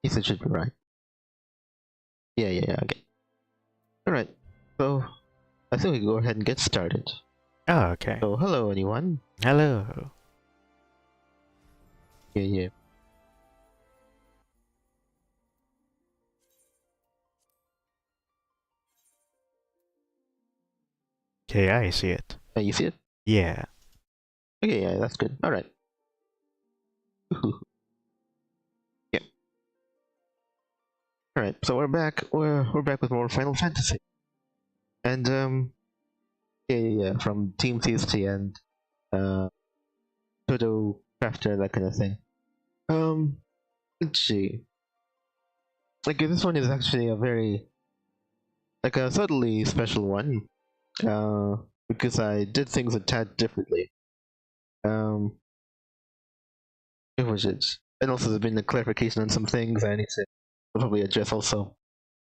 Yes, it should be right. Yeah, okay. Alright, so I think we can go ahead and get started. Oh, okay. So, hello anyone. Hello. Yeah. Okay, I see it. You see it? Yeah. Okay, yeah, that's good. Alright. Yeah. Alright, so we're back. We're back with more Final Fantasy. And, yeah, from Team PST and, Todo Crafter, that kind of thing. Let's see. Like, this one is actually a very, like, a subtly special one. Because I did things a tad differently. What was it? And also there's been a clarification on some things I need to probably address also.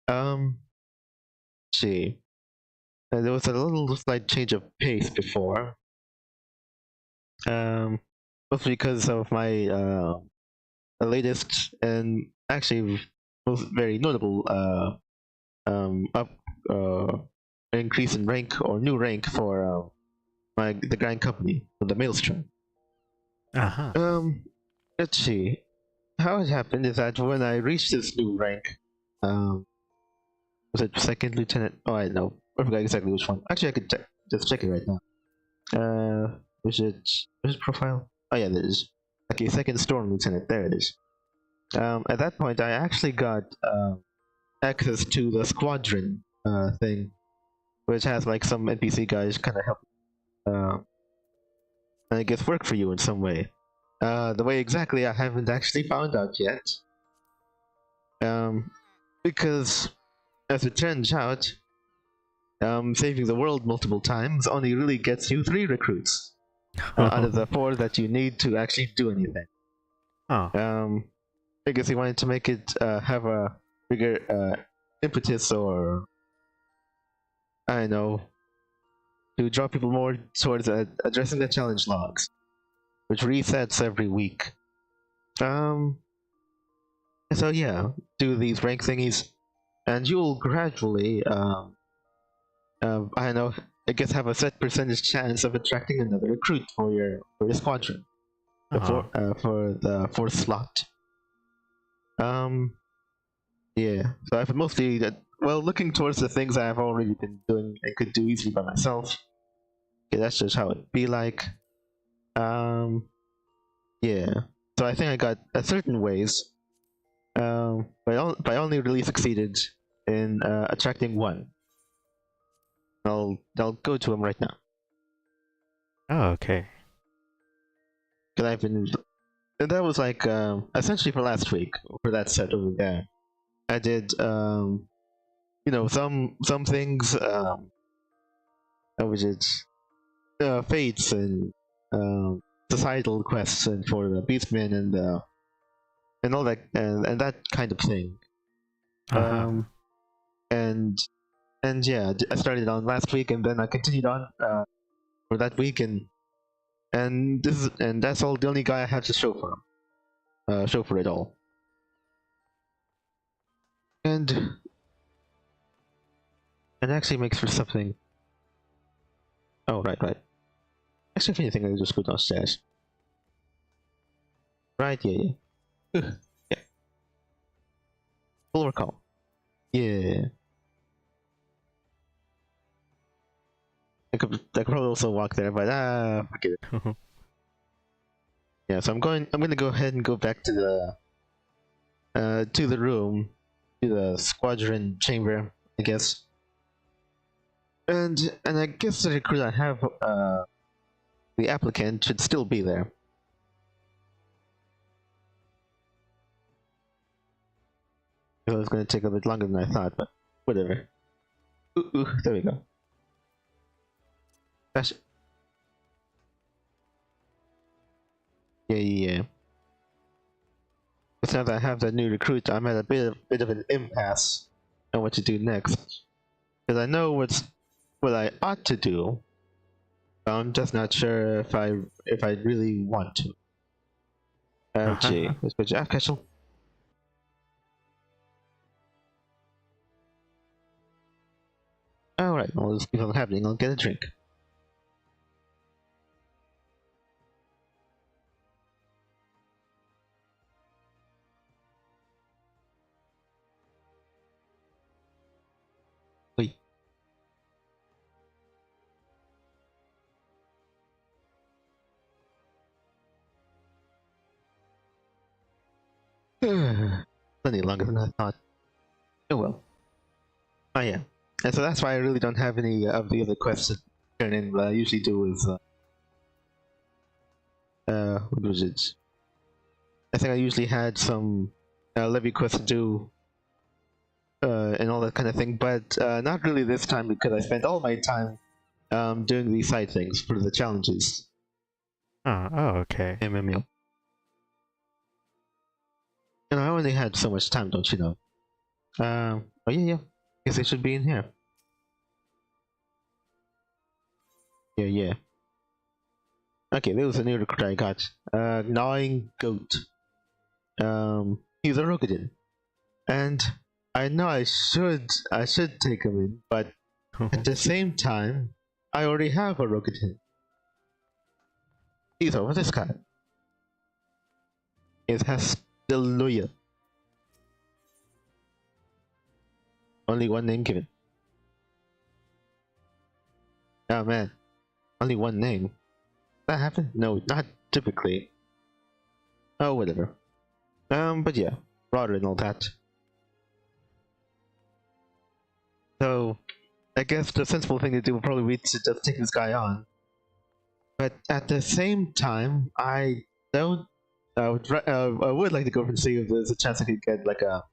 Let's see. There was a little slight change of pace before. Mostly because of my latest and actually most very notable increase in rank or new rank for the Grand Company, the Maelstrom. Uh-huh. Let's see. How it happened is that when I reached this new rank, was it second lieutenant? Oh, I know. I forgot exactly which one. Actually, I could just check it right now. Was it profile? Oh yeah, there it is. Okay, second storm lieutenant. There it is. At that point, I actually got access to the Squadron thing, which has like some NPC guys kind of help, I guess, work for you in some way. The way exactly I haven't actually found out yet. Because as it turns out, saving the world multiple times only really gets you 3 recruits out of the 4 that you need to actually do anything. Oh. I guess he wanted to make it have a bigger impetus, or I don't know, to draw people more towards addressing the challenge logs, which resets every week. So yeah, do these rank thingies, and you'll gradually, I don't know, I guess have a set percentage chance of attracting another recruit for your squadron, for the 4th slot. Yeah. So I've mostly, looking towards the things I've already been doing and could do easily by myself. Okay, that's just how it'd be like. Yeah. So I think I got certain ways. But I only really succeeded in attracting 1. I'll go to him right now. Oh, okay. Because I've been, and that was like essentially for last week for that set over there. I did some things which is fates and societal quests and for the beastmen and all that and that kind of thing. And yeah, I started on last week and then I continued on for that week, and that's all the only guy I have to show for it all. And actually makes for something. Oh, right. Actually, if anything, I'll just go downstairs. Right, yeah. Yeah. Full recall. Yeah. I could probably also walk there, but forget it. Yeah, so I'm gonna go ahead and go back to the room, to the squadron chamber, I guess. And I guess the recruit I have, the applicant, should still be there. It was gonna take a bit longer than I thought, but whatever. Ooh, there we go. That's yeah. But now that I have that new recruit, I'm at a bit of an impasse on what to do next. Because I know what I ought to do, but I'm just not sure if I really want to. Gee, let's go to Castle. Alright, well, let's keep on happening. I'll get a drink. Wait. Plenty longer than I thought. Oh well. Oh yeah. And so that's why I really don't have any of the other quests to turn in. What I usually do is what was it? I think I usually had some levy quests to do and all that kind of thing, but not really this time because I spent all my time doing these side things for the challenges. Oh, okay. MMO. And I only had so much time, don't you know? Oh yeah. Guess they should be in here. Yeah. Okay, there was a new recruit I got. Gnawing Goat. He's a Rogadin. And I know I should take him in, but at the same time, I already have a Rogadin. He's over this guy. It has Deluya. Only one name given. Oh man. Only one name. That happened? No, not typically. Oh, whatever. But yeah, broader and all that. So, I guess the sensible thing to do would probably be to just take this guy on. But at the same time, I would like to go and see if there's a chance I could get like a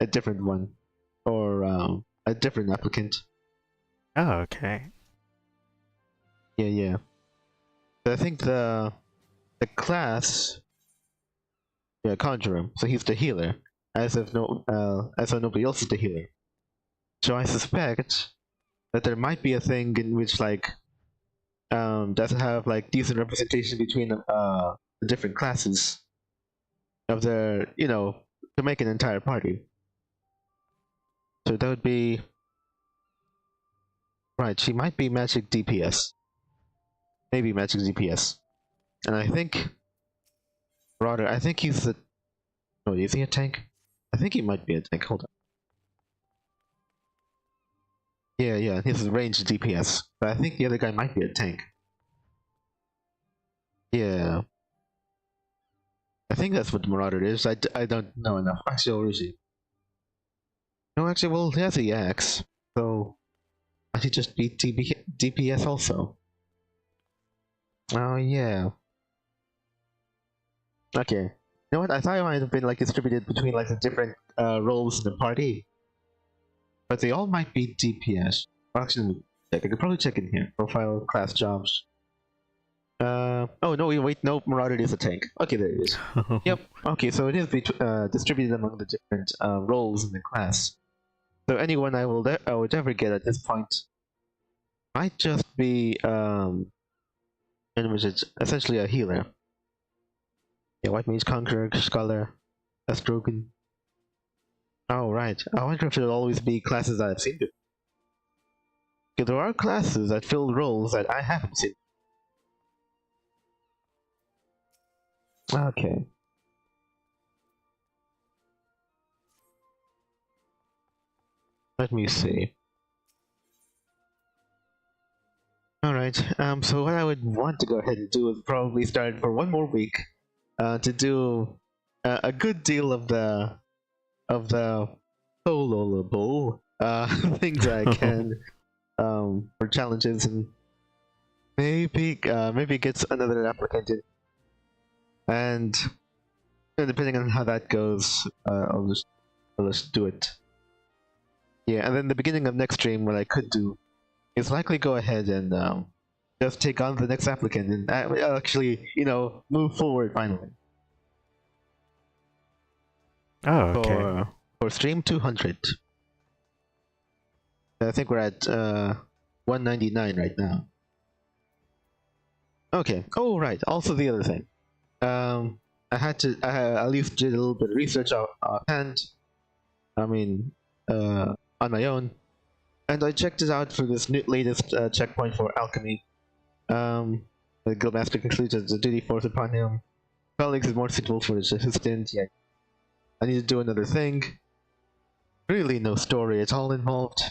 different one, or a different applicant. Oh, okay. Yeah. But I think the class, yeah, Conjurer. So he's the healer, as if nobody else is the healer. So I suspect that there might be a thing in which like doesn't have like decent representation between the different classes of their, to make an entire party. So that would be right. She might be magic DPS, maybe magic DPS, and I think Roder. I think he's the. Oh, is he a tank? I think he might be a tank. Hold on. Yeah, he's ranged DPS, but I think the other guy might be a tank. Yeah. I think that's what Marauder is. I don't know enough. Actually, or is he? No, actually, well, he has a axe, so I should just be DPS also. Oh, yeah. Okay. You know what? I thought it might have been like distributed between like the different roles in the party. But they all might be DPS. Well, actually, I could probably check in here. Profile, class, jobs. Oh no, wait, no, Marauder is a tank. Okay, there it is. Yep. Okay, so it is distributed among the different roles in the class. So anyone I would ever get at this point might just be which is essentially a healer. Yeah, White Mage, Conqueror, Scholar, Astrogan. Oh right. I wonder if it'll always be classes that I've seen before. Okay, there are classes that fill roles that I haven't seen. Okay. Let me see. Alright, so what I would want to go ahead and do is probably start for one more week to do a good deal of the soloable things I can for challenges, and maybe get another applicant in. And depending on how that goes, I'll just do it. Yeah, and then the beginning of next stream, what I could do is likely go ahead and just take on the next applicant and actually, move forward finally. Oh, okay. For stream 200. I think we're at 199 right now. Okay. Oh, right. Also, the other thing. I at least did a little bit of research offhand. I mean, on my own. And I checked it out for this latest checkpoint for alchemy. The guildmaster concludes that the duty forced upon him. Colleagues is more suitable for his assistant. Yeah, I need to do another thing. Really, no story at all involved.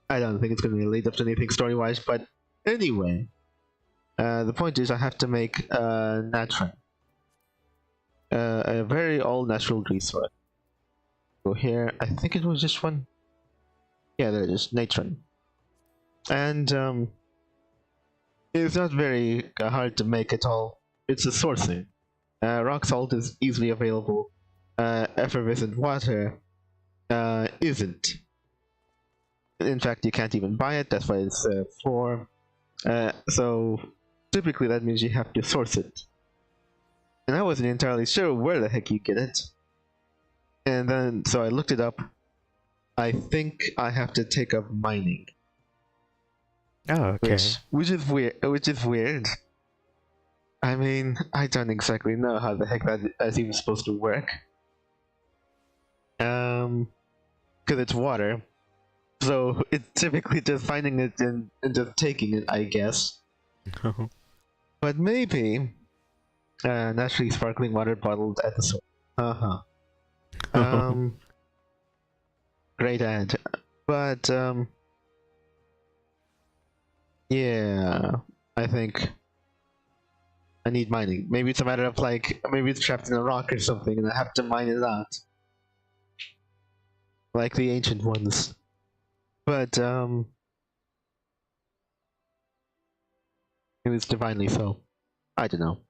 I don't think it's going to relate up to anything story-wise, but anyway. The point is I have to make natron. A very old natural resource. Go here, I think it was this one. Yeah, there it is, natron. And it's not very hard to make at all. It's a sourcing. Rock salt is easily available. Effervescent water isn't. In fact, you can't even buy it, that's why it's 4. So typically that means you have to source it. And I wasn't entirely sure where the heck you get it. And then, so I looked it up. I think I have to take up mining. Oh, okay. Which is weird. I mean, I don't exactly know how the heck that's even supposed to work. Because it's water. So it's typically just finding it and just taking it, I guess. But maybe naturally sparkling water bottled at the source. Great ad. But yeah, I think I need mining. Maybe it's a matter of like, maybe it's trapped in a rock or something and I have to mine it out. Like the ancient ones. But it was divinely so. I don't know.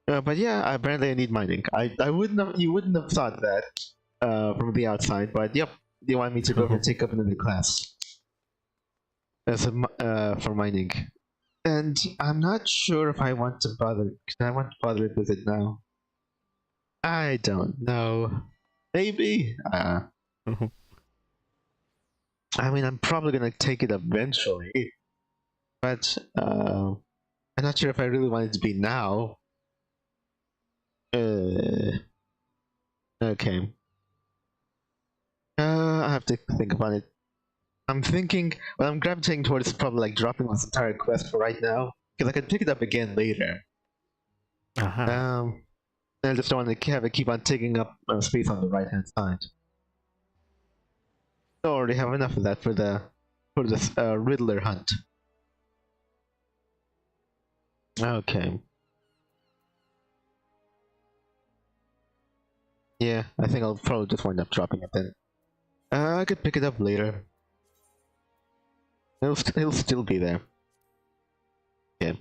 But yeah, apparently I need mining. I wouldn't have, you wouldn't have thought that from the outside, but yep, they want me to go and take up another class as a, for mining. And I'm not sure if I want to bother. Can I want to bother with it now? I don't know. Maybe. I mean, I'm probably gonna take it eventually, but I'm not sure if I really want it to be now. Okay. I have to think about it. I'm thinking, well, I'm gravitating towards probably like dropping this entire quest for right now, because I can pick it up again later. I just don't want to have it keep on taking up space on the right hand side. I already have enough of that for this Riddler hunt. Okay. Yeah, I think I'll probably just wind up dropping it then. I could pick it up later. It'll still be there. Yeah.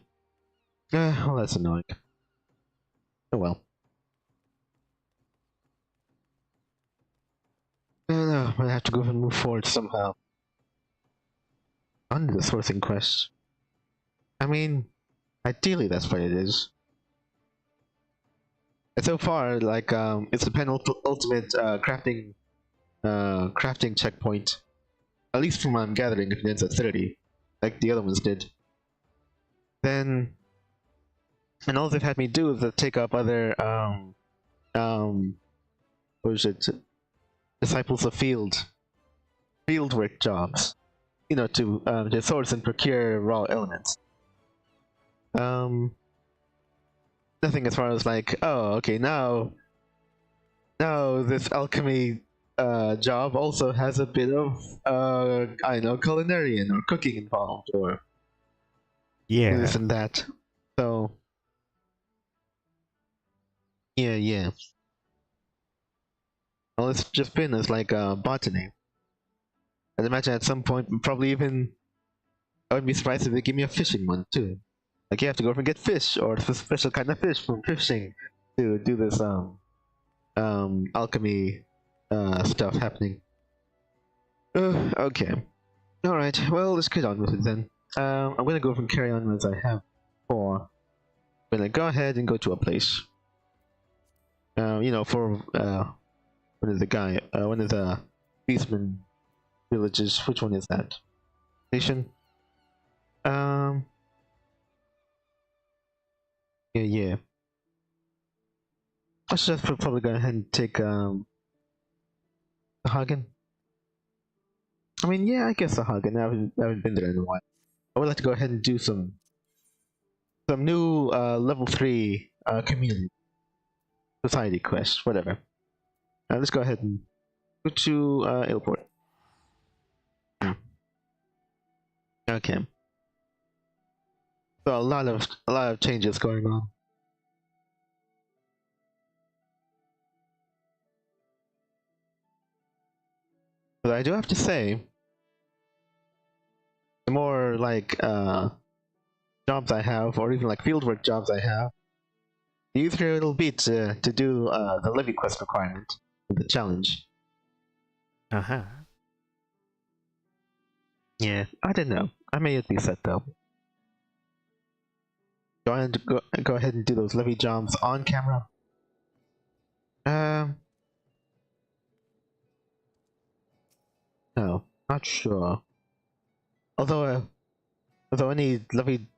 Well, that's annoying. Oh well. No, I have to go and move forward somehow. On the sourcing quest. I mean, ideally that's what it is. And so far, like, it's the penultimate crafting checkpoint. At least from what I'm gathering, if it ends at 30, like the other ones did. Then, and all they've had me do is take up other, what is it? Disciples of fieldwork jobs, you know, to source and procure raw elements. Nothing as far as like, oh, okay, now this alchemy job also has a bit of I don't know, culinarian or cooking involved, or this and that. So yeah. Well, it's just been as like botany. I'd imagine at some point, probably even, I wouldn't be surprised if they give me a fishing one too. Like you have to go and get fish, or a special kind of fish from fishing to do this alchemy stuff happening. Okay. Alright, well, let's get on with it then. I'm gonna go and carry on as I have before. I'm gonna go ahead and go to a place. You know, for one of the beastman villages. Which one is that? Station? Yeah. Let's just probably go ahead and take the Hagen. I mean, yeah, I guess a hug, and I haven't been there in a while. I would like to go ahead and do some new level 3 community society quest, whatever. Let's go ahead and go to airport. Okay. So a lot of changes going on. But I do have to say, the more like jobs I have, or even like fieldwork jobs I have, the easier it'll be to do the levy quest requirement, the challenge. Uh-huh. Yeah, I don't know. I may yet be set though. Go ahead and do those levy jobs on camera. No, not sure. Although any levy,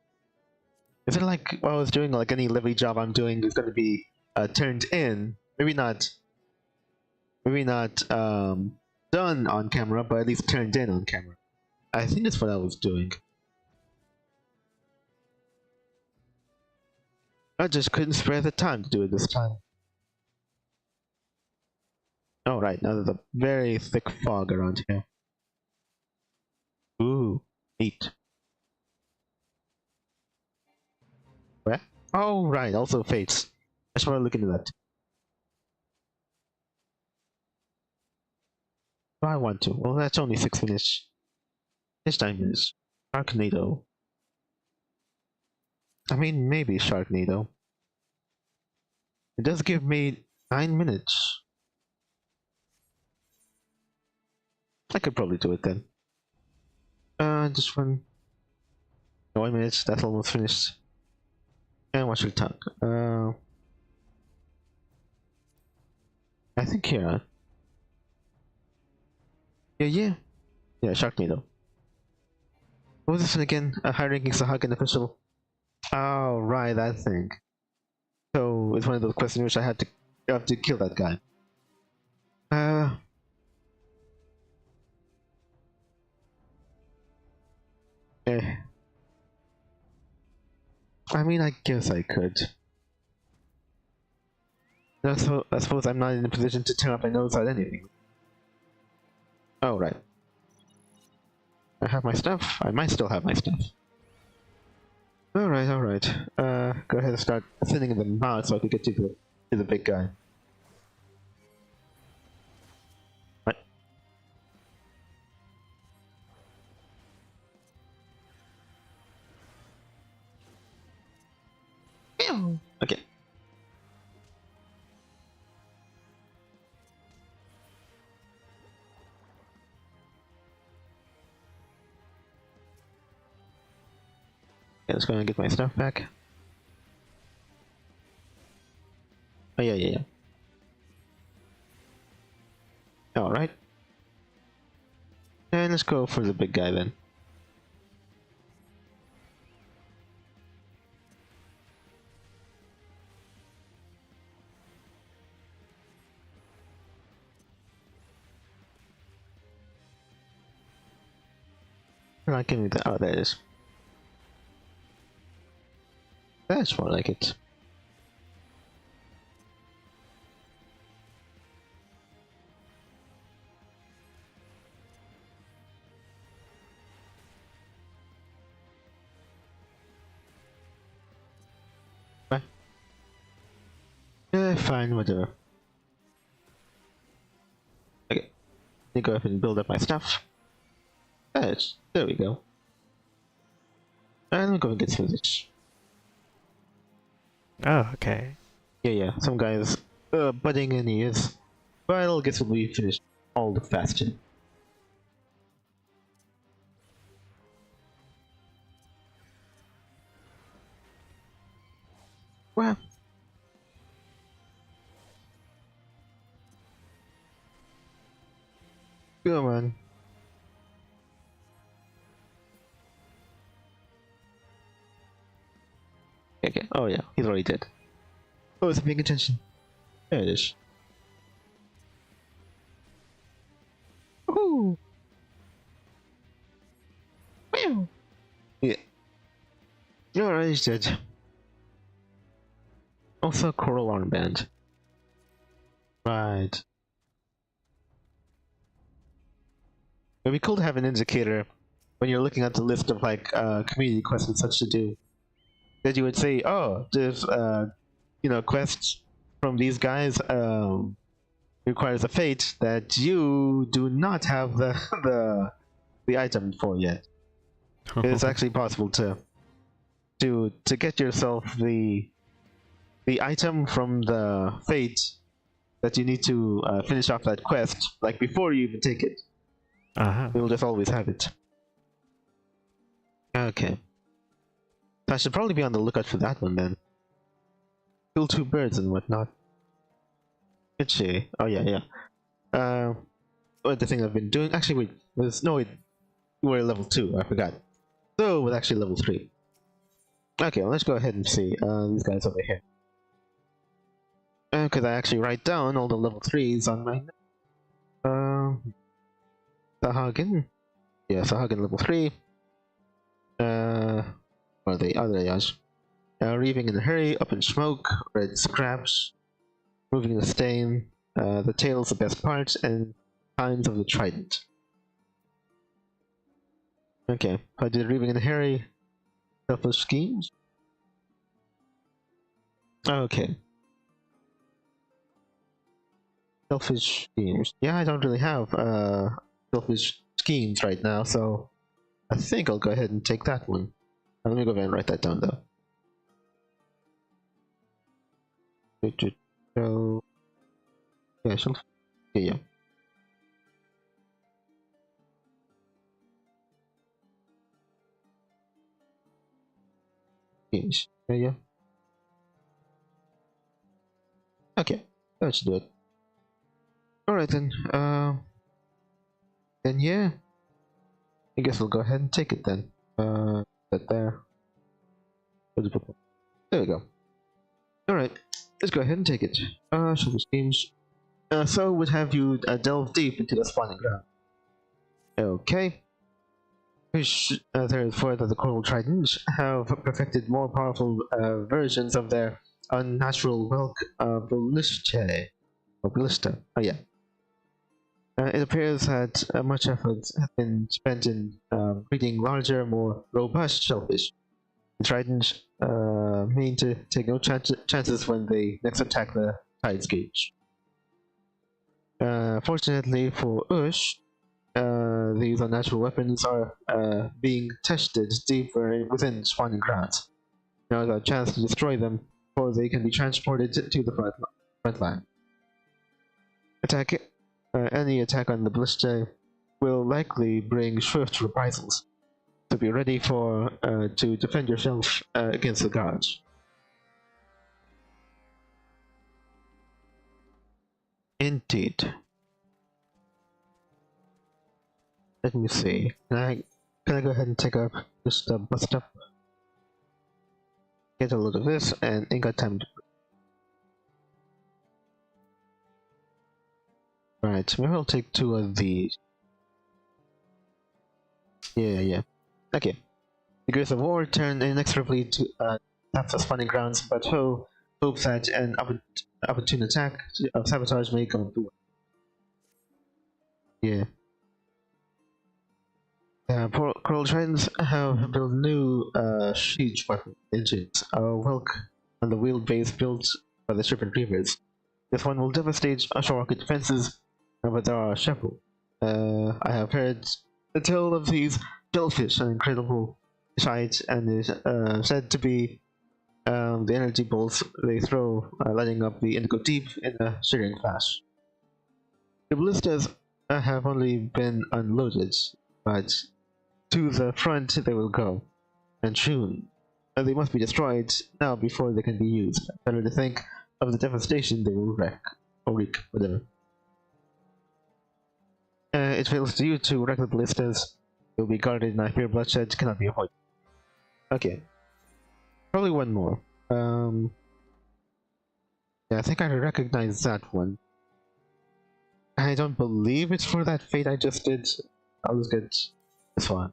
is it like what I was doing? Like any levy job I'm doing is going to be turned in. Maybe not done on camera, but at least turned in on camera. I think that's what I was doing. I just couldn't spare the time to do it this time. Oh right, now there's a very thick fog around here. Ooh, neat. Where? Oh right, also fates. I just want to look into that. Do I want to? Well, that's only 6 minutes. This time is Sharknado. I mean, maybe Sharknado. It does give me 9 minutes. I could probably do it then. Just 1 minutes, that's almost finished. And what should we talk? I think here. Yeah, Sharknado. What was this one again? A high-ranking Sahagan official. Oh, right, that thing. So it's one of those quests in which I have to kill that guy. I mean, I guess I could. I suppose I'm not in a position to turn up my nose at anything. Oh, right. I have my stuff. I might still have my stuff. Alright. Go ahead and start sending them out so I can get to the big guy. Right. Okay. Let's go and get my stuff back. Oh yeah. Alright. And let's go for the big guy then. Not giving me the there it is. That's more like it. Right. Yeah, fine, whatever. Okay. Let me go up and build up my stuff. There we go. And we'll go and get some of this. Oh, okay. Yeah. Some guys butting in ears. But I'll guess when we finish all the faster. Well. Come on. Okay. Oh yeah, he's already dead. Oh, is it paying attention? There it is. Woohoo! Yeah. Alright, dead. Also, coral armband. Right. It'd be cool to have an indicator when you're looking at the list of like community quests and such to do. That you would say, oh, there's quests from these guys requires a fate that you do not have the item for yet. It's actually possible to get yourself the item from the fate that you need to finish off that quest, like before you even take it. You'll just always have it. Okay. So I should probably be on the lookout for that one then. Kill 2 birds and whatnot. Let's see. Oh yeah. What the thing I've been doing? Actually, wait. We're level 2. I forgot. So we're actually level 3. Okay, well, let's go ahead and see these guys over here. Because I actually write down all the level 3s on my. Sahagin. Yeah, Sahagin level 3. What are they? Oh, there they are. Reaving in a hurry, up in smoke, red scraps, moving the stain, the tail's the best part, and signs of the trident. Okay, I did reaving in a hurry, selfish schemes. Okay. Selfish schemes. Yeah, I don't really have selfish schemes right now, so I think I'll go ahead and take that one. Let me go ahead and write that down though. So, yeah, yeah. Schemes. Yeah. Okay, let's do it. Alright then, yeah, I guess we'll go ahead and take it then. That there. There we go. Alright, let's go ahead and take it. Show the schemes. So would have you delve deep into the spawning ground. Okay. Therefore that the coral tridents have perfected more powerful versions of their unnatural ballista. Oh yeah. It appears that much effort has been spent in breeding larger, more robust shellfish. The tridents mean to take no chances when they next attack the tides gauge. Fortunately for Ush, these unnatural weapons are being tested deeper within spawning grounds. Now there's a chance to destroy them before they can be transported to the front line. Any attack on the ballista will likely bring swift reprisals, so be ready for to defend yourself against the guards. Indeed. Let me see. Can I go ahead and take up just bust up? Get a load of this, and ain't got time to. Right, maybe I'll take 2 of these. Yeah. Okay. The Grace of War turn inexorably to tap the spawning grounds, but Ho hopes that an opportune attack of sabotage may come through. Yeah. Coral Tridents have built new siege weapon engines, a Welk on the wheeled base built by the Serpent Reavers. This one will devastate shore rocket defenses, but there are several. I have heard the tale of these shellfish, an incredible sight, and is said to be the energy bolts they throw, lighting up the Indigo Deep in a searing flash. The ballistas have only been unloaded, but to the front they will go, and soon. They must be destroyed now before they can be used. Better to think of the devastation they will wreak, whatever. It fails to you to wreck the ballistas. You'll be guarded, and I fear bloodshed cannot be avoided. Okay. Probably one more. Yeah, I think I recognize that one. I don't believe it's for that fate I just did. I'll just get this one.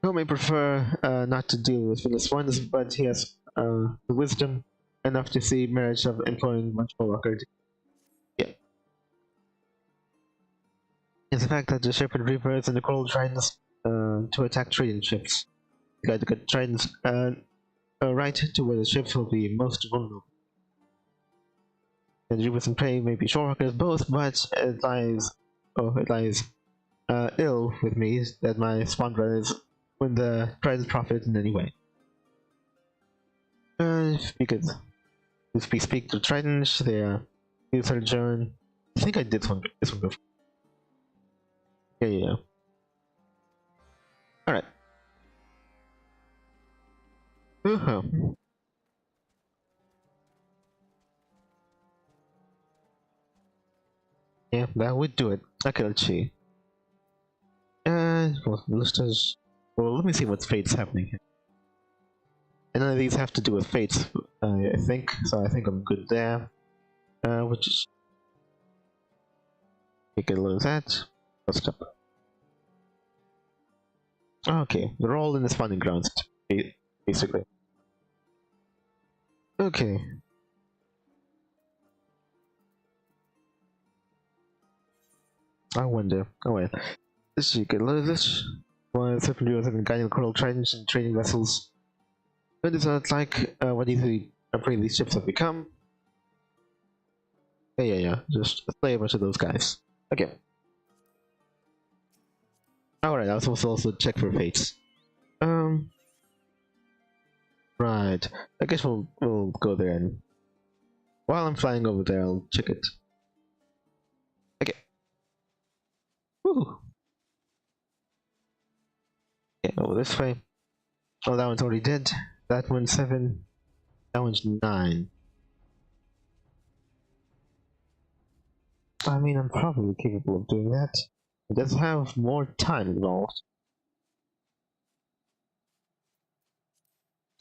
Who may prefer not to deal with Phyllis ones, but he has the wisdom enough to see merits of employing much more worker. Yeah. It's the fact that the ship and reapers and the coral tridents to attack trading ships. You got to get tridents right to where the ships will be most vulnerable. And reapers and prey may be shore workers both, but it lies ill with me that my spawn brothers when the tridents profit in any way. Because if we speak to tridents, they are use their adjourn. I think I did this one before. Yeah. Alright. Yeah, that would do it. Okay, let's see. Well, let me see what fate's happening here. And none of these have to do with fates, I think, so I think I'm good there. Which is... Take a look at that. What's up? Okay, they're all in the spawning grounds, basically. Okay. I wonder. Oh wait. This you can load this. Well, it's happened to do with guiding coral tridents and trading vessels. But it's not like what easily these ships have become. Yeah. Just slay a bunch of those guys. Okay. Alright, I was supposed to also check for fates. Right. I guess we'll go there and while I'm flying over there I'll check it. Okay. Woo! Okay, over this way. Oh, that one's already dead. That one's 7. That one's 9. I mean, I'm probably capable of doing that. It does have more time involved.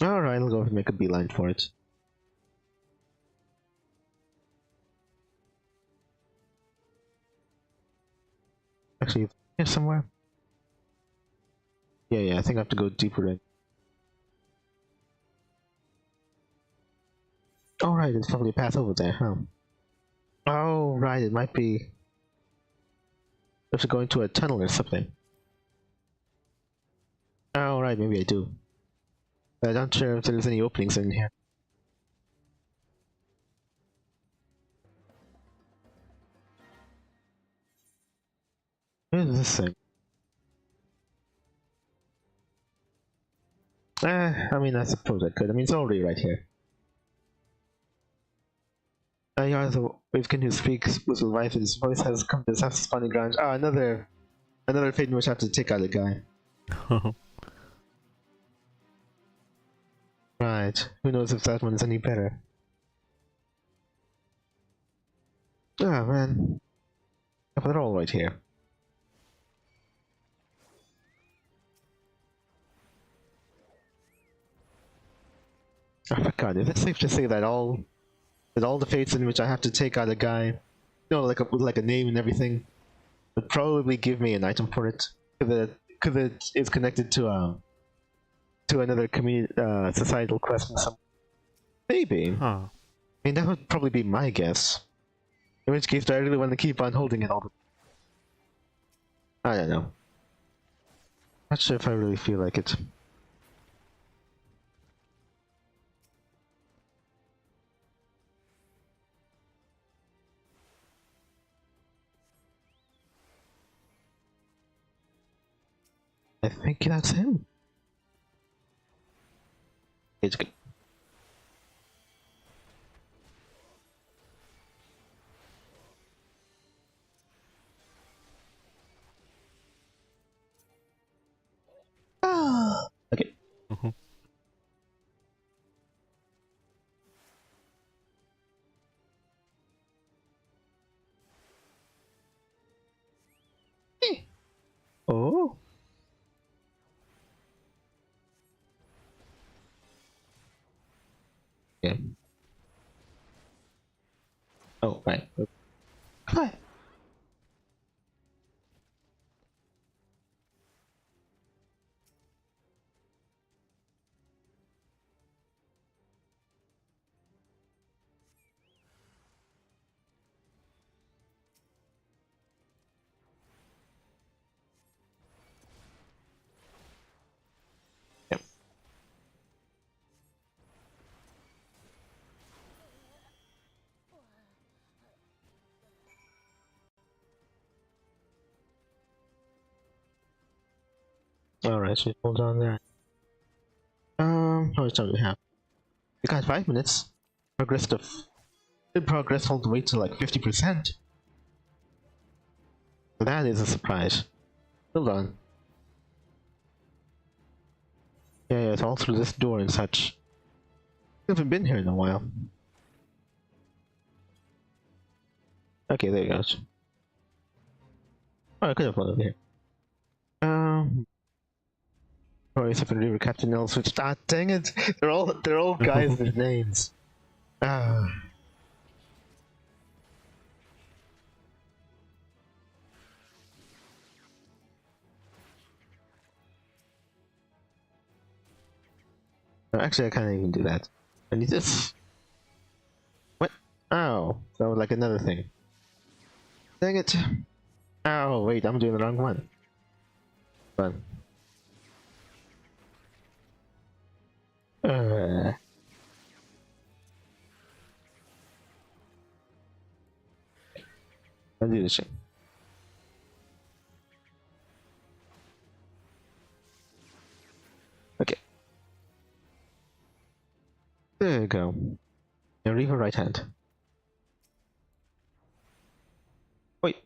Alright, I'll go and make a beeline for it. Actually, here somewhere. Yeah, I think I have to go deeper in. Alright, there's probably a path over there, huh? Oh, right, it might be... I have to go into a tunnel or something. Oh, right, maybe I do. I'm not sure if there's any openings in here. What is this thing? I mean, I suppose I could. I mean, it's already right here. Yeah, the Wavekin who speaks with life his voice has come to this spawning ground. Ah, another fate in which I have to take out a guy. Right. Who knows if that one's any better? Ah, man. Yeah, but they're all right here. Oh my god, is it safe to say that all the fates in which I have to take out a guy, with like a name and everything, would probably give me an item for it, because it is connected to another societal quest in some. Maybe. Huh. I mean, that would probably be my guess. In which case, do I really want to keep on holding it all the... I don't know. Not sure if I really feel like it. I think that's him. It's good. Ah. Okay. Oh. Yeah. Oh, right. Hi. Alright, so hold on there. How much time do we have? We got 5 minutes. Progress to did progress all the way to like 50%. That is a surprise. Hold on. Yeah, it's all through this door and such. I haven't been here in a while. Okay, there it goes. Oh, I could have gone over here. Sorry, secondary with Captain L switched. Ah, dang it! They're all guys with names. Ah. Actually, I can't even do that. I need this. What? Oh, that was like another thing. Dang it! Oh, wait, I'm doing the wrong one. Fun. I'll do this thing. Okay. There you go. Now leave your right hand. Wait.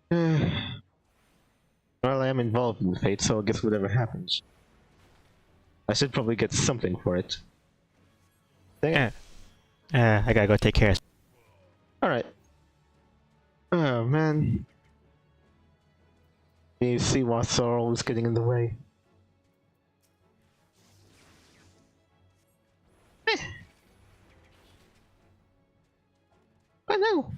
Well, I am involved in the fate, so I guess whatever happens. I should probably get something for it. Dang it. I gotta go take care of. Alright. Oh man. You see what's always getting in the way. Oh no!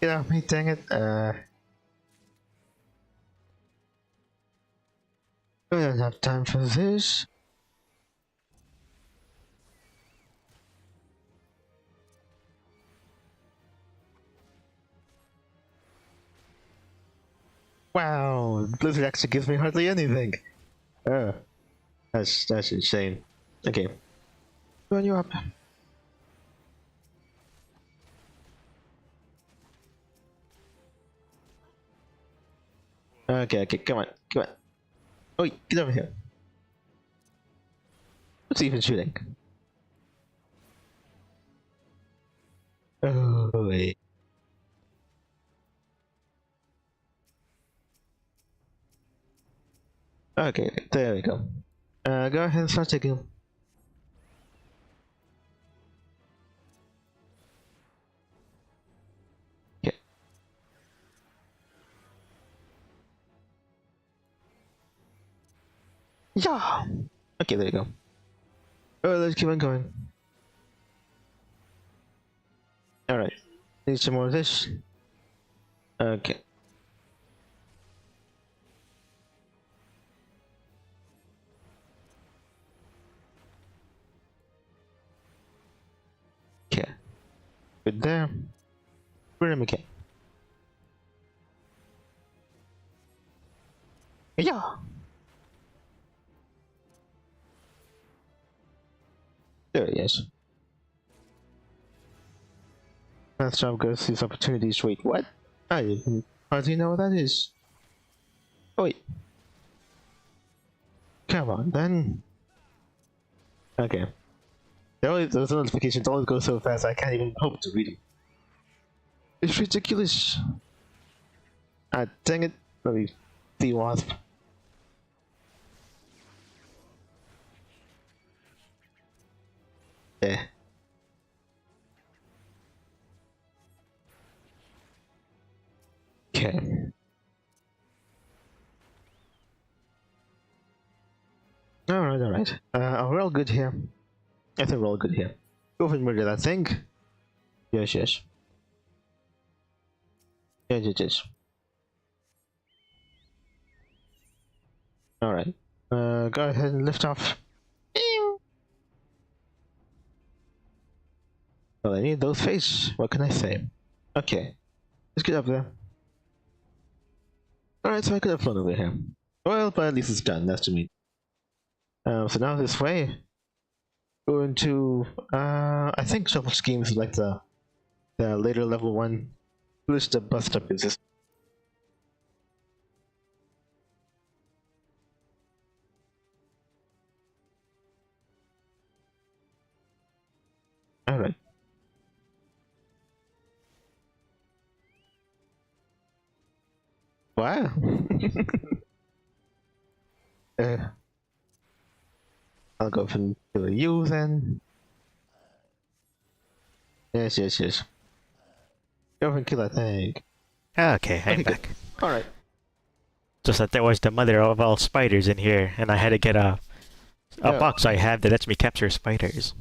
Get off me, dang it. I don't have time for this. Wow, Blizzard actually gives me hardly anything. That's insane. Okay. Run you up. Okay, come on. Oh, get over here. What's he even shooting? Oh, wait. Okay, there we go. Go ahead and start taking him. Okay. Yeah! Okay, there you go. Oh, let's keep on going. Alright. Need some more of this. Okay. Okay. Good there. Where am I going? Yeah! There he is. That's how goes these opportunities. Wait, what? How do you know what that is? Oh, wait. Come on, then. Okay. Those notifications always go so fast I can't even hope to read them. It's ridiculous. Ah, dang it. Let me see wasp. Yeah. Okay. Alright. We're all good here. I think we're all good here. Go ahead and murder that thing. Yes. Yes. Alright. Go ahead and lift off. Well, I need those face. What can I say? Okay. Let's get up there. Alright, so I could have flown over here. Well, but at least it's done, that's to me. So now this way. Going to, I think Shuffle Schemes is like the later level one. Which the bus stop is this? Alright. Wow. I'll go from to a U then. Yes. Go and kill that thing. Okay, I'm Okay, back. Alright. Just that there was the mother of all spiders in here, and I had to get a box I have that lets me capture spiders.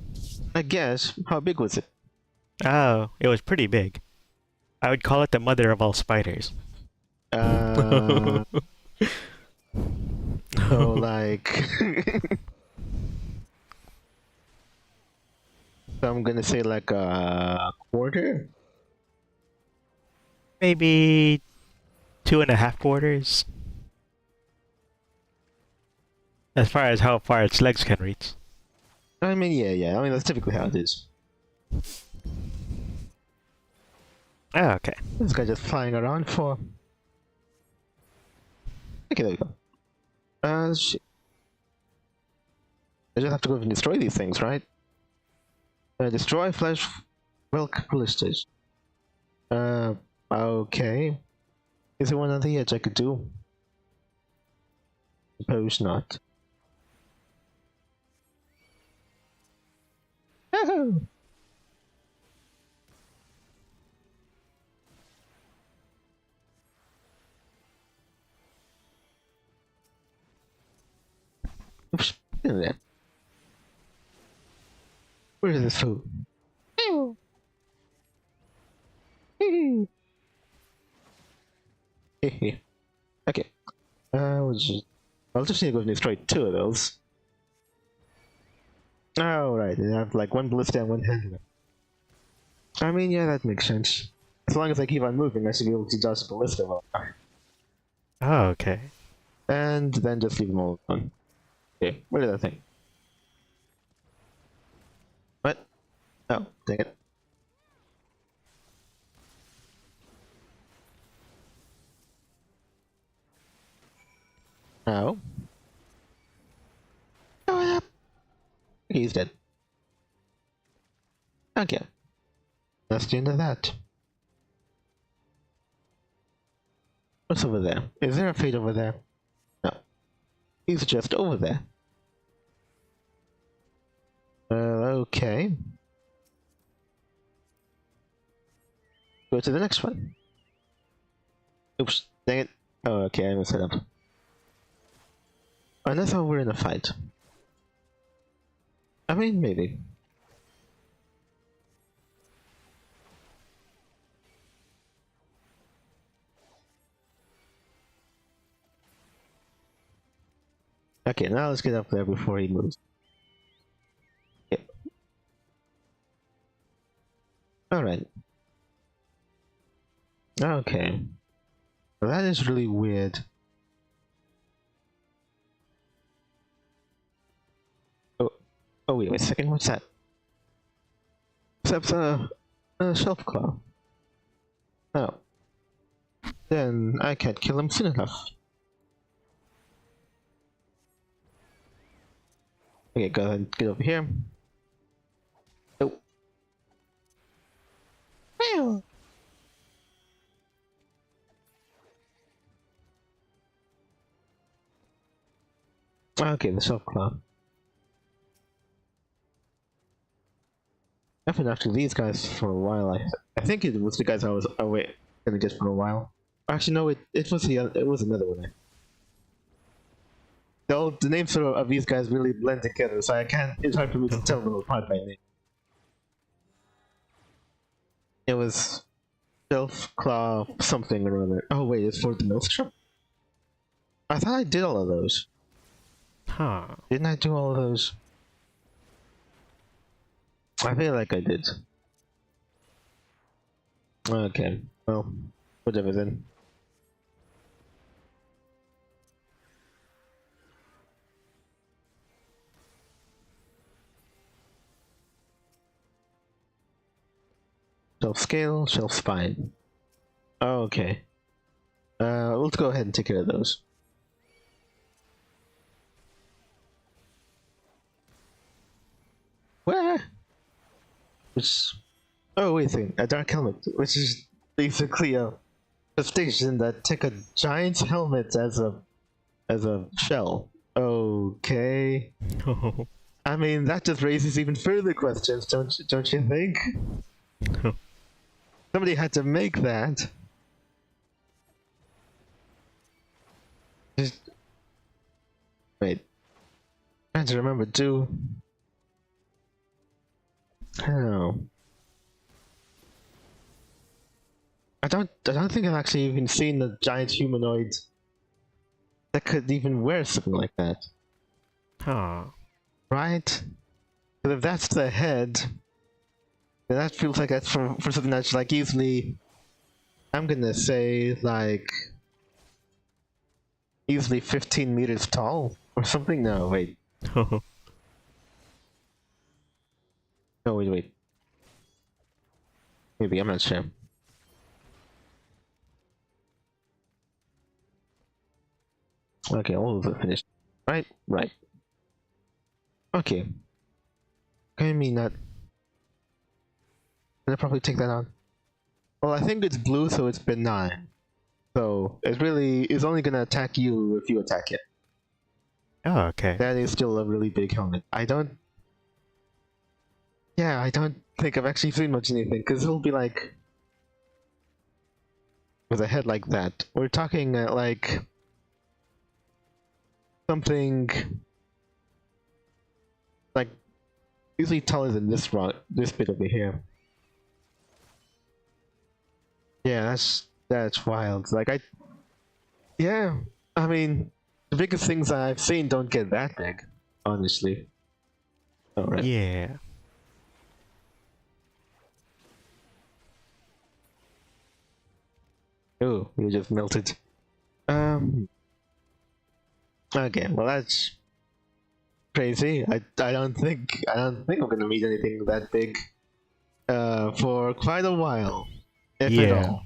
I guess. How big was it? Oh, it was pretty big. I would call it the mother of all spiders. So like so I'm gonna say like a quarter? Maybe 2.5 quarters. As far as how far its legs can reach. I mean, yeah. I mean, that's typically how it is. Oh, okay. This guy just flying around for... Okay, there we go. Shit. I just have to go and destroy these things, right? Destroy flesh, milk, ballistas. Okay. Is there one on the edge I could do? Suppose not. Yahoo! Oops, in there. Where is this food? Okay. I'll just need to go and destroy 2 of those. Alright, I have like 1 ballista and 1 handler. I mean, yeah, that makes sense. As long as I keep on moving, I should be able to dodge the ballista well. Oh, okay. And then just leave them all alone. Okay, where did that thing? What? Oh, dang it. Oh. Oh, yeah. Okay, he's dead. Okay. That's the end of that. What's over there? Is there a fate over there? No. He's just over there. Okay. Go to the next one. Oops, dang it. Oh, okay, I messed it up. And that's how we're in a fight. I mean, maybe. Okay, now let's get up there before he moves. Yep. Alright. Okay. Well, that is really weird. Oh wait a second, what's that? Except a shelf claw. Oh. Then I can't kill him soon enough. Okay, go ahead and get over here. Oh. Meow. Okay, the shelf claw. I've been after these guys for a while. I think it was the guys I was gonna get for a while. Actually, no, it was it was another one. The names of these guys really blend together, so it's hard for me to tell them apart by name. It was Shelf Claw something or other. Oh wait, it's for the Maelstrom? I thought I did all of those. Huh. Didn't I do all of those? I feel like I did. Okay, well, whatever then. Shelf scale, shelf spine. Okay. Let's go ahead and take care of those. Where? Which... Oh, wait a second. A dark helmet, which is basically a station that took a giant helmet as a shell. Okay. I mean, that just raises even further questions, don't you think? Somebody had to make that. Just... Wait. I have to remember too. I don't know. I don't think I've actually even seen a giant humanoid that could even wear something like that. Huh. Right? But if that's the head, then that feels like that's for something that's like easily, I'm gonna say like easily 15 meters tall or something. No, wait. No, wait. Maybe, I'm not sure. Okay, all of it finished. Right? Right. Okay. Can I mean that? Can I probably take that on? Well, I think it's blue, so it's benign. So, it really is only gonna attack you if you attack it. Oh, okay. That is still a really big helmet. I don't think I've actually seen much anything, because it'll be like... with a head like that. We're talking like... something... like... usually taller than this bit over here. Yeah, that's wild. Like, yeah, I mean, the biggest things I've seen don't get that big, honestly. Alright. Yeah. Oh, you just melted. Okay, well that's crazy. I don't think I'm gonna meet anything that big for quite a while, if at all.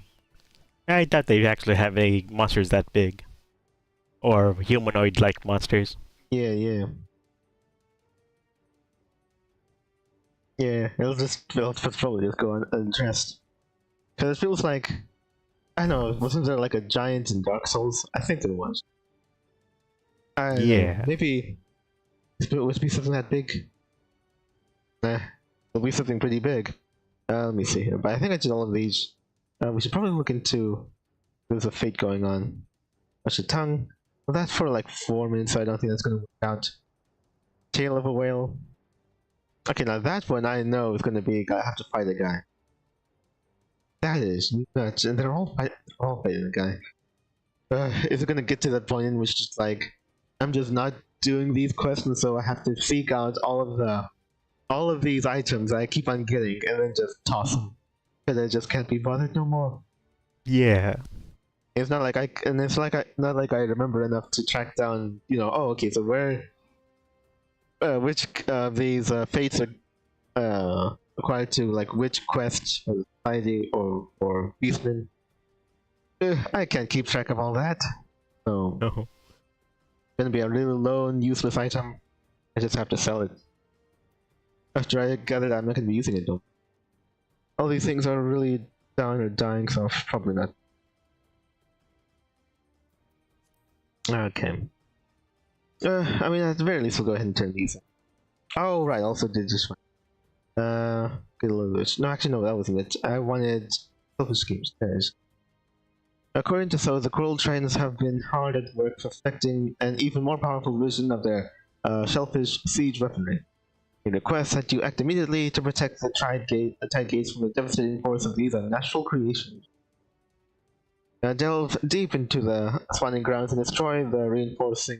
I doubt they actually have any monsters that big. Or humanoid-like monsters. Yeah. Yeah, it'll probably just go unaddressed. Because it feels like, I don't know, wasn't there like a giant in Dark Souls? I think there was. Yeah. Maybe it would be something that big. Nah, it'll be something pretty big. Let me see here. But I think I did all of these. We should probably look into... There's a fate going on. What's your tongue? Well, that's for like 4 minutes, so I don't think that's going to work out. Tail of a whale. Okay, now that one I know is going to be... I have to fight a guy. That is nuts. And they're all fighting a guy. Is it going to get to that point in which just like... I'm just not doing these questions, so I have to seek out all of these items I keep on getting and then just toss them. Because I just can't be bothered no more. Yeah. It's not like not like I remember enough to track down, you know, oh okay, so where which these fates are required to, like, which quest or society or beastman. I can't keep track of all that. So No. gonna be a really lone, useless item. I just have to sell it. After I get it, I'm not gonna be using it though. All these things are really down or dying, so probably not. Okay. I mean, at the very least, we'll go ahead and turn these in. Oh, right, also did this one. Get a little bit. No, actually, no, that wasn't it. I wanted focus schemes. There it is. According to so, the Cruel Trains have been hard at work perfecting an even more powerful version of their shellfish siege weaponry. It requests that you act immediately to protect the tide gates from the devastating force of these unnatural creations. Delve deep into the spawning grounds and destroy the reinforced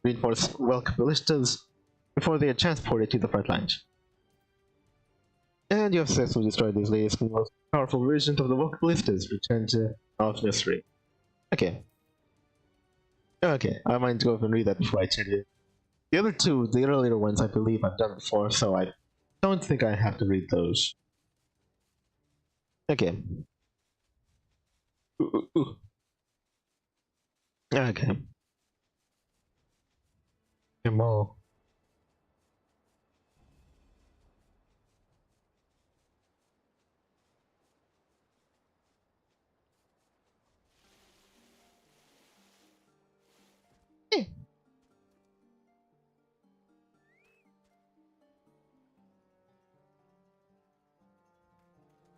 Welk ballistas before they are transported to the front lines. And you have successfully destroyed these latest and most powerful versions of the Welk ballistas. Return to Alchemy 3. Okay. Okay, I might go and read that before I tell you. The other two, the earlier ones, I believe I've done before, so I don't think I have to read those. Okay. Ooh. Okay. More.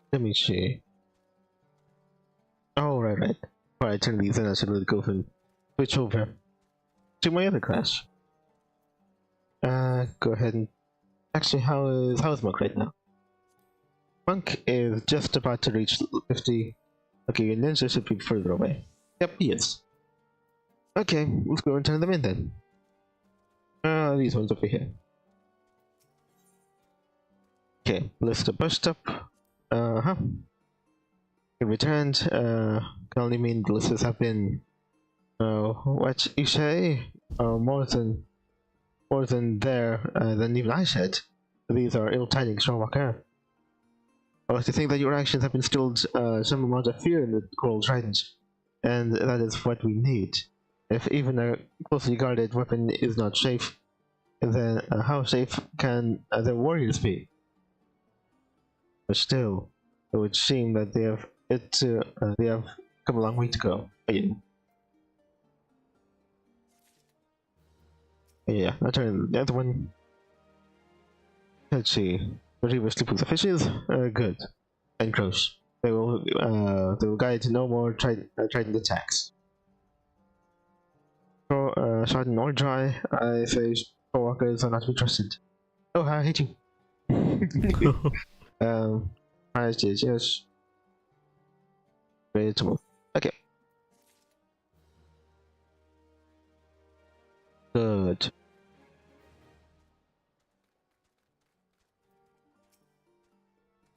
Let me see. Oh, right. Before I turn these in, I should really go and switch over to my other class. Go ahead and actually, how's Monk right now? Monk is just about to reach 50. Okay, your ninja should be further away. Yep, he is. Okay, let's go and turn them in then. These ones over here. Okay, list the bus stop. Returned. Can only mean the lists have been. What you say? More than there than even I said. These are ill tidings from Wakar. I like to think that your actions have instilled some amount of fear in the Coral Tridents, and that is what we need. If even a closely guarded weapon is not safe, then how safe can their warriors be? But still, it would seem that they have come a long way to go. Yeah, I'll turn the other one. Let's see. Retrieve sleeping fishes. Good. And crows. They will guide no more trident attacks. Short or dry, I say co-workers are not to be trusted. Oh, I hate you. Yes. Ready to move. Okay. Good.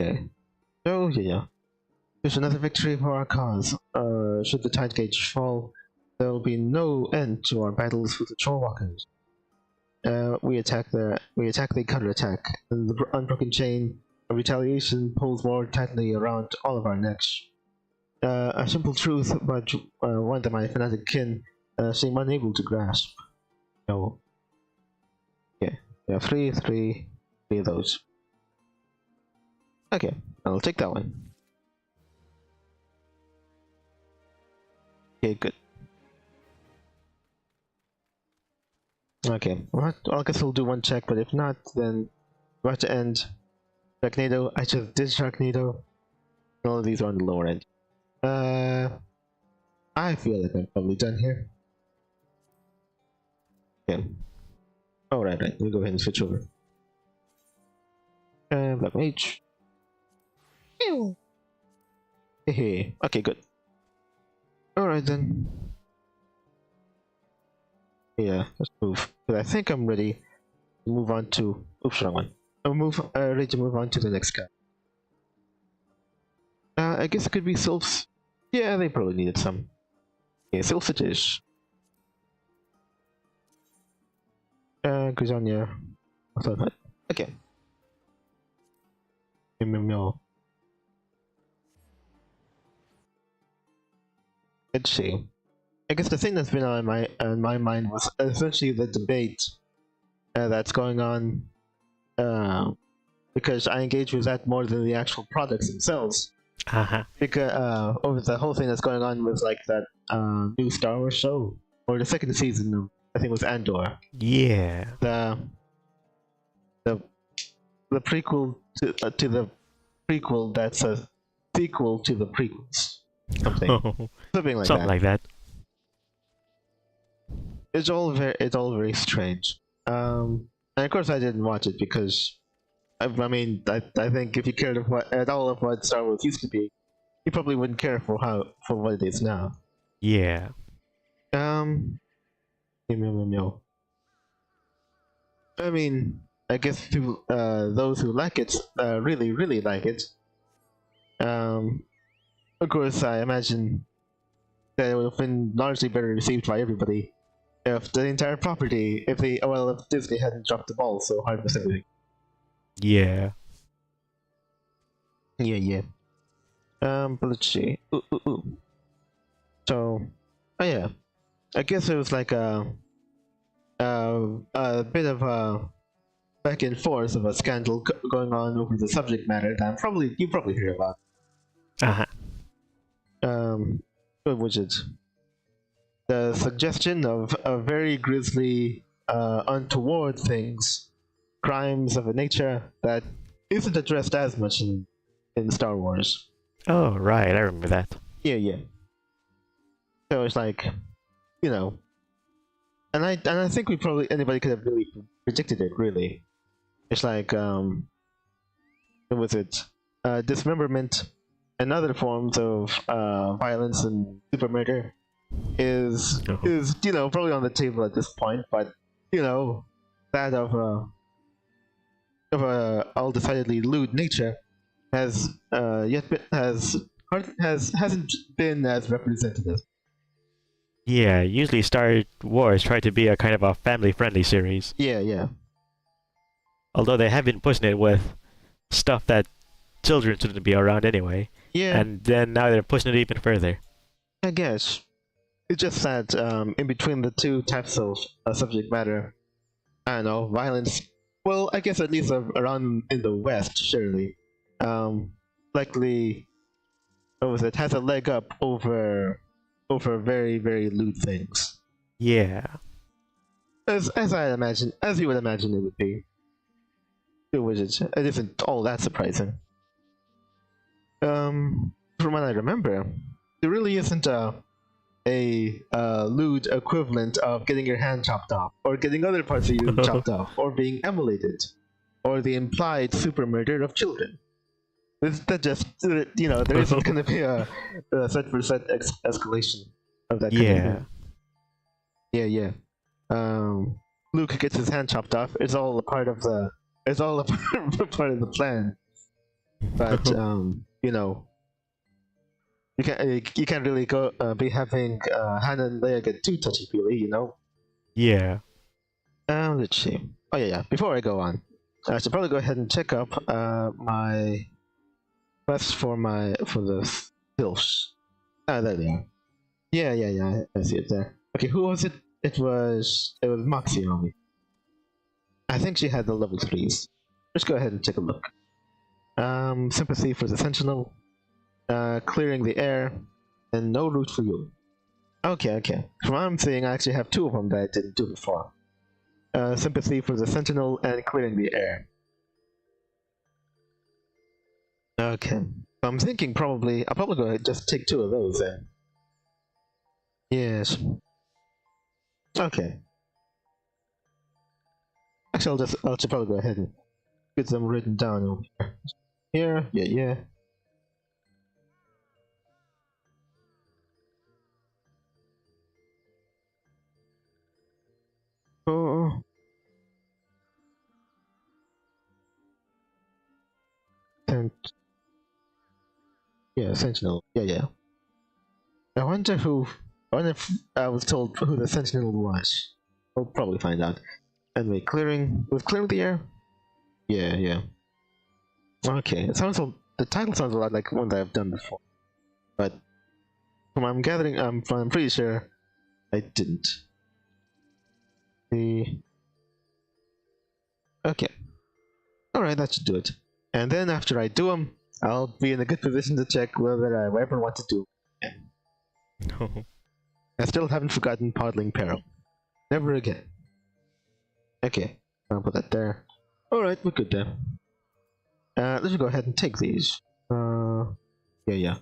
Okay. So yeah. There's another victory for our cause. Should the tide gauge fall, there will be no end to our battles with the Shorewalkers. We attack they counterattack, and the unbroken chain of retaliation pulls more tightly around all of our necks. A simple truth, but one that my fanatic kin seem unable to grasp. No. Yeah, there are three of those. Okay, I'll take that one. Okay, good. Okay, well, I guess we'll do one check, but if not, then we'll have to end. Sharknado, I just did Sharknado. All of these are on the lower end. I feel like I'm probably done here. Okay. Oh, right. We'll go ahead and switch over. Black Mage. Hey. Okay, good. Alright then. Yeah, let's move. But I think I'm ready to move on to. Oops, wrong one. Ready to move on to the next guy. I guess it could be Sylphs. Yeah, they probably needed some. Yeah, Sylphs it is. Grisonia. Okay. Let's see. I guess the thing that's been on my mind was essentially the debate that's going on, because I engage with that more than the actual products themselves. Because over the whole thing that's going on with like that new Star Wars show, or the second season of, I think it was Andor. Yeah. The prequel to the prequel that's a sequel to the prequels. Something like that. It's all very strange. And of course I didn't watch it because I think if you cared at all of what Star Wars used to be, you probably wouldn't care for what it is now. Yeah. I mean, I guess people, those who like it, really like it. Of course, I imagine that it would have been largely better received by everybody if the entire property, if Disney hadn't dropped the ball so hard with everything. Yeah. Yeah. But let's see. So, oh yeah, I guess it was like a bit of a back and forth of a scandal going on over the subject matter that you probably hear about. Uh-huh. What was it? The suggestion of very grisly, untoward things, crimes of a nature that isn't addressed as much in Star Wars. Oh, right, I remember that. Yeah. So it's like, you know, and I think anybody could have really predicted it. Really, it's like what was it? Dismemberment and other forms of violence and super murder is probably on the table at this point, but that of a all decidedly lewd nature hasn't been as representative. Yeah, usually Star Wars try to be a kind of a family-friendly series. Yeah. Although they have been pushing it with stuff that children shouldn't be around anyway. Yeah. And then now they're pushing it even further. I guess. It's just that in between the two types of subject matter, I don't know, violence, well, I guess at least around in the West, surely, likely, has a leg up over very, very lewd things. Yeah. As you would imagine it would be. It isn't all that surprising. From what I remember, there really isn't a lewd equivalent of getting your hand chopped off, or getting other parts of you chopped off, or being emulated, or the implied super murder of children. There isn't going to be a set for set escalation of that kind of thing. Yeah. Luke gets his hand chopped off. It's all a part of the part of the plan. But you can't really go be having hand and Leia get too touchy feely, Yeah. Let's see. Oh yeah. Before I go on, I should probably go ahead and check up my quest for the stills. There they are. Yeah. I see it there. Okay, who was it? It was Moxie on me. I think she had the level 3s. Let's go ahead and take a look. Sympathy for the Sentinel. Clearing the air, and no route for you. Okay. From what I'm seeing, I actually have 2 of them that I didn't do before. Sympathy for the Sentinel and clearing the air. Okay. I'm thinking I'll probably go ahead and just take 2 of those then. Yes. Okay. Actually, I'll just probably go ahead and get them written down over here. Yeah. Oh. Sentinel. Yeah. I wonder if I was told who the Sentinel was. We'll probably find out. Anyway, clearing the air? Yeah. Okay, the title sounds a lot like one that I've done before. But from what I'm gathering, I'm pretty sure I didn't. Okay. Alright, that should do it. And then after I do them, I'll be in a good position to check whether I ever want to do them again. No. I still haven't forgotten Podling Peril. Never again. Okay, I'll put that there. Alright, we're good then. Let's go ahead and take these. Yeah.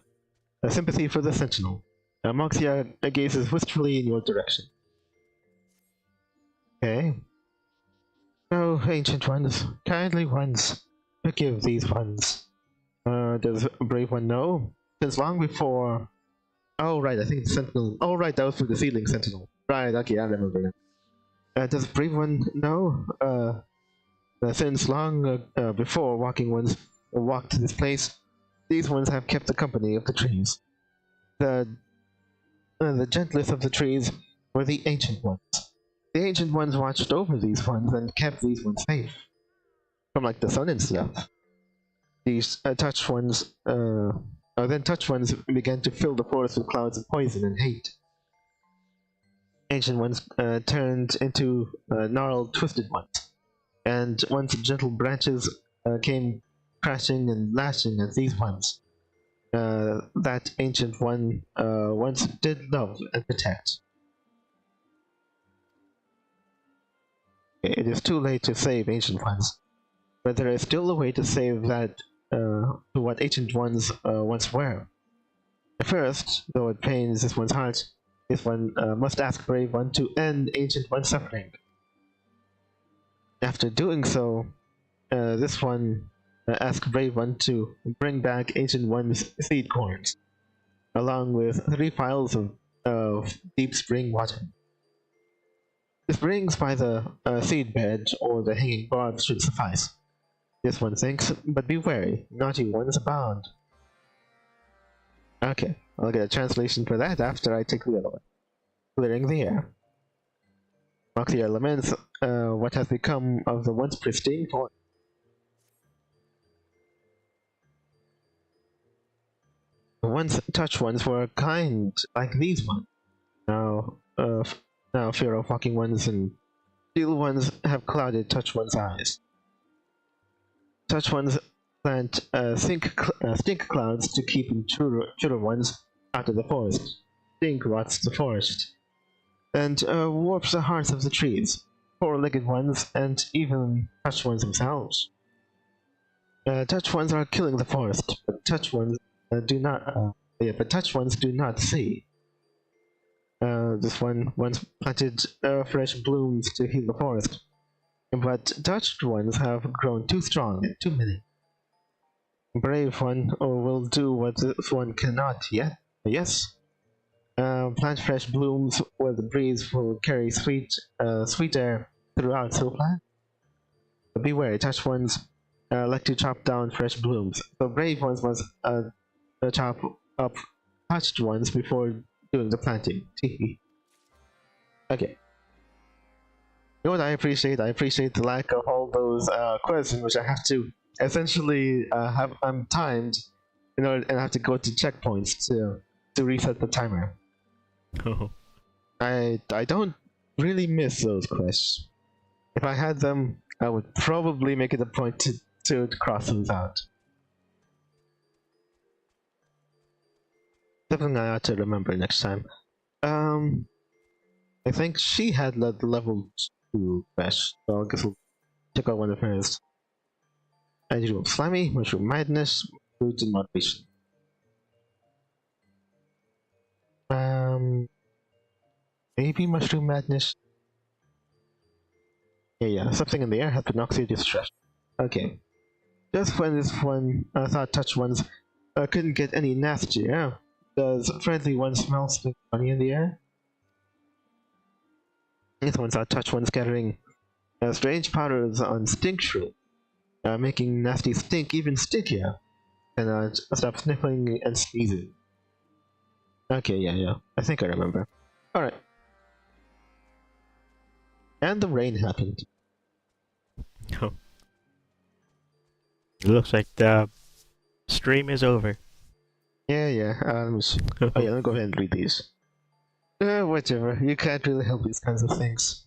Sympathy for the Sentinel. Moxia gazes wistfully in your direction. Okay. Oh, ancient ones, kindly ones, forgive these ones. Does a brave one know? Since long before... Oh, right, I think the Sentinel... Oh, right, that was for the Seedling Sentinel. Right, okay, I remember now. Does a brave one know? Since long before walking ones walked to this place, these ones have kept the company of the trees. The gentlest of the trees were the ancient ones. The ancient ones watched over these ones and kept these ones safe from like the sun and stuff. These touched ones Then touched ones began to fill the forest with clouds of poison and hate. Ancient ones turned into gnarled, twisted ones, and once gentle branches came crashing and lashing at these ones that ancient one once did love and protect. It is too late to save ancient ones, but there is still a way to save that to what ancient ones once were. First, though it pains this one's heart, this one must ask Brave One to end ancient one's suffering. After doing so, this one asks Brave One to bring back ancient one's seed corns, along with 3 vials of deep spring water. The springs by the seed bed or the hanging barbs should suffice, this one thinks, but be wary, naughty ones abound. Okay, I'll get a translation for that after I take the other one. Clearing the air. Mark the elements, what has become of the once pristine forest. The once touched ones were kind, like these ones. Now fear of walking ones and steel ones have clouded touch one's eyes. Touch ones plant stink clouds to keep intruder ones out of the forest. Stink rots the forest, and warps the hearts of the trees, four-legged ones, and even touch ones themselves. Touch ones are killing the forest, but touch ones do not. But touch ones do not see. This one once planted fresh blooms to heal the forest, but touched ones have grown too strong and too many. Brave one will do what this one cannot yet. Yes. Plant fresh blooms where the breeze will carry sweet air throughout Silplant. But beware, touch ones like to chop down fresh blooms, so brave ones must chop up touched ones before doing the planting. Okay. You know what I appreciate? I appreciate the lack of all those quests in which I have to essentially I'm timed in order, and I have to go to checkpoints to reset the timer. I don't really miss those quests. If I had them, I would probably make it a point to cross those out. Something I ought to remember next time. I think she had the level 2 quest, so I guess we'll check out one of hers. Unusual slimy, mushroom madness, foods and motivation. Maybe mushroom madness. Yeah, something in the air has been knocked through distress. Okay. Just when this one thought touch ones couldn't get any nastier, does friendly one smell funny in the air? This one saw touch one scattering strange powders on stink shroom, making nasty stink even stinkier, and stop sniffling and sneezing. Okay, yeah, I think I remember. Alright. And the rain happened. Oh. It looks like the stream is over. Yeah, let me see. Oh yeah, let me go ahead and read these. Whatever, you can't really help these kinds of things.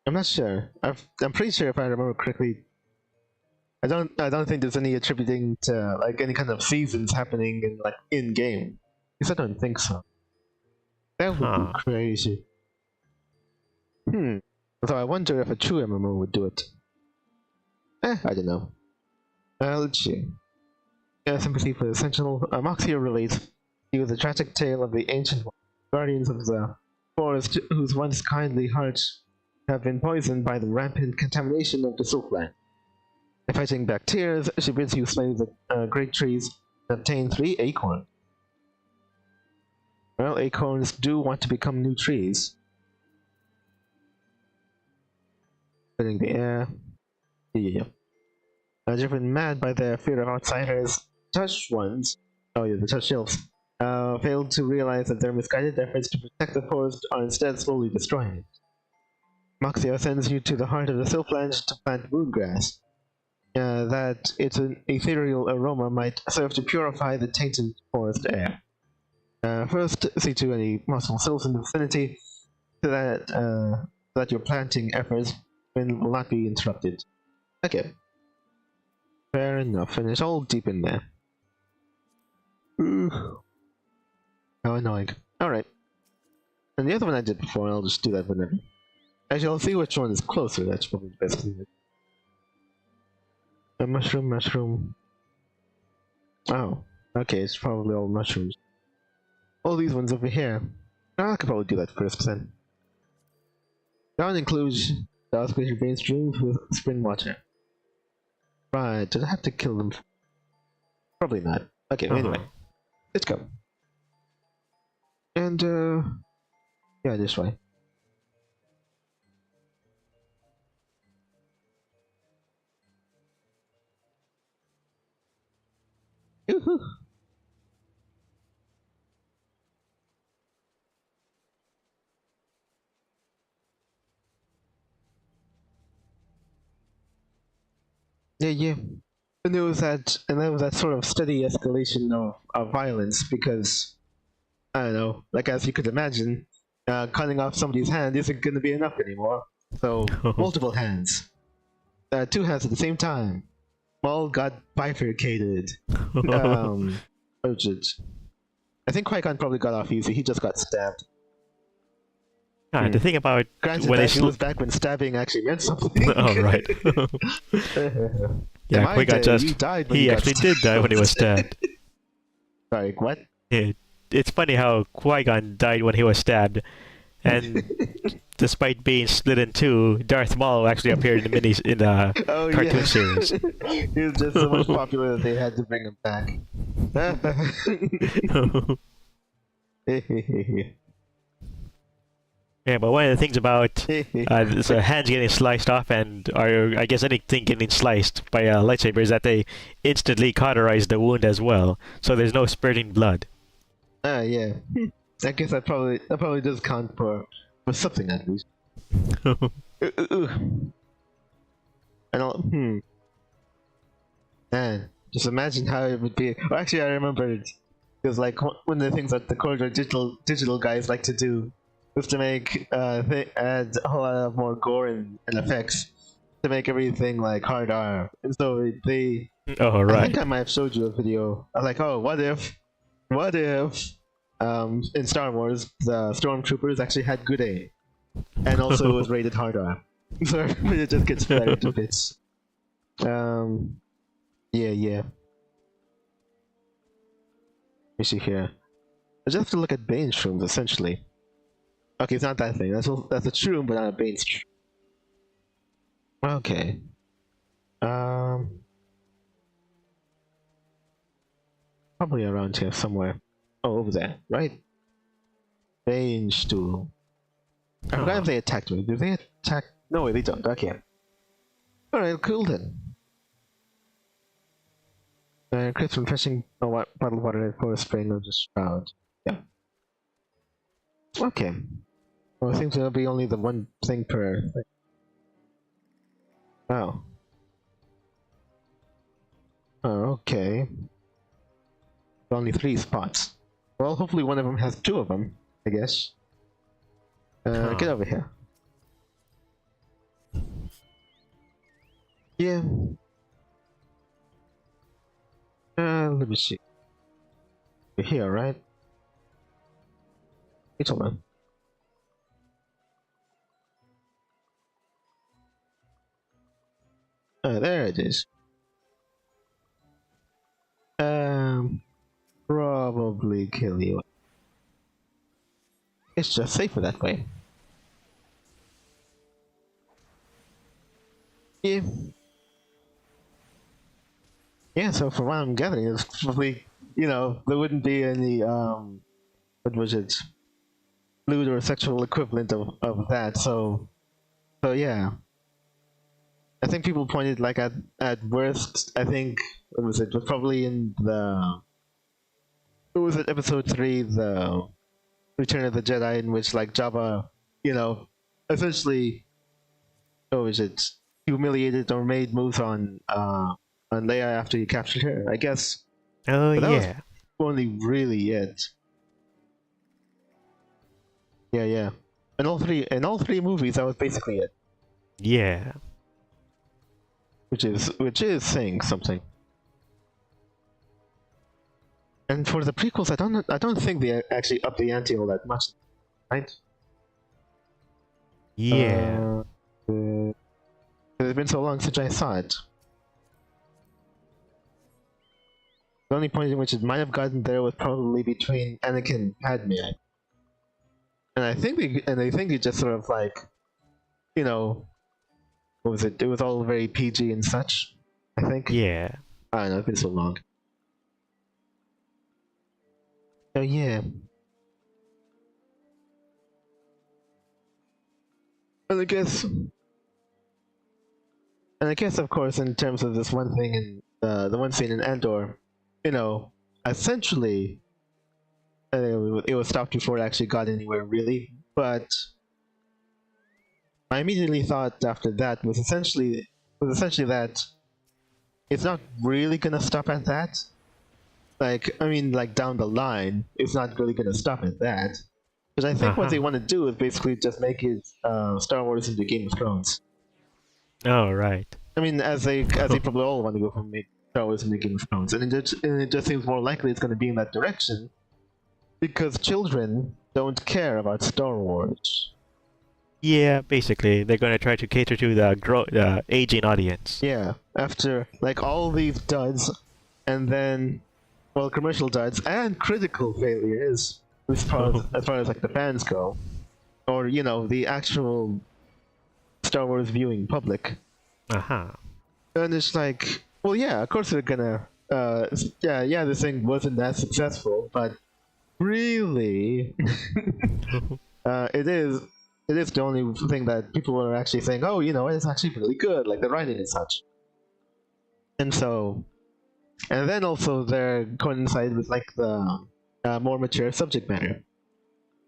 I'm not sure. I'm pretty sure if I remember correctly, I don't think there's any attributing to like any kind of seasons happening in like in game. At least I don't think so. That would be crazy. So I wonder if a true MMO would do it. I don't know. Let's see. Sympathy for the Sentinel. Moxia relates to the tragic tale of the ancient guardians of the forest whose once kindly hearts have been poisoned by the rampant contamination of the Silkland. Fighting back tears, she bids you slay the great trees and obtain 3 acorns. Well, acorns do want to become new trees. Filling the air. Yeah. Driven mad by their fear of outsiders, touched ones, the touched elves, failed to realize that their misguided efforts to protect the forest are instead slowly destroying it. Moxia sends you to the heart of the Silpland to plant moongrass. that its an ethereal aroma might serve to purify the tainted forest air. First, see to any possible souls in the vicinity so that your planting efforts will not be interrupted. Okay. Fair enough, and it's all deep in there. Ooh. How annoying. Alright. And the other one I did before, I'll just do that whenever. Actually, I'll see which one is closer, that's probably the best thing. A mushroom. Oh, okay, it's probably all mushrooms. All these ones over here. I could probably do that first then. That includes the auspicious rain streams with spring water. Right, did I have to kill them? Probably not. Okay, anyway. Let's go. And, yeah, this way. Yoo-hoo! Yeah. And there was that sort of steady escalation of violence because, I don't know, like as you could imagine, cutting off somebody's hand isn't going to be enough anymore. So, multiple hands. 2 hands at the same time. All got bifurcated. I think Qui-Gon probably got off easy, he just got stabbed. The thing about granted, when that was back when stabbing actually meant something. Oh, right. Yeah, Qui-Gon he actually did die when he was stabbed. Sorry, what? Yeah, it's funny how Qui-Gon died when he was stabbed, and despite being split in two, Darth Maul actually appeared in the cartoon series. He was just so much popular that they had to bring him back. Yeah, but one of the things about hands getting sliced off or I guess anything getting sliced by a lightsaber is that they instantly cauterize the wound as well, so there's no spurting blood. Yeah. I guess that probably does count for something at least. And man, just imagine how it would be. Well, actually, I remembered because like one of the things that the Corridor digital guys like to do was to make add a whole lot of more gore and effects to make everything like hard R. And so they. Oh right. I think I might have showed you a video. I was like, oh, what if in Star Wars the stormtroopers actually had good aim, and also was rated hard R. So it just gets split into bits. Yeah. Let me see here. I just have to look at Bane's shrooms essentially. Okay, it's not that thing. That's a shroom, but not a Bane's shroom. Okay. Probably around here somewhere. Oh, over there, right? Bane stool. I forgot if they attacked me. Do they attack? No, they don't. Okay. Alright, cool then. Chris from fetching bottled water for a spring of the shroud. Yeah. Okay. Well, it seems there'll be only the one thing per thing. Oh. Oh, okay. Only 3 spots. Well, hopefully one of them has 2 of them, I guess. Get over here. Yeah. Let me see. You're here, right? It's all on. There it is. Probably kill you. It's just safer that way. Yeah. Yeah, so from what I'm gathering, it's probably, there wouldn't be any, what was it? Lewd or sexual equivalent of that, so yeah. I think people pointed, like, at worst, I think, what was it? Was probably in the... What was it? Episode 3, the Return of the Jedi, in which, like, Jabba, essentially... What was it? humiliated or made moves on Leia after he captured her, I guess. Oh But that was yeah. only really it. Yeah. In all three movies, that was basically it. Yeah. Which is saying something. And for the prequels, I don't think they actually up the ante all that much, right? Yeah. It's been so long since I saw it. The only point in which it might have gotten there was probably between Anakin and Padme. And I think they just sort of like, you know, what was it? It was all very PG and such, I think. Yeah. I don't know, it's been so long. So yeah. And I guess of course in terms of this one thing in the one scene in Andor, you know, essentially it was stopped before it actually got anywhere really, but my immediately thought after that was essentially that it's not really gonna stop at that. Like, I mean, like down the line, it's not really gonna stop at that. Because I think what they want to do is basically just make it Star Wars into Game of Thrones. Oh right. I mean, as they probably all want to go from Star Wars into Game of Thrones, and it just seems more likely it's going to be in that direction, because children don't care about Star Wars. Yeah, basically, they're gonna try to cater to the aging audience. Yeah, after like all these duds, and then, well, commercial duds and critical failures, as far as like the fans go, or you know the actual Star Wars viewing public. And it's like, well, yeah, of course they're gonna, this thing wasn't that successful, but really, it is the only thing that people are actually saying, oh, you know, it's actually really good, like the writing and such. And so, and then also they're coincide with like the more mature subject matter.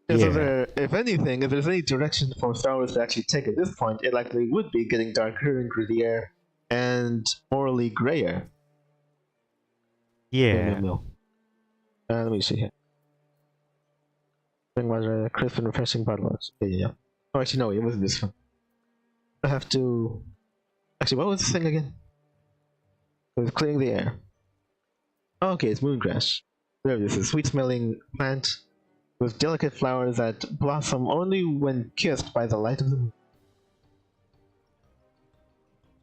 And so if anything, if there's any direction for Star Wars to actually take at this point, it likely would be getting darker and grittier and morally grayer. Yeah. Let me see here. Was a crisp and refreshing bottle. Yeah. Oh, actually, no, it wasn't this one. I have to. Actually, what was this thing again? It was clearing the air. Oh, okay, it's moongrass. There it is, a sweet-smelling plant with delicate flowers that blossom only when kissed by the light of the moon.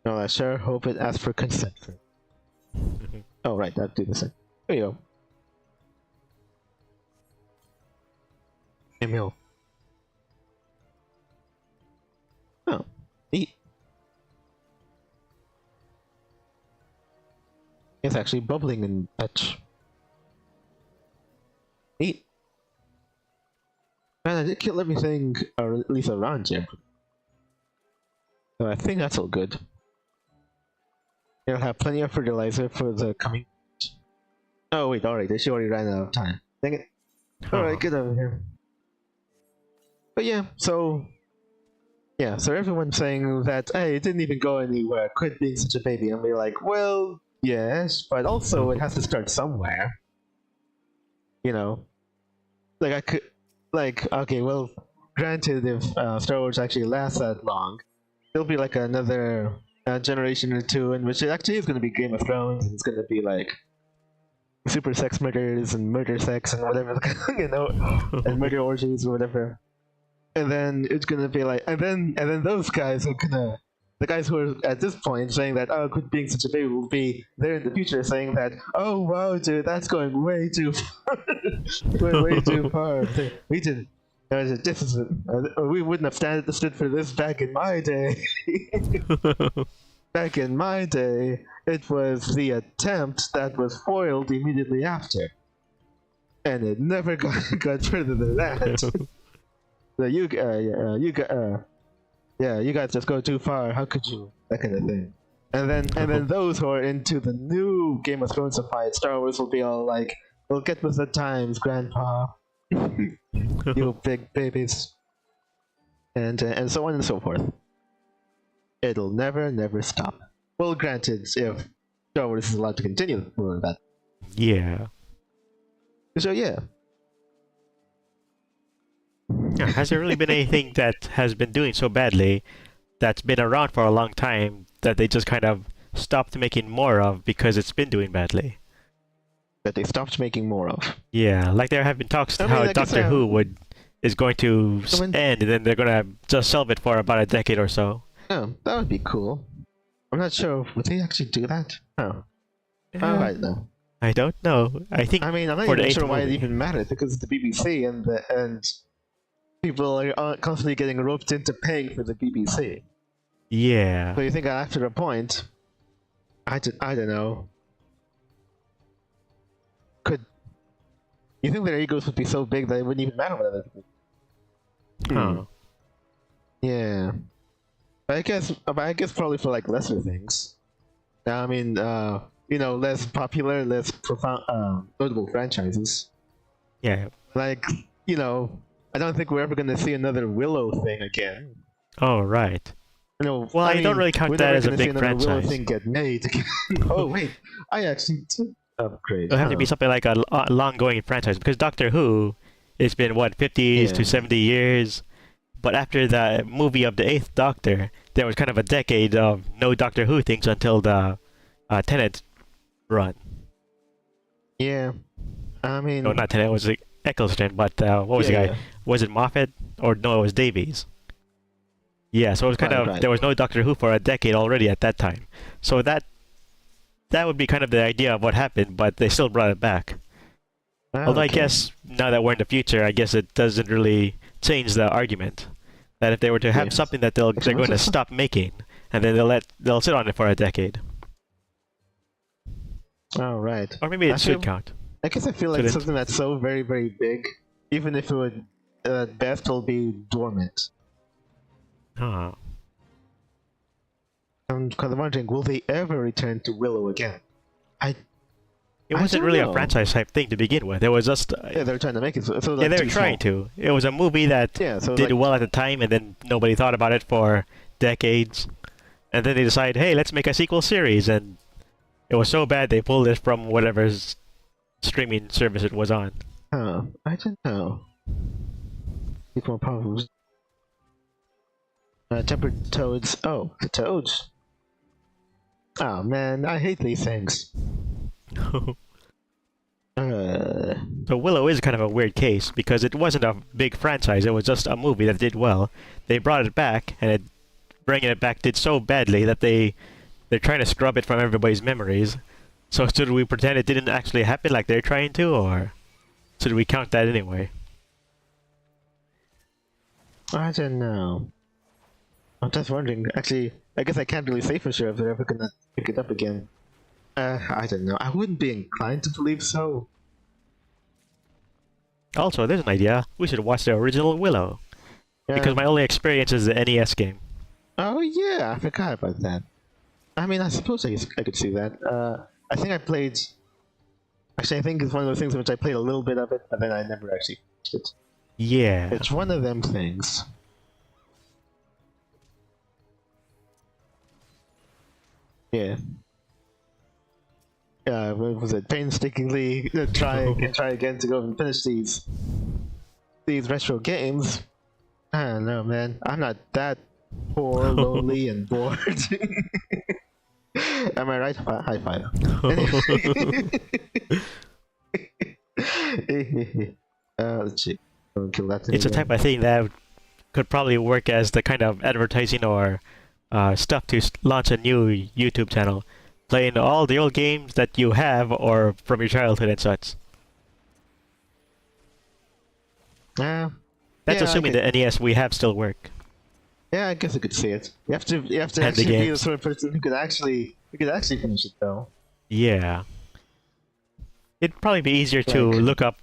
No, I sure hope it asks for consent. Oh, right, that'd do the same. There you go. Emil. Oh, neat. It's actually bubbling and such. Neat. Man, I did kill everything, or at least around here. So I think that's all good. You'll have plenty of fertilizer for the coming. Oh wait, alright, she already ran out of time. Dang it. Alright, get over here. But yeah, so everyone's saying that, hey, it didn't even go anywhere, quit being such a baby, and we're like, well, yes, but also it has to start somewhere. You know? Like, I could, like, okay, well, granted, if Star Wars actually lasts that long, there'll be like another generation or two in which it actually is going to be Game of Thrones, and it's going to be like super sex murders and murder sex and whatever, you know, and murder orgies or whatever. And then it's gonna be like, and then those guys are gonna, the guys who are at this point saying that, oh, quit being such a baby, will be there in the future saying that, oh wow, dude, that's going way too far, way too far. We didn't. This is we wouldn't have stood for this back in my day. Back in my day, it was the attempt that was foiled immediately after, and it never got further than that. You guys just go too far. How could you? That kind of thing. And then those who are into the new Game of Thrones supply, Star Wars will be all like, "We'll get with the times, Grandpa." You big babies, and so on and so forth. it'll never stop. Well, granted, if Star Wars is allowed to continue for that. Yeah. So yeah. Yeah, has there really been anything that has been doing so badly that's been around for a long time that they just kind of stopped making more of because it's been doing badly? That they stopped making more of. Yeah, like there have been talks how Doctor Who is going to end, and then they're gonna just shelve it for about a decade or so. Oh, that would be cool. I'm not sure. Would they actually do that? Oh. I don't know. I don't know. I think. I mean, I'm not even sure why it even matters because it's the BBC and people are constantly getting roped into paying for the BBC. Yeah. So you think after a point, I don't know. You think their egos would be so big that it wouldn't even matter what other people? Huh. Yeah. But I guess probably for like lesser things. I mean, less popular, less profound, notable franchises. Yeah. Like, I don't think we're ever gonna see another Willow thing again. Oh, right. Well, I don't really count that as a big franchise. Willow thing get made again. Oh wait, I actually did upgrade. It'll have to be something like a long-going franchise because Doctor Who, it's been what 50s to 70 years, but after the movie of the Eighth Doctor, there was kind of a decade of no Doctor Who things until the Tennant run. Yeah, I mean, no, not Tennant. It was Eccleston, but what was the guy? Yeah. Was it Moffat or no? It was Davies. Yeah, so it was kind of there was no Doctor Who for a decade already at that time. So that would be kind of the idea of what happened, but they still brought it back. Although I guess now that we're in the future, I guess it doesn't really change the argument that if they were to have something that they're going to stop making, and then they'll sit on it for a decade. Oh right. Or maybe it should count. I guess I feel like something that's so very very big, even if it would best will be dormant. Huh. I'm kind of wondering, will they ever return to Willow again? It wasn't really a franchise type thing to begin with. It was just they were trying to make it. So like yeah, they were trying to. It was a movie that did well at the time, and then nobody thought about it for decades. And then they decided, hey, let's make a sequel series, and it was so bad they pulled it from whatever streaming service it was on. Oh, I don't know. People probably. Tempered toads. Oh, the toads. Oh man, I hate these things. So Willow is kind of a weird case because it wasn't a big franchise. It was just a movie that did well. They brought it back, and bringing it back did so badly that they're trying to scrub it from everybody's memories. So should we pretend it didn't actually happen like they're trying to, or should we count that anyway? I don't know. I'm just wondering. Actually, I guess I can't really say for sure if they're ever gonna pick it up again. I don't know. I wouldn't be inclined to believe so. Also, there's an idea. We should watch the original Willow. Because my only experience is the NES game. Oh yeah, I forgot about that. I mean, I suppose I could see that. I think I played... Actually, I think it's one of those things in which I played a little bit of it, but then I never actually finished it. Yeah. It's one of them things. Yeah. What was it? Painstakingly try again to go and finish these retro games. I don't know, man. I'm not that poor, lonely, and bored. Am I right? High five. Let's see. Kill that it's a type of thing that could probably work as the kind of advertising or stuff to launch a new YouTube channel. Playing all the old games that you have or from your childhood and such. That's assuming the NES we have still work. Yeah, I guess I could see it. You have to actually be the sort of person who could actually finish it though. Yeah. It'd probably be easier to look up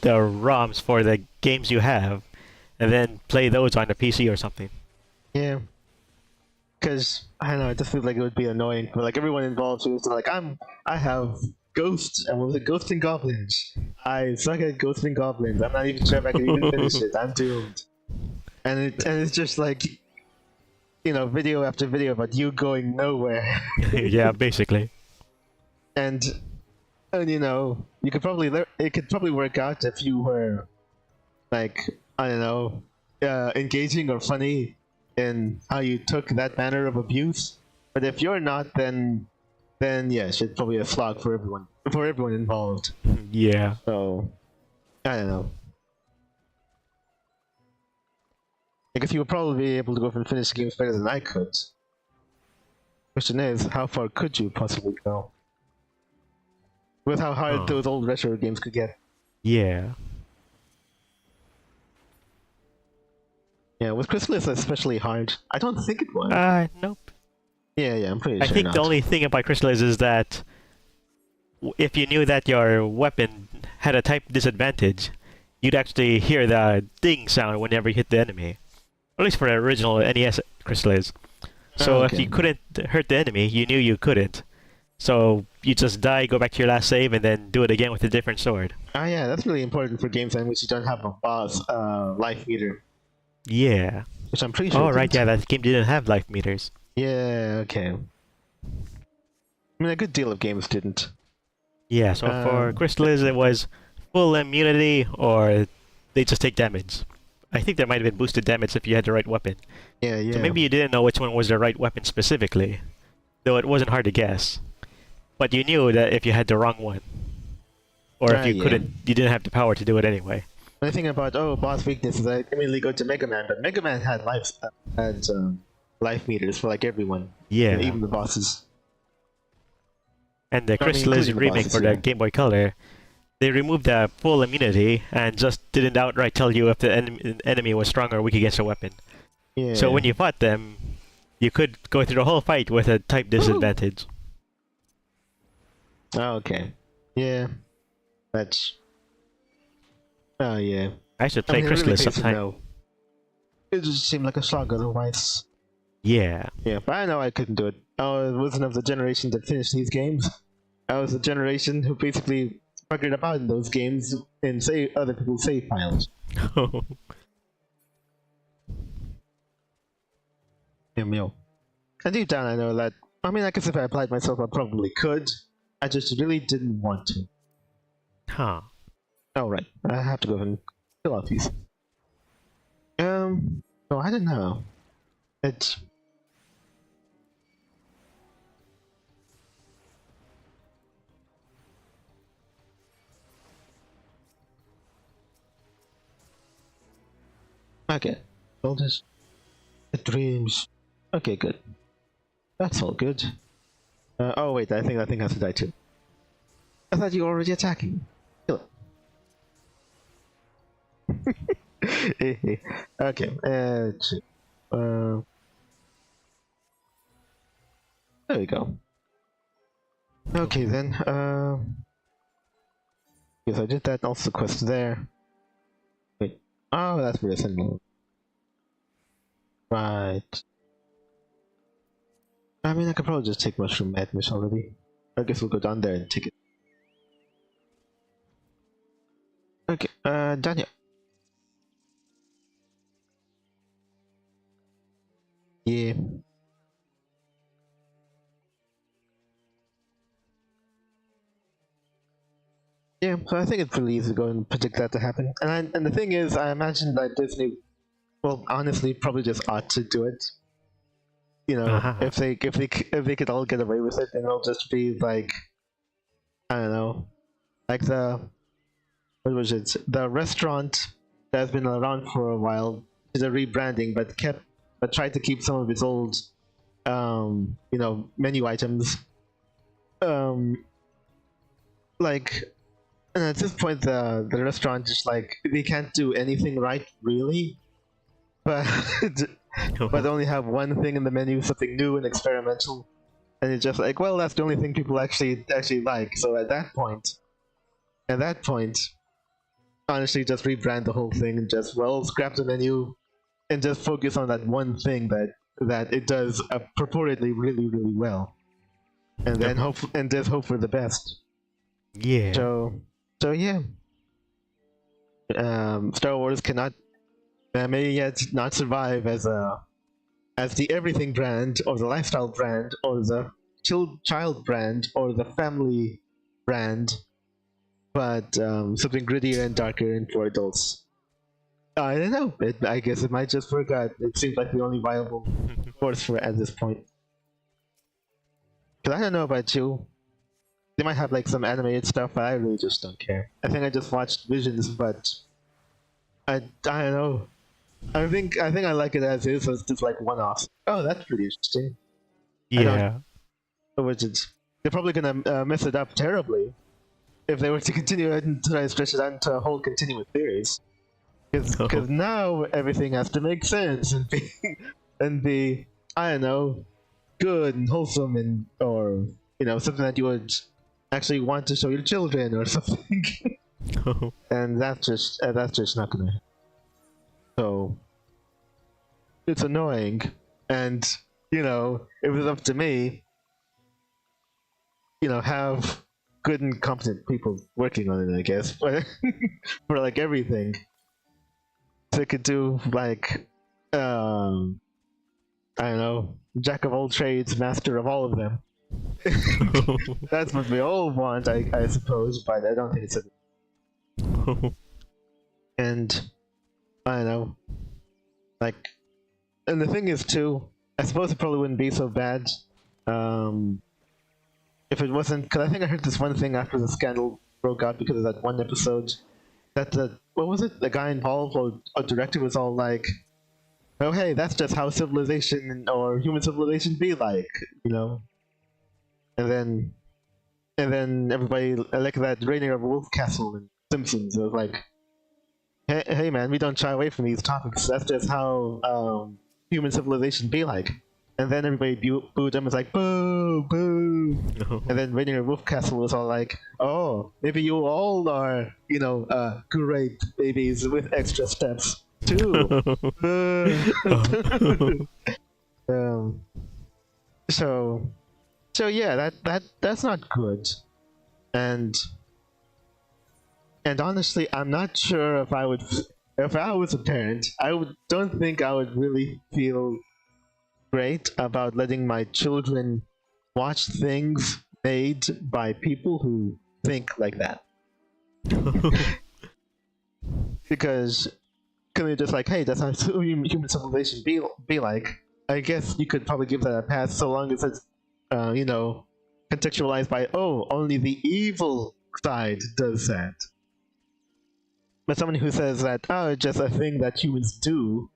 the ROMs for the games you have and then play those on the PC or something. Yeah. Because I don't know, it just feels like it would be annoying for like everyone involved who's like, I have Ghosts and what was it, Ghosts and Goblins. I suck at Ghosts and Goblins. I'm not even sure if I can even finish it. I'm doomed. And it's just like, video after video about you going nowhere. Yeah, basically. And you could probably it could probably work out if you were like, I don't know, engaging or funny in how you took that manner of abuse. But if you're not, then yes, it's probably a slog for everyone involved. Yeah. So I don't know. I guess you would probably be able to go and finish games better than I could. Question is, how far could you possibly go? With how hard those old retro games could get. Yeah. Yeah, with Chrysalis especially hard. I don't think it was. Nope. Yeah, I'm pretty sure I think not. the only thing about Chrysalis is that if you knew that your weapon had a type disadvantage, you'd actually hear the ding sound whenever you hit the enemy. At least for the original NES Chrysalis. So if you couldn't hurt the enemy, you knew you couldn't. So you just die, go back to your last save, and then do it again with a different sword. Yeah, that's really important for games in which you don't have a boss life meter. Yeah. Which I'm pretty sure. Oh, right, yeah, that game didn't have life meters. Yeah, okay. I mean, a good deal of games didn't. Yeah, so for Chrysalis, it was full immunity, or they just take damage. I think there might have been boosted damage if you had the right weapon. Yeah. So maybe you didn't know which one was the right weapon specifically, though it wasn't hard to guess. But you knew that if you had the wrong one, or if you couldn't, you didn't have the power to do it anyway. When I think about boss weaknesses, I immediately go to Mega Man, but Mega Man had life meters for like everyone. Yeah. Even the bosses. And the Chrysalis remake for the Game Boy Color, they removed the full immunity and just didn't outright tell you if the enemy was strong or weak against a weapon. Yeah. So when you fought them, you could go through the whole fight with a type disadvantage. Oh, okay. Yeah. That's... Oh, yeah. I should play Chrysalis sometime. No. It just seemed like a slog otherwise. Yeah. Yeah, but I know I couldn't do it. I wasn't of the generation that finished these games. I was the generation who basically figured about in those games and save other people's save files. Yeah. And deep down I know that, I mean, I guess if I applied myself I probably could. I just really didn't want to. Huh. Oh, right. I have to go and fill out these. No, I don't know. It's... Okay. Soldiers. The dreams. Okay, good. That's all good. Oh wait, I think that thing has to die too. I thought you were already attacking. Kill it. Okay. There we go. Okay then. Yes, I did that. Also, quest there. Wait. Oh, that's pretty simple. Right. I mean, I could probably just take Mushroom Madness already. I guess we'll go down there and take it. Okay, Daniel. Yeah. Yeah, so I think it's pretty easy to go and predict that to happen. And the thing is, I imagine that Disney, well, honestly, probably just ought to do it. You know, if they could all get away with it, then it'll just be like, I don't know, like what was it? The restaurant that's been around for a while is a rebranding, but tried to keep some of its old, menu items. Like, and at this point, the restaurant is like, they can't do anything right, really, but but only have one thing in the menu, something new and experimental, and it's just like, well, that's the only thing people actually like. So at that point, honestly, just rebrand the whole thing and just scrap the menu and just focus on that one thing that it does purportedly really really well, and then hope for the best. Yeah. So yeah. Star Wars cannot may yet not survive as as the everything brand, or the lifestyle brand, or the child brand, or the family brand, but something grittier and darker and for adults. I don't know. I guess it might just work out. It seems like the only viable course for it at this point. Because I don't know about you. They might have like some animated stuff, but I really just don't care. I think I just watched Visions, but I don't know. I think I like it as is. So it's just like one-off. Oh, that's pretty interesting. Yeah. They're probably gonna mess it up terribly if they were to continue it and try to stretch it out into a whole continuous series. Because now everything has to make sense and be I don't know, good and wholesome and or something that you would actually want to show your children or something. And that's just not gonna happen. So it's annoying, and if it was up to me, have good and competent people working on it, I guess, but for like everything. So it could do like I don't know, jack of all trades, master of all of them. That's what we all want, I suppose, but I don't think it's a and I don't know, like, and the thing is too, I suppose it probably wouldn't be so bad if it wasn't, because I think I heard this one thing after the scandal broke out because of that one episode that the guy involved or director was all like, oh hey, that's just how civilization or human civilization be like, and then everybody, like that raiding of Wolf Castle and Simpsons, it was like, hey man, we don't shy away from these topics, that's just how human civilization be like. And then everybody booed him. It's like, boo, boo. And then Rainier Wolf Castle was all like, oh, maybe you all are, great babies with extra steps too. So yeah, that's not good. And honestly, I'm not sure if I was a parent, don't think I would really feel great about letting my children watch things made by people who think like that. Because you're just like, hey, that's how human civilization be like. I guess you could probably give that a pass so long as it's contextualized by, oh, only the evil side does that. But someone who says that, oh, it's just a thing that humans do,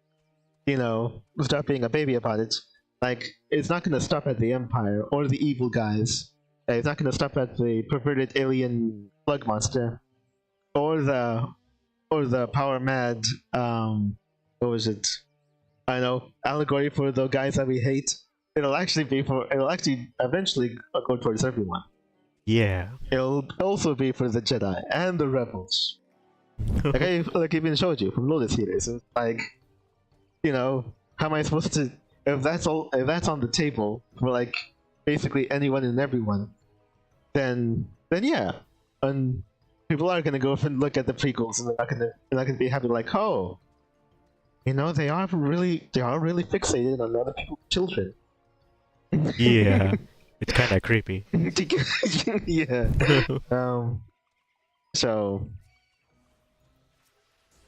start being a baby about it. Like, it's not going to stop at the Empire or the evil guys. It's not going to stop at the perverted alien slug monster or the power mad. What was it? I know, allegory for the guys that we hate. It'll actually eventually go towards everyone. Yeah. It'll also be for the Jedi and the Rebels. like I even showed you from Lotus Heaters. It's like, how am I supposed to? If that's on the table for like basically anyone and everyone, then yeah, and people are gonna go and look at the prequels and they're not gonna be happy like, oh, they are really fixated on other people's children. Yeah, it's kind of creepy. Yeah. So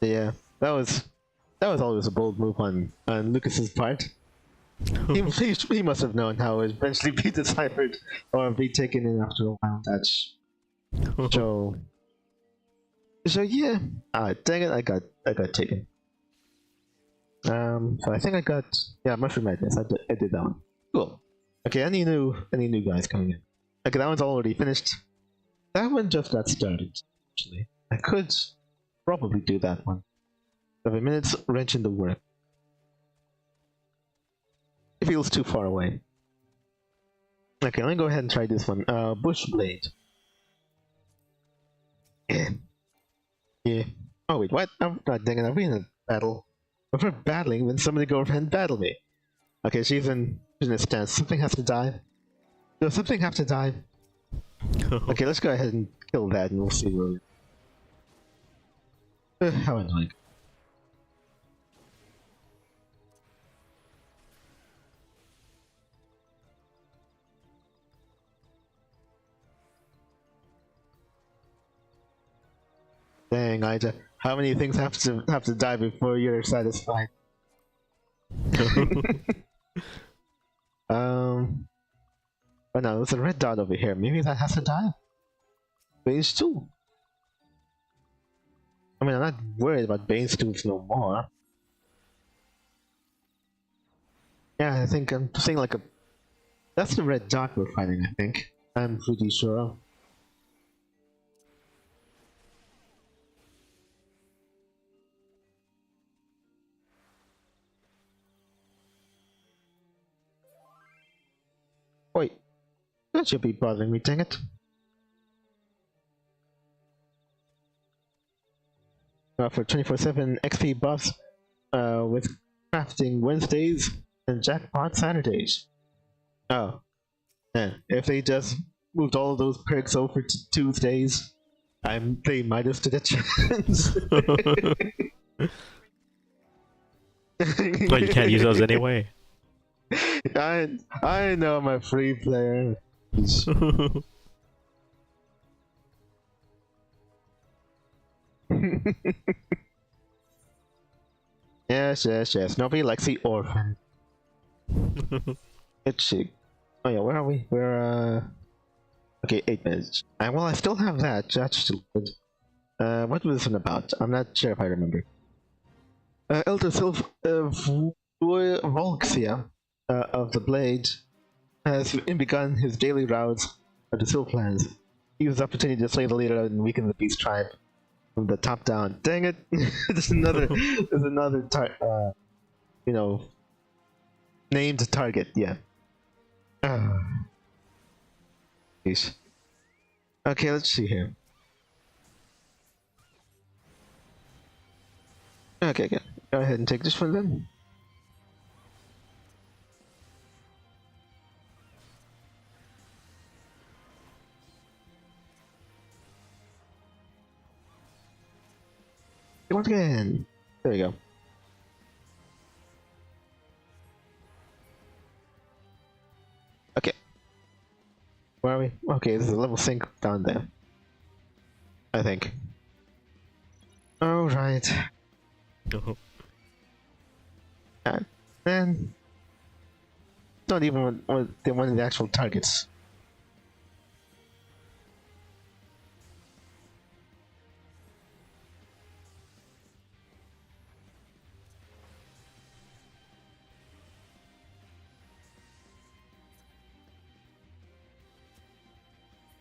yeah, that was always a bold move on Lucas's part. He must have known how it would eventually be deciphered or be taken in after a while. That's so yeah. Dang it, I got taken. So I think I got Mushroom Madness. I did that one. Cool. Okay, any new guys coming in? Okay, that one's already finished. That one just got started. Actually, I could probably do that one. 7 minutes, wrench in the work. It feels too far away. Okay, let me go ahead and try this one. Bushblade. Yeah. Oh wait, what? Oh, God dang it, are we in a battle? If we're battling, then somebody go over and battle me. Okay, she's in a stance. Something has to die. Does something have to die? Okay, let's go ahead and kill that and we'll see where how annoying. Dang, Ida. How many things have to die before you're satisfied? Oh no, there's a red dot over here. Maybe that has to die. Base 2. I mean, I'm not worried about base 2s no more. Yeah, I think I'm seeing like a... That's the red dot we're fighting, I think. I'm pretty sure. Wait, that should be bothering me, dang it. For 24/7 XP buffs with crafting Wednesdays and jackpot Saturdays. Oh, man, if they just moved all of those perks over to Tuesdays, they might have stood a chance. Well, you can't use those anyway. I know I'm a free player. Yes. Nobody likes the orphan. Let's see. Oh yeah, where are we? We're okay, 8 minutes. Well, I still have that. That's still good. What was this one about? I'm not sure if I remember. Elder Sylph Volxia of the Blade has begun his daily routes of the Sylph lands. He used the opportunity to slay the leader and weaken the beast tribe from the top down. Dang it! there's another you know, named target. Yeah. Please. Okay, let's see here. Okay, go ahead and take this one then. Once again. There you go. Okay. Where are we? Okay, this is a level sync down there. I think. Alright. And not even one of the actual targets.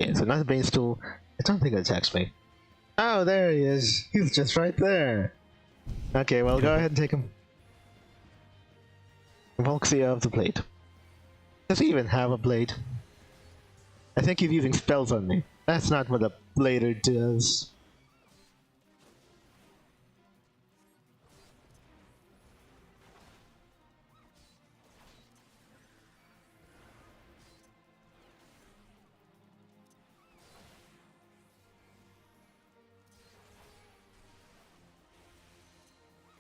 Okay, so not the base tool. I don't think it attacks me. Oh, there he is. He's just right there. Okay, well, go ahead and take him. Volxia of the Blade. Does he even have a blade? I think he's using spells on me. That's not what a blader does.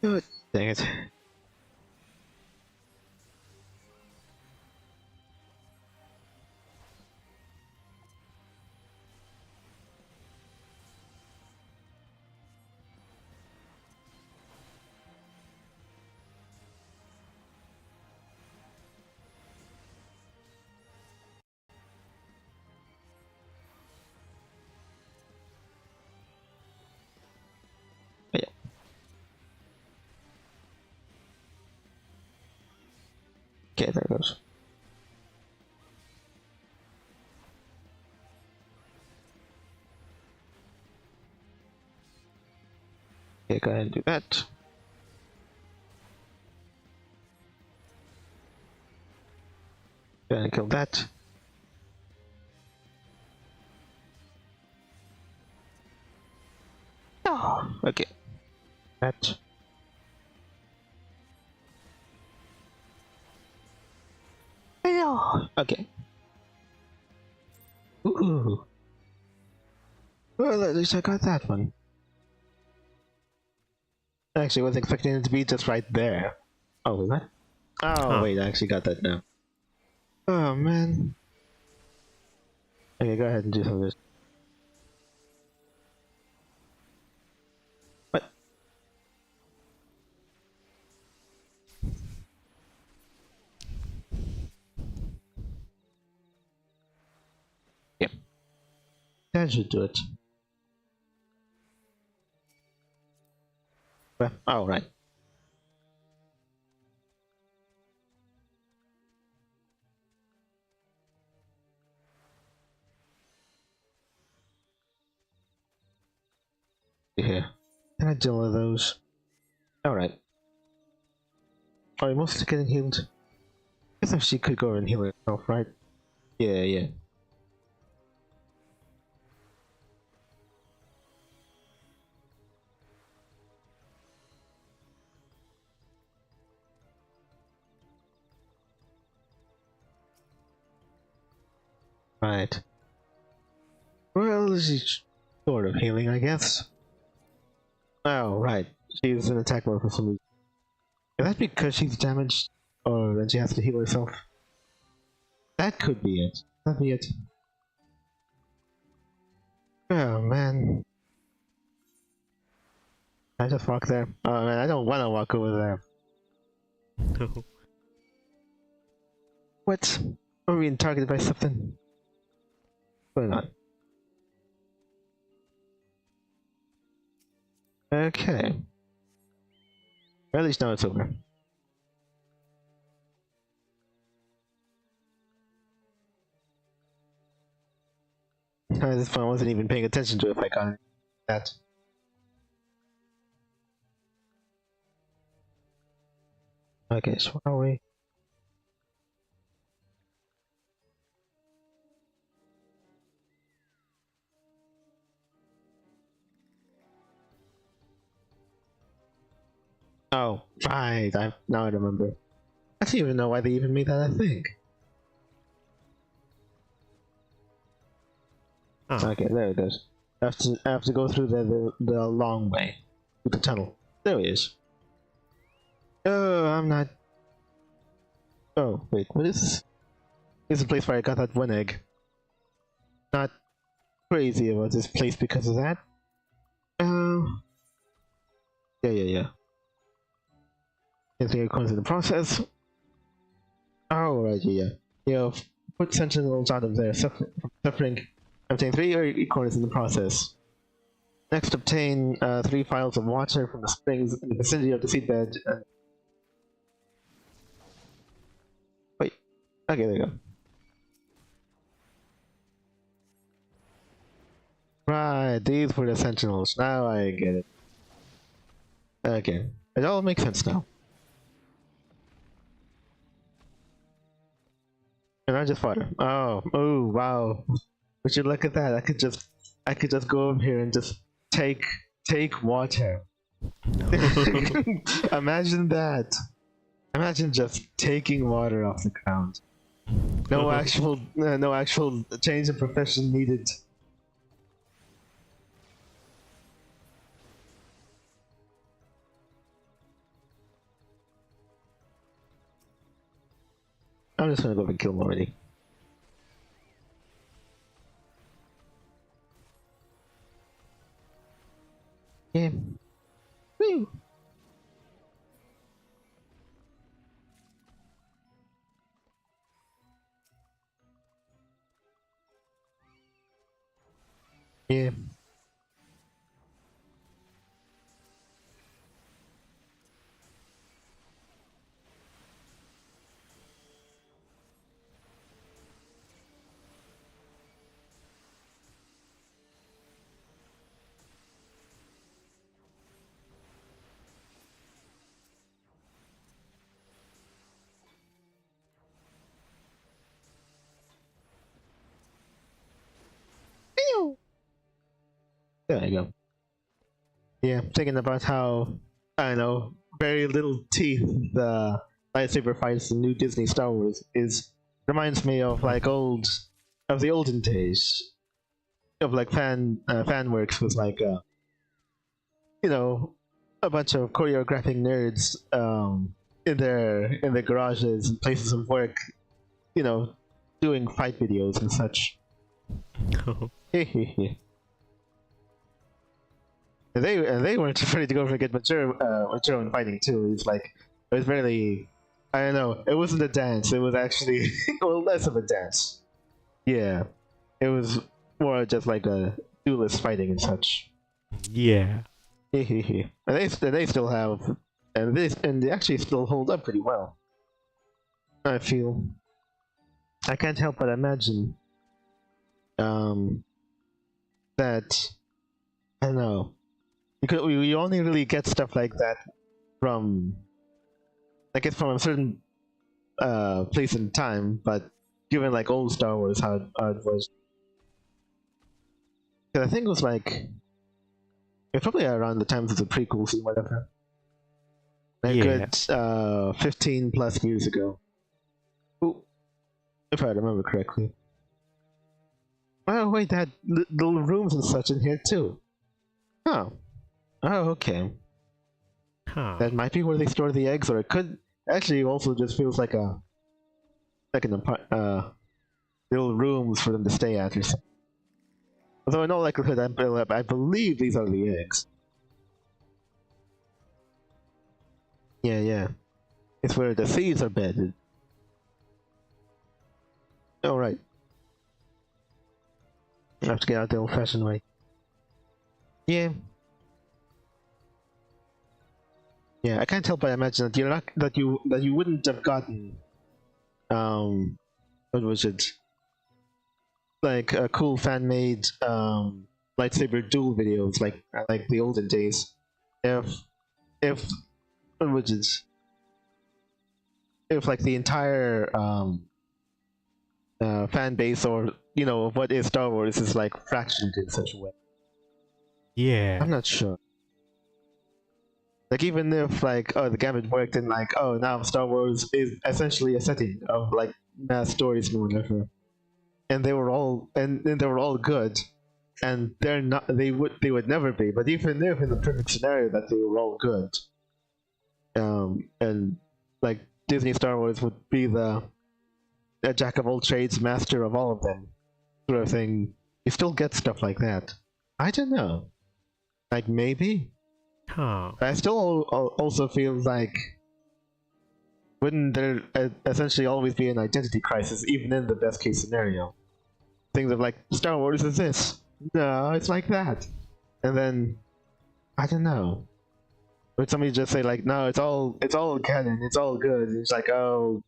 Oh, dang it. Okay, there it goes. Okay, go ahead and do that. Go ahead and kill that. Oh, okay. That. Okay. Ooh. Well, at least I got that one. Actually, I was expecting it to be just right there. Oh, was that? Oh, wait, I actually got that now. Oh, man. Okay, go ahead and do some of this. That should do it. Well, alright. Yeah. Can I deal with those? Alright. Are we mostly getting healed? I guess if she could go and heal herself, right? Yeah. Right. Well, she's sort of healing, I guess. Oh, right. She's an attack mode for some reason. Is that because she's damaged? Or then she has to heal herself? That could be it. That'd be it. Oh, man. I just walk there. Oh, man, I don't want to walk over there. No. What? Are we being targeted by something? What's going on? Okay. Or at least now it's over. At this point I wasn't even paying attention to if I got that. Okay, so where are we? Oh, right. Now I remember. I don't even know why they even made that a thing. Oh. Okay, there it is. I have to go through the long way. Through the tunnel. There he is. Oh, I'm not... Oh, wait, what is this? This is the place where I got that one egg. Not crazy about this place because of that. Yeah. Anything comes in the process. Oh, right, yeah. You know, put sentinels out of there, suffering. Obtain 3 acorns in the process. Next, obtain 3 vials of water from the springs in the vicinity of the seedbed. Wait. Okay, there you go. Right, these were the sentinels. Now I get it. Okay. It all makes sense now. And I just water. Oh, wow. Would you look at that? I could just go over here and just take water. Imagine that. Imagine just taking water off the ground. No actual change in profession needed. I'm just gonna go and kill him already. Yeah. Woo! Yeah. There you go. Yeah, thinking about how, I don't know, very little teeth the lightsaber fights in new Disney Star Wars reminds me of like the olden days of like fan works with like you know, a bunch of choreographing nerds in their garages and places of work, you know, doing fight videos and such. And they weren't afraid to go for get mature in fighting too. It was really, I don't know. It wasn't a dance. It was actually well less of a dance. Yeah, it was more just like a duelist fighting and such. Yeah. and they still have, and they actually still hold up pretty well. I feel. I can't help but imagine that, I don't know, because we only really get stuff like that from, I guess, from a certain place in time, but given like old Star Wars, how it was. Because I think it was like, it's probably around the times of the prequels and whatever. A good 15 plus years ago. Ooh, if I remember correctly. Oh wait, they had little rooms and such in here too. Oh. Oh, okay. Huh. That might be where they store the eggs, or it could actually also just feels like an little rooms for them to stay at or something. Although in all likelihood, I believe these are the eggs. Yeah. It's where the thieves are bedded. Alright. I have to get out the old-fashioned way. Yeah. Yeah, I can't help but imagine that you're not that you wouldn't have gotten what was it? Like a cool fan-made lightsaber duel videos like the olden days. If what was it? If like the entire fan base, or you know, what is Star Wars, is like fractured in such a way. Yeah. I'm not sure. Like, even if like, oh, the gamut worked, and like, oh, now Star Wars is essentially a setting of like mass stories and whatever, and they were all good, and they would never be. But even if in the perfect scenario that they were all good, and like Disney Star Wars would be the jack of all trades, master of all of them, sort of thing, you still get stuff like that. I don't know. Like, maybe. Huh. I still also feel like, wouldn't there essentially always be an identity crisis, even in the best case scenario? Things of like, Star Wars is this. No, it's like that. And then, I don't know. Would somebody just say like, no, it's all canon, it's all good? And it's like, oh.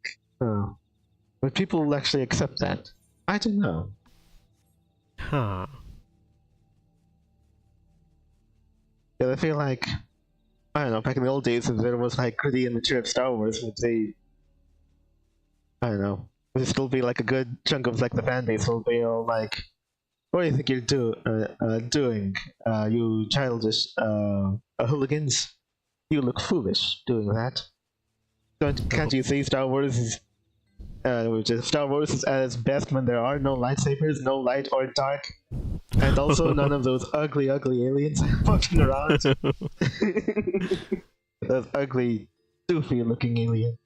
Would people actually accept that? I don't know. Huh. Yeah, I feel like, I don't know, back in the old days, if there was like gritty and mature of Star Wars, would they, I don't know, would it still be like a good chunk of like the fan base will be all like, what do you think you're doing, you childish hooligans? You look foolish doing that. Can't you see Star Wars is Star Wars is at its best when there are no lightsabers, no light or dark, and also none of those ugly aliens walking around. Those ugly, doofy-looking aliens.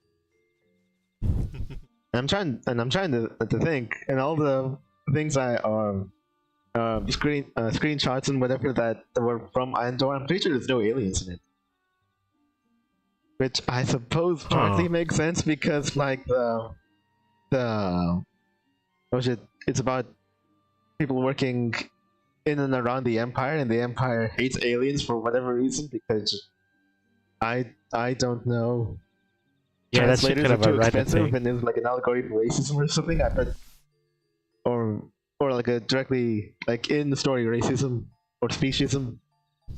I'm trying to think, and all the things I are screenshots and whatever that were from Andor. I'm pretty sure there's no aliens in it. Which I suppose partly makes sense because, like, it's about people working in and around the Empire, and the Empire hates aliens for whatever reason, because I don't know. Yeah, that's kind of a Reddit thing. And it's like an allegory for racism or something. I bet, or like a directly like in the story racism or speciesism,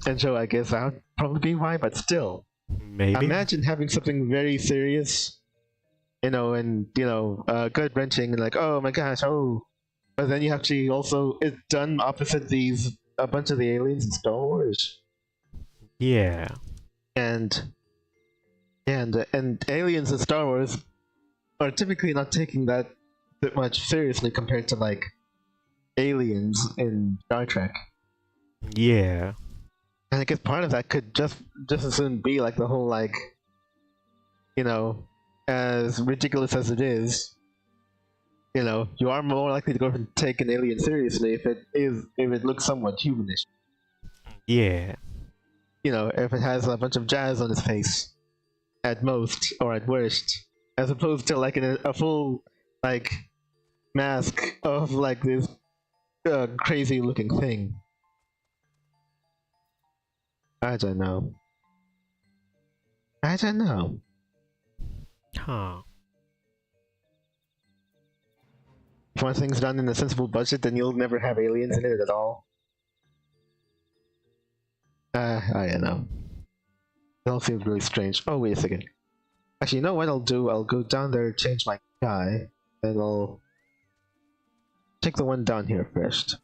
and so I guess that would probably be why. But still, maybe imagine having something very serious, and gut wrenching, and like, oh my gosh, but then you actually also it's done opposite a bunch of the aliens in Star Wars. Yeah. And aliens in Star Wars are typically not taking that much seriously compared to like aliens in Star Trek. Yeah. And I guess part of that could just as soon be like the whole like, as ridiculous as it is, you are more likely to go and take an alien seriously if it looks somewhat humanish. Yeah. If it has a bunch of jazz on its face, at most, or at worst, as opposed to like a full, like, mask of like this crazy looking thing. I don't know. I don't know. Huh. If one thing's done in a sensible budget, then you'll never have aliens in it at all. I don't know. It all seems really strange. Oh, wait a second. Actually, you know what I'll do? I'll go down there, change my guy, and I'll take the one down here first.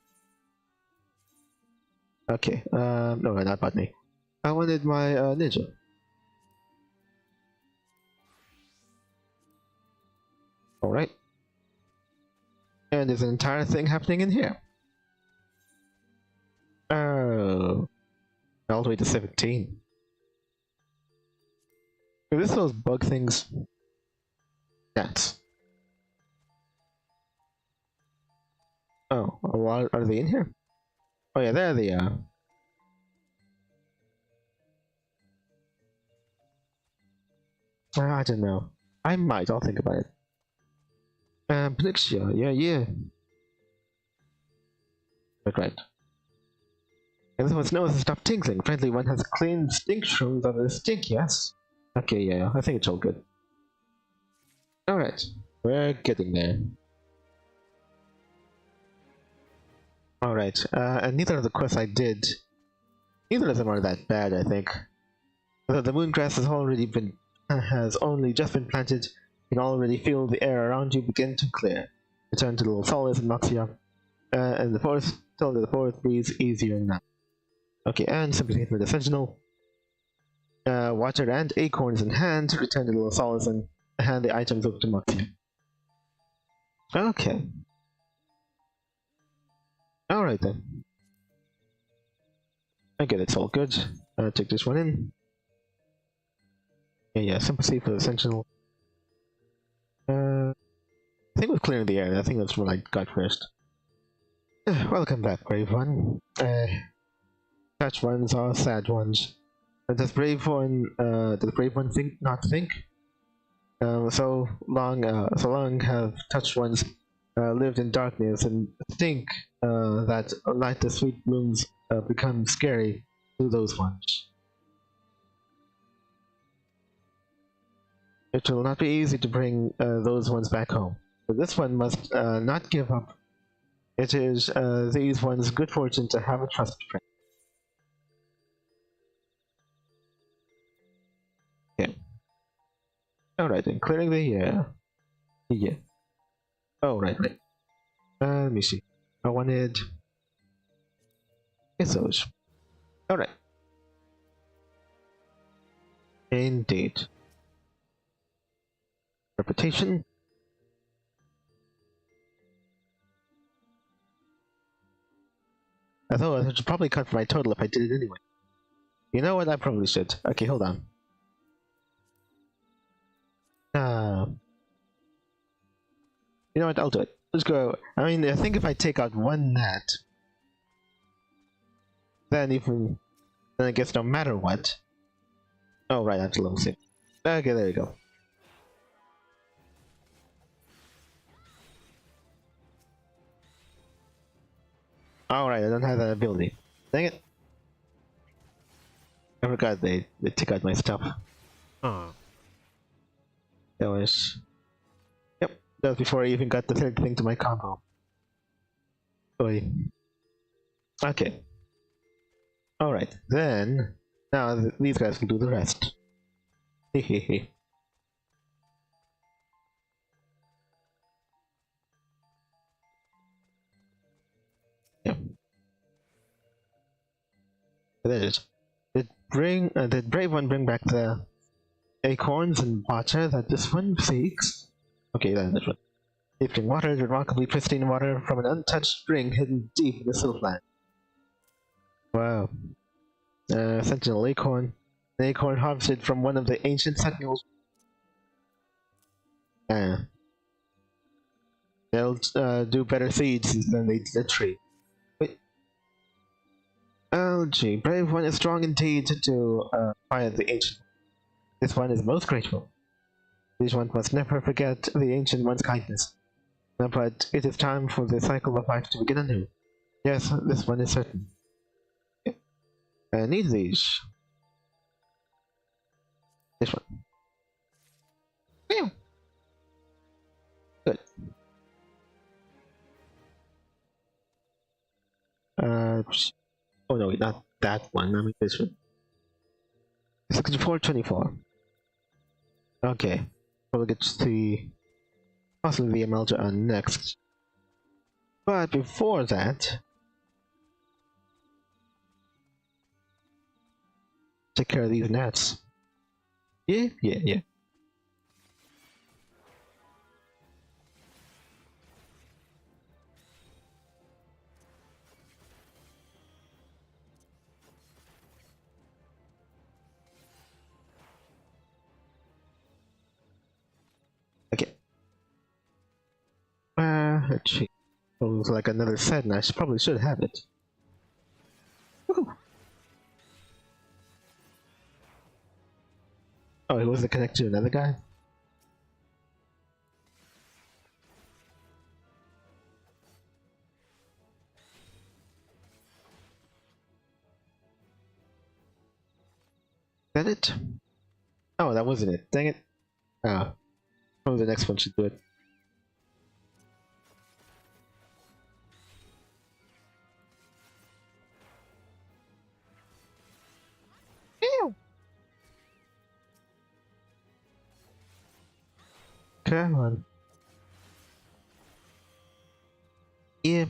Okay, no, not botany. I wanted my ninja. Alright. And there's an entire thing happening in here. Oh. All the way to 17. Are this those bug things? Gnats. Oh, are they in here? Oh yeah, there they are. I don't know. I might, I'll think about it. Plixia, yeah. Right. And this one's known to stop tinkling. Apparently one has clean stink shrooms of the stink, yes? Okay, yeah, I think it's all good. Alright, we're getting there. Alright, and neither of the quests I did, neither of them are that bad, I think. Although the moongrass has only just been planted, you can already feel the air around you begin to clear. Return to little solace and Moxia, and the forest, till the forest breathes easier now. Okay, and sympathy for the sentinel. Water and acorns in hand, return to little solace and hand the items over to Moxia. Okay. Alright then. Okay, that's all good. Take this one in. Yeah, sympathy for the sentinel. I think we're clearing the air. I think that's what I got first. Welcome back, brave one. Such ones are sad ones. Does the brave one think not think? So long have touched ones lived in darkness and think that like the sweet blooms become scary to those ones. It will not be easy to bring those ones back home, but this one must not give up. It is these ones' good fortune to have a trusted friend. Okay. Alright then, clearing the air. Yeah. Oh, right. Let me see. I wanted... It's those. Alright. Indeed. Reputation. Although I should probably cut for my total if I did it anyway. You know what? I probably should. Okay, hold on. You know what? I'll do it. Let's go. I mean, I think if I take out one gnat, then I guess no matter what. Oh right, that's level 6. Okay, there you go. Alright, I don't have that ability. Dang it. I forgot they took out my stuff. Huh. That was... Yep, that was before I even got the third thing to my combo. Oy. Okay. Alright, then... Now these guys can do the rest. Hehehe. That is. Did brave one bring back the acorns and water that this one seeks? Okay, then this one. Lifting water, remarkably pristine water from an untouched spring hidden deep in the siltland. Wow. Sentinel acorn. An acorn harvested from one of the ancient sentinels. They'll do better seeds than they did the tree. Algae, brave one is strong indeed to fire the ancient. This one is most grateful. This one must never forget the ancient one's kindness. But it is time for the cycle of life to begin anew. Yes, this one is certain. I need these. This one. Ew. Good. Oh no, not that one. I mean this one. 6424. Okay. We'll get to the possibly the melter on next. But before that, take care of these gnats. Yeah. Okay. Let's see. It looks like another set, and I probably should have it. Woohoo. Oh, it was to connect to another guy? Is that it? Oh, that wasn't it. Dang it. Ah. Probably the next one should do it. Ew. Come on. Yeah.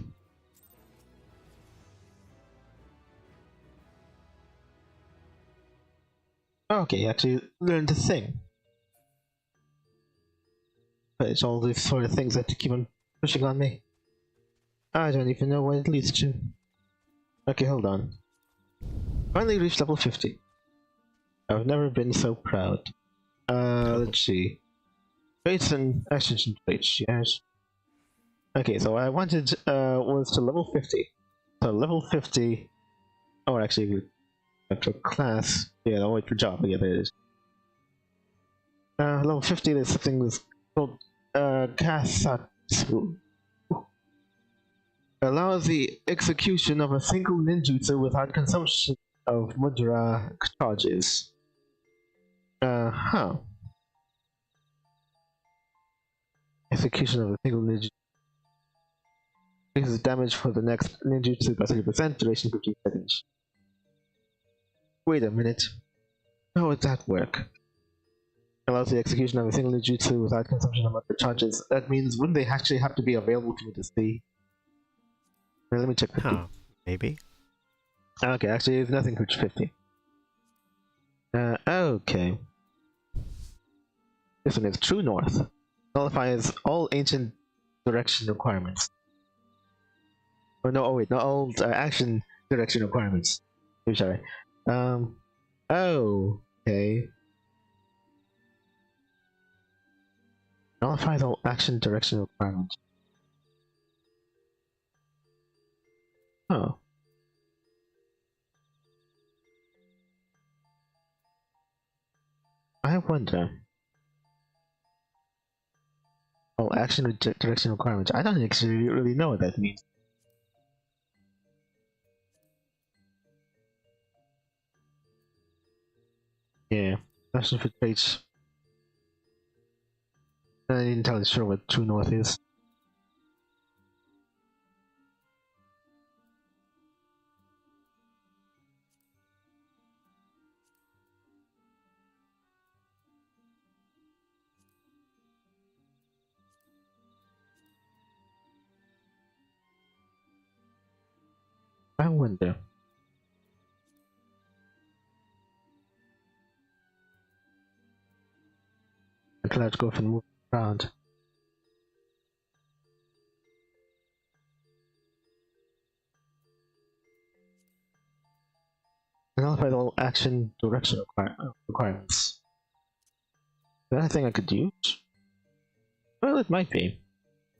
Okay, actually learned to sing. But it's all these sort of things that keep on pushing on me. I don't even know what it leads to. Okay, hold on. Finally reached level 50. I've never been so proud. Let's see. Traits and actions and traits, yes. Okay, so I wanted was to level 50. So level 50. Oh, actually, after class. Yeah, I'll wait for job. Yeah, there it is. Level 50, there's something that's called Kasatsu. Allows the execution of a single ninjutsu without consumption of mudra charges. Execution of a single ninjutsu. Increases damage for the next ninjutsu by 30%, duration 15 seconds. Wait a minute. How would that work? Allows the execution of a single ninjutsu without consumption of other charges. That means wouldn't they actually have to be available for me to see? Well, let me check 50. Maybe. Okay, actually there's nothing for 50. Okay. This one is True North. Nullifies all ancient direction requirements. Oh no, oh wait, not all action direction requirements. I'm sorry. Oh, okay. Nullifies all action direction requirements. Oh. I wonder. Oh, action direction requirements. I don't actually really know what that means. Yeah, action for traits. I'm not entirely sure what True North is. I wonder. Let's go and move around. Nullify all action direction requirements. Is that a thing I could use? Well, it might be.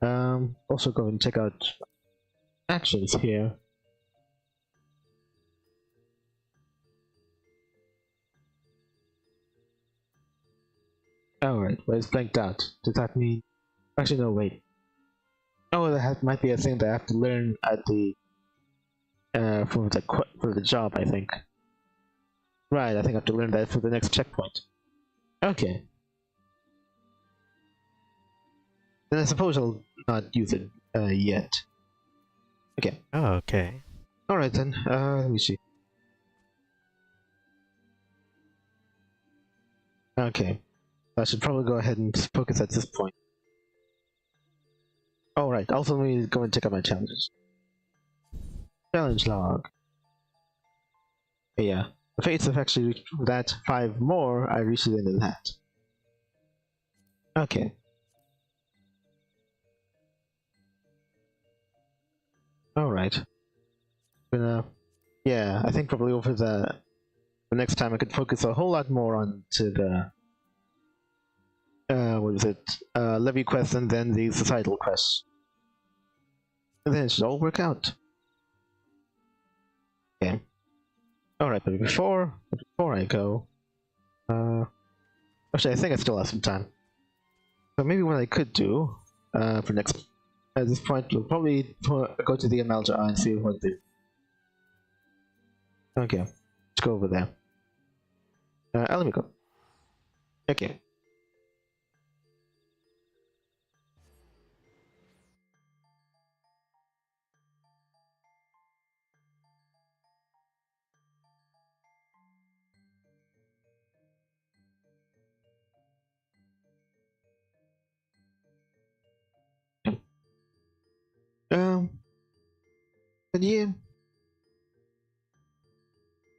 Also go and check out actions here. Alright, well, it's blanked out. Does that mean... Actually, no, wait. Oh, that might be a thing that I have to learn at the for the job, I think. Right, I think I have to learn that for the next checkpoint. Okay. Then I suppose I'll not use it yet. Okay. Oh, okay. Alright then, let me see. Okay. I should probably go ahead and focus at this point. Alright, also let me go and check out my challenges. Challenge log. Yeah. The fates have actually reached that 5 more, I reached it into that. Okay. Alright. Yeah, I think probably over the next time I could focus a whole lot more on to the what is it? Levy quests and then the societal quests. And then it should all work out. Okay. Alright, but before I go, actually I think I still have some time. So maybe what I could do, for next, at this point, we'll probably go to the Amalja and see what they... Okay, let's go over there. Let me go. Okay. But yeah.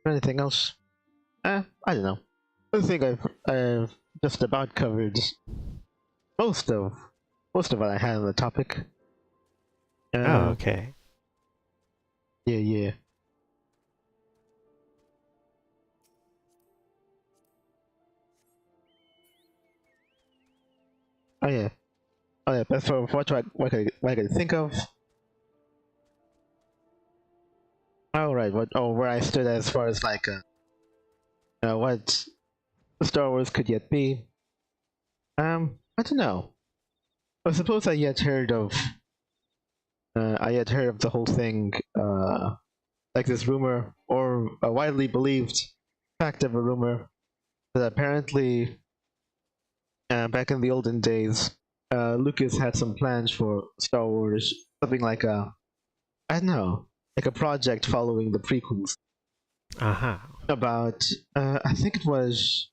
Anything else? I don't know. I think I've just about covered most of what I had on the topic. Oh, okay. Yeah. Oh yeah. That's for what I can think of. Alright, where I stood as far as like what Star Wars could yet be. I don't know. I suppose I yet heard of the whole thing, like this rumor, or a widely believed fact of a rumor, that apparently back in the olden days, Lucas had some plans for Star Wars, something like I don't know, like a project following the prequels. About, I think it was,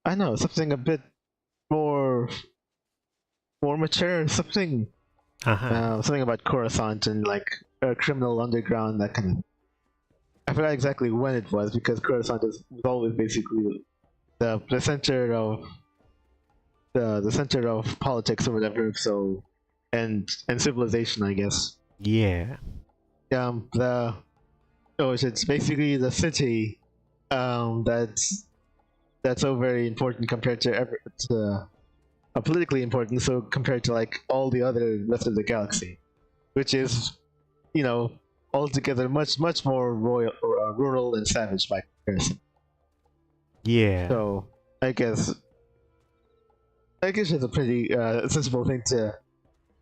I don't know, something a bit more mature, something about Coruscant and like a criminal underground, that kind of. I forgot exactly when it was, because Coruscant was always basically the center of the center of politics or whatever. So, and civilization, I guess. Yeah. It's basically the city that's so very important compared to politically important, so compared to like all the other rest of the galaxy, which is, altogether much more rural and savage by comparison. Yeah. So I guess it's a pretty sensible thing to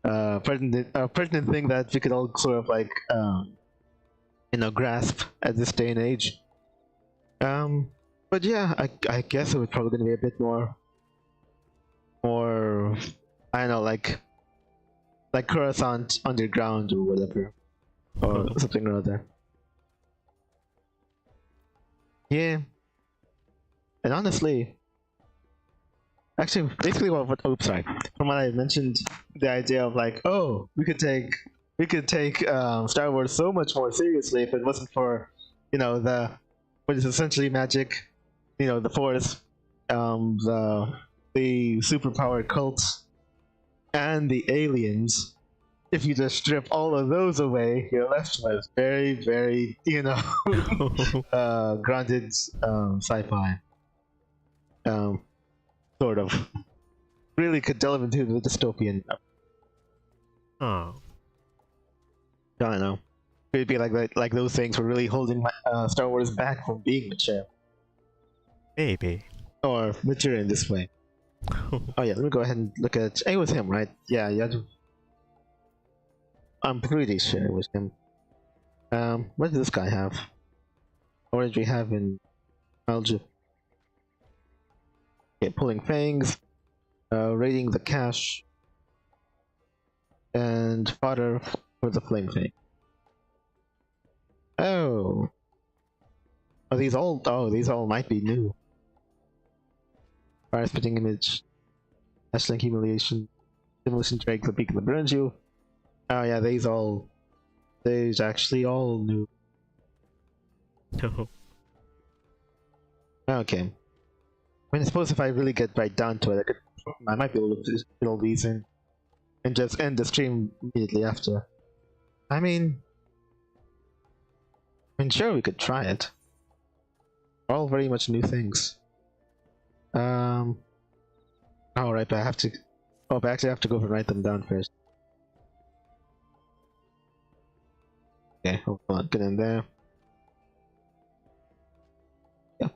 pertinent thing that we could all sort of like grasp at this day and age. But yeah, I guess it was probably going to be a bit more, I don't know, like Coruscant underground or whatever, or something or other. Yeah, and honestly, actually, basically oops, sorry. From what I mentioned, the idea of like, oh, we could take Star Wars so much more seriously if it wasn't for, what is essentially magic, the Force, the superpowered cults, and the aliens. If you just strip all of those away, you're left with very, very, grounded sci-fi. Sort of. Really could delve into the dystopian. Oh. I don't know. It'd be like those things were really holding Star Wars back from being mature. Maybe. Or mature in this way. Oh yeah, let me go ahead and look at... It was him, right? Yeah. I'm pretty sure it was him. What does this guy have? What did we have in Alger? Okay, pulling fangs, raiding the cache, and fodder for the flame fang. Oh, these all might be new. Fire spitting image, Ashling humiliation, demolition drag, the beacon that burns you. Oh yeah, these actually all new. No. Okay. I mean, I suppose if I really get right down to it, I might be able to fill these in and just end the stream immediately after. I mean, sure, we could try it. All very much new things. Alright, but I have to. Oh, but actually, I have to go and write them down first. Okay, hold on, get in there. Yeah.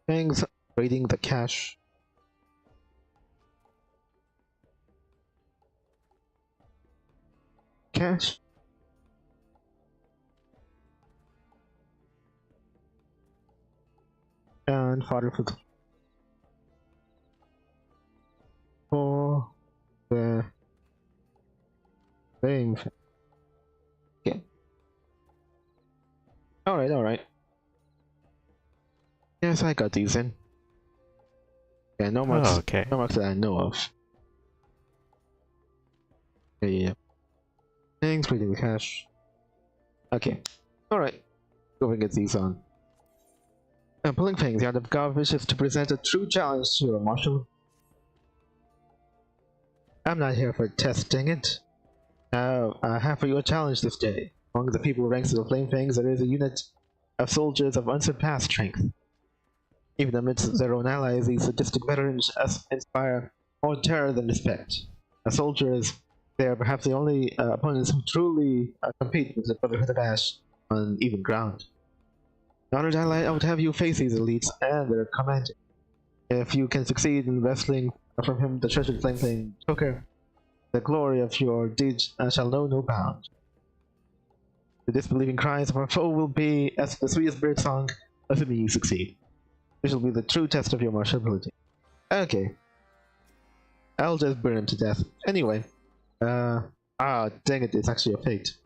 Things raiding the cache. Cache. And fodder for the thing. Okay. Alright. Yes, I got these in. Yeah, no marks. Oh, okay. No marks that I know of. Yeah. Things, reading the cache. Okay. Alright. Go and get these on. Pulling things, the art of God wishes to present a true challenge to you, Marshal. I'm not here for testing it. I have for you a challenge this day. Among the people ranks of the Flame Fangs, there is a unit of soldiers of unsurpassed strength. Even amidst their own allies, these sadistic veterans inspire more terror than respect. As soldiers, they are perhaps the only opponents who truly compete with the Brotherhood of Ash on even ground. Honored ally, I would have you face these elites and their commander. If you can succeed in wresting from him the treasured Flame Fang choker, the glory of your deeds shall know no bound. The disbelieving cries of our foe will be as the sweetest bird song, assuming you succeed. This will be the true test of your martial ability. Okay. I'll just burn him to death. Anyway. Dang it, it's actually a fate.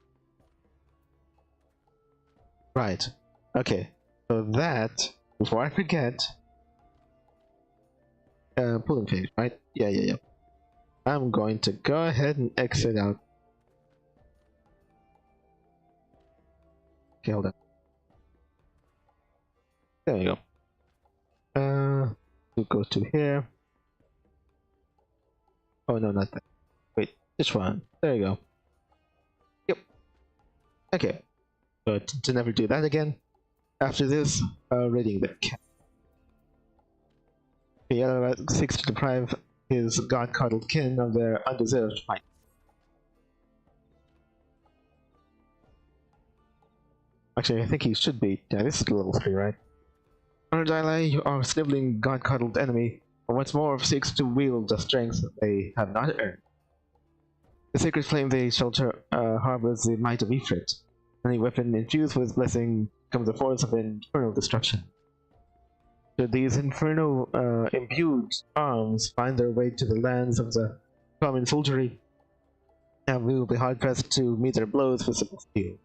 Right. Okay. So that, before I forget... pulling things, right? Yeah. I'm going to go ahead and exit out. Okay, hold on. There you go. We'll go to here. Oh no, not that. Wait, this one. There you go. Yep. Okay. But to never do that again. After this, raiding the cat. The yellow seeks to deprive his god-coddled kin of their undeserved fight. Actually, I think he should be. Yeah, this is level 3, right? Honored ally, you are a sniveling god-coddled enemy, and once more seeks to wield the strength they have not earned. The sacred flame they shelter harbors the might of Ifrit. Any weapon infused with blessing becomes a force of infernal destruction. Should these infernal imbued arms find their way to the lands of the common soldiery, and we will be hard-pressed to meet their blows with simple steel.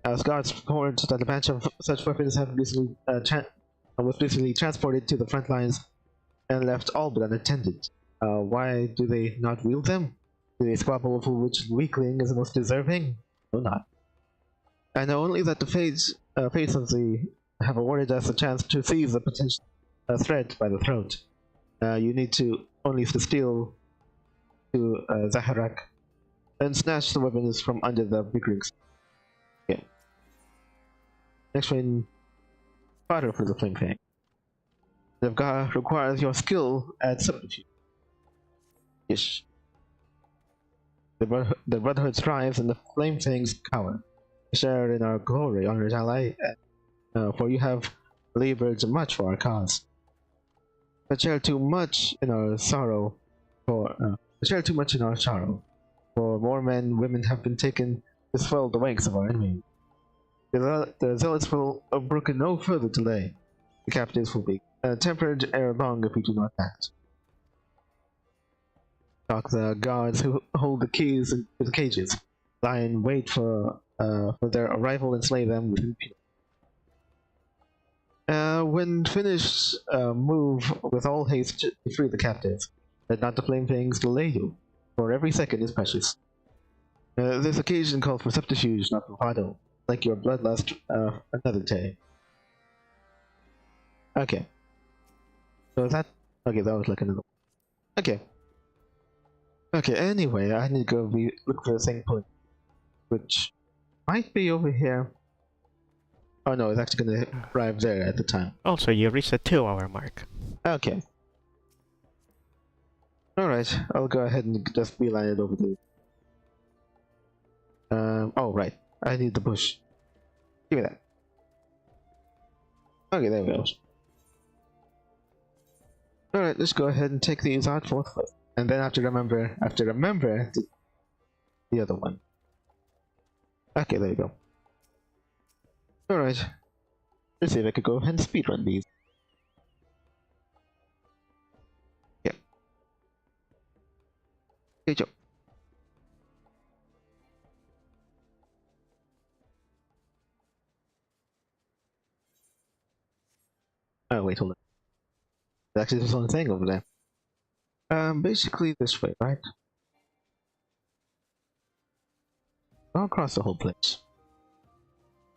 As gods record that a batch of such weapons have recently was recently transported to the front lines and left all but unattended. Why do they not wield them? Do they squabble over which weakling is the most deserving? No, not. I know only that the fates of the have awarded us a chance to seize the potential threat by the throat. You need to only steal to Zaharak and snatch the weapons from under the bickerings. Okay. Next one, fodder for the Flame Fang. The god requires your skill at subterfuge. Yes. The Brotherhood strives and the Flame Fangs cower. Share in our glory, honored ally, for you have labored much for our cause. share too much in our sorrow share too much in our sorrow. For more men and women have been taken to swell the ranks of our enemy. The zealots will brook no further delay. The captives will be tempered ere long if we do not act. The guards who hold the keys to the cages lie in wait for their arrival and slay them with impunity. When finished, move with all haste to free the captives. Let not the flame things delay you, for every second is precious. This occasion called for subterfuge, not bravado, like your bloodlust another day. Okay. So that... Okay, that was like another one. Okay. Okay, anyway, I need to go look for the same point, which might be over here. Oh no, it's actually gonna arrive there at the time. Also, you reached the 2-hour mark. Okay. Alright, I'll go ahead and just beeline it over there. Oh right, I need the bush. Give me that. Okay, there we go. Alright, let's go ahead and take these out forthwith. And then I have to remember the other one. Okay, there you go. Alright. Let's see if I could go ahead and speedrun these. Yeah. Good job. Oh wait, hold on. Actually, there's one thing over there. Basically this way, right? All across the whole place.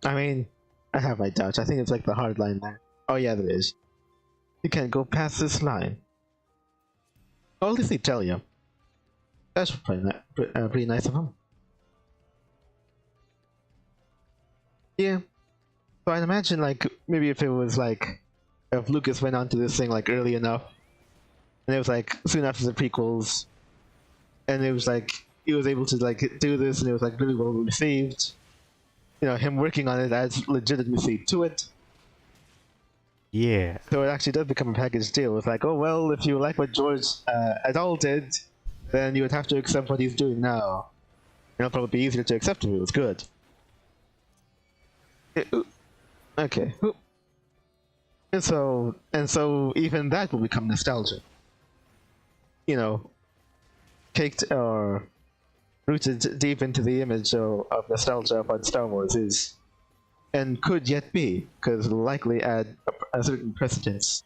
I mean, I have my doubts. I think it's like the hard line there. Oh yeah, there is. You can't go past this line. Well, at least they tell you. That's pretty nice of them. Yeah. So I'd imagine, like, maybe if it was like, if Lucas went onto this thing like early enough, and it was like soon after the prequels, and it was like he was able to like do this, and it was like really well received. You know, him working on it adds legitimacy to it. Yeah. So it actually does become a package deal. It's like, oh well, if you like what George Adol did, then you would have to accept what he's doing now. It'll probably be easier to accept if it was good. Okay. And so even that will become nostalgia. You know, caked or rooted deep into the image of nostalgia of what Star Wars is, and could yet be, because it'll likely add a certain precedence.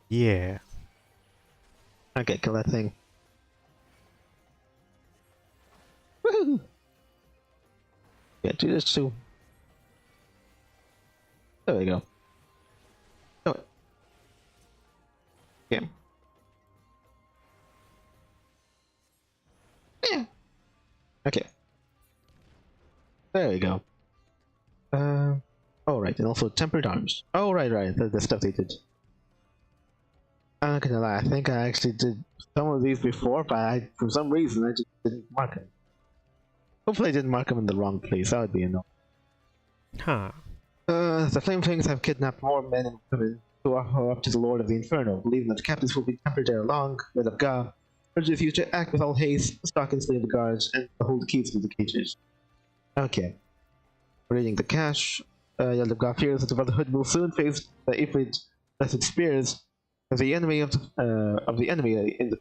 Yeah. Okay, kill that thing. Woohoo! Yeah, do this too. There we go. Oh. Yeah. Yeah. Okay. There we go. Oh right, and also tempered arms. Oh right, the stuff they did. I'm not gonna lie, I think I actually did some of these before, but for some reason I just didn't mark them. Hopefully I didn't mark them in the wrong place, that would be annoying. Huh. The Flame Fangs have kidnapped more men and women who are up to the Lord of the Inferno, believing that the captives will be tempered ere long. Red of God urges you to act with all haste, stalk and slay the guards, and hold the keys to the cages. Okay. Reading the cache, Yeld of God fears that the Brotherhood will soon face the Ifrit blessed spears as the enemy of the enemy in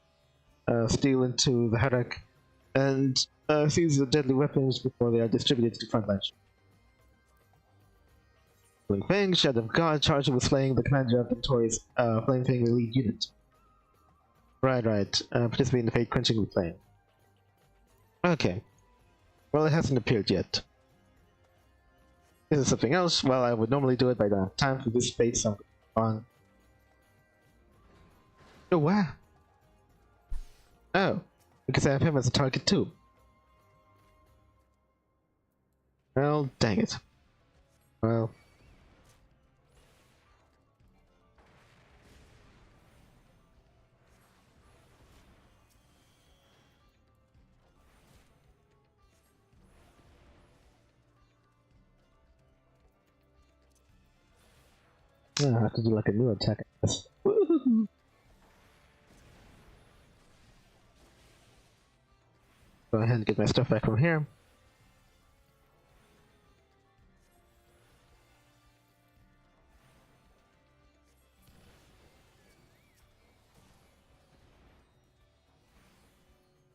the steal into the Harak and seize the deadly weapons before they are distributed to front lines. Flame Fang, Shadow of God, charged with slaying the commander of the notorious Flame Fang elite unit. Right. Participate in the fate quenching replay. Okay. Well, it hasn't appeared yet. Is it something else? Well, I would normally do it by the time for this fate, so on. Oh, wow. Oh, because I have him as a target too. Well, dang it. Well. I have to do like a new attack. Woohoo! Go ahead and get my stuff back from here.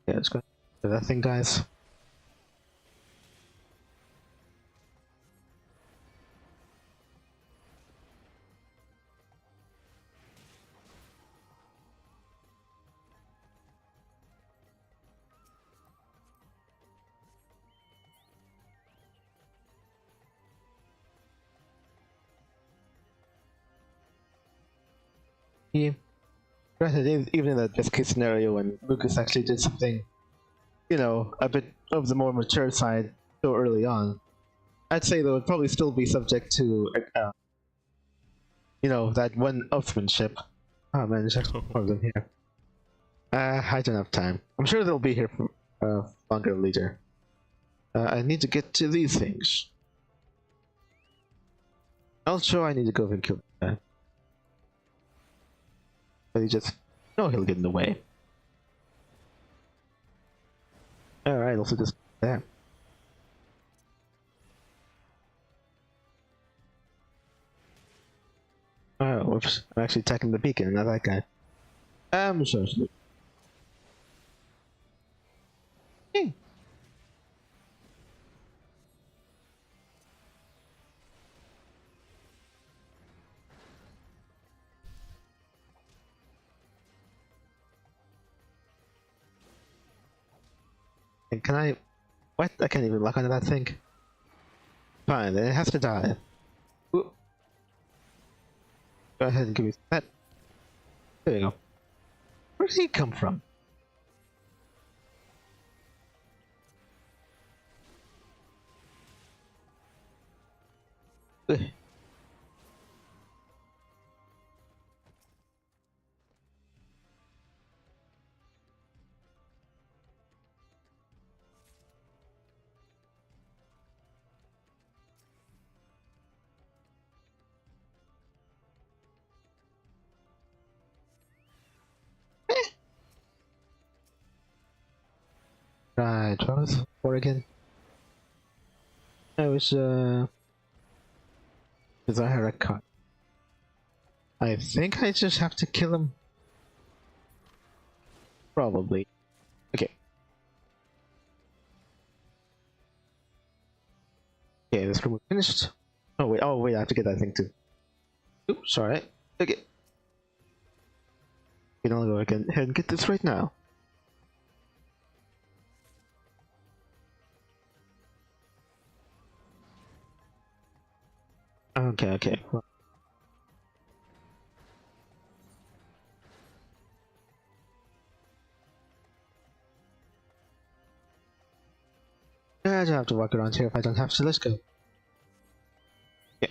Yeah, let's go do that thing, guys. Yeah. Granted, even in that best case scenario when Lucas actually did something, you know, a bit of the more mature side so early on, I'd say though it'd probably still be subject to, you know, that one upsmanship. Oh man, there's actually more of them here. I don't have time. I'm sure they'll be here for longer later. I need to get to these things. Also, I need to go and kill that guy. But he just... No, he'll get in the way. Alright, also just there. Oh, whoops. I'm actually attacking the beacon, not that guy. I'm so stupid. Hey. Can I... What? I can't even lock onto that thing. Fine, then it has to die. Ooh. Go ahead and give me that. There you go. Where did he come from? Ugh. Right, what was for again? I was because I had a cut. I think I just have to kill him. Probably. Okay. Okay, this room is finished. Oh wait, I have to get that thing too. Oops, sorry. Okay. You know, I'll go ahead and get this right now. Okay. I don't have to walk around here if I don't have to. Let's go. Yeah.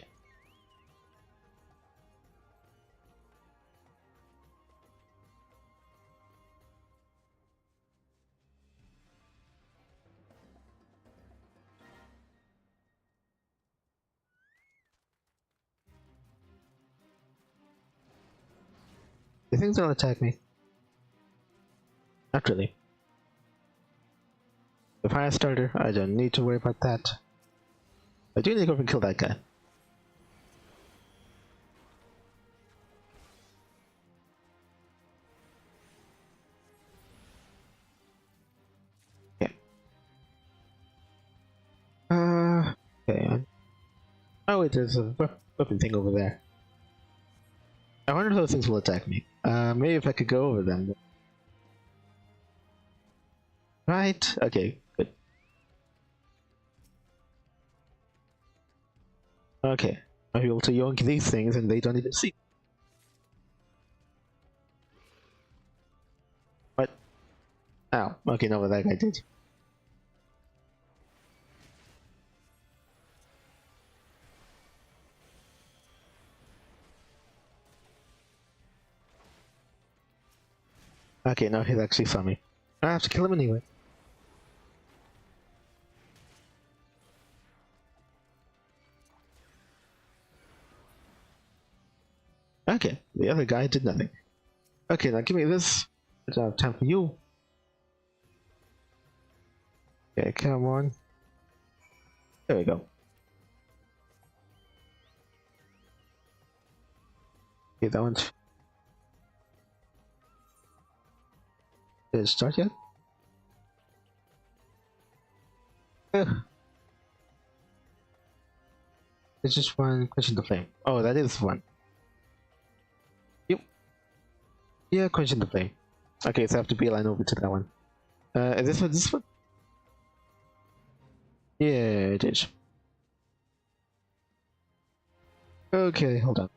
The things don't attack me. Not really. The fire starter, I don't need to worry about that. I do need to go and kill that guy. Yeah. Okay. Oh wait, there's a weapon thing over there. I wonder if those things will attack me. Maybe if I could go over them. Right, okay, good. Okay, I'm able to yoink these things and they don't even see. What? Ow, okay, no, what that guy did. Okay, now he's actually saw me. I have to kill him anyway. Okay, the other guy did nothing. Okay, now give me this. I don't have time for you. Okay, come on. There we go. Okay, that one's... Did it start yet? Ugh. There's just one quenching the flame. Oh, that is one. Yep. Yeah, quenching the flame. Okay, so I have to beeline over to that one. Is this one? This one? Yeah, it is. Okay, hold on.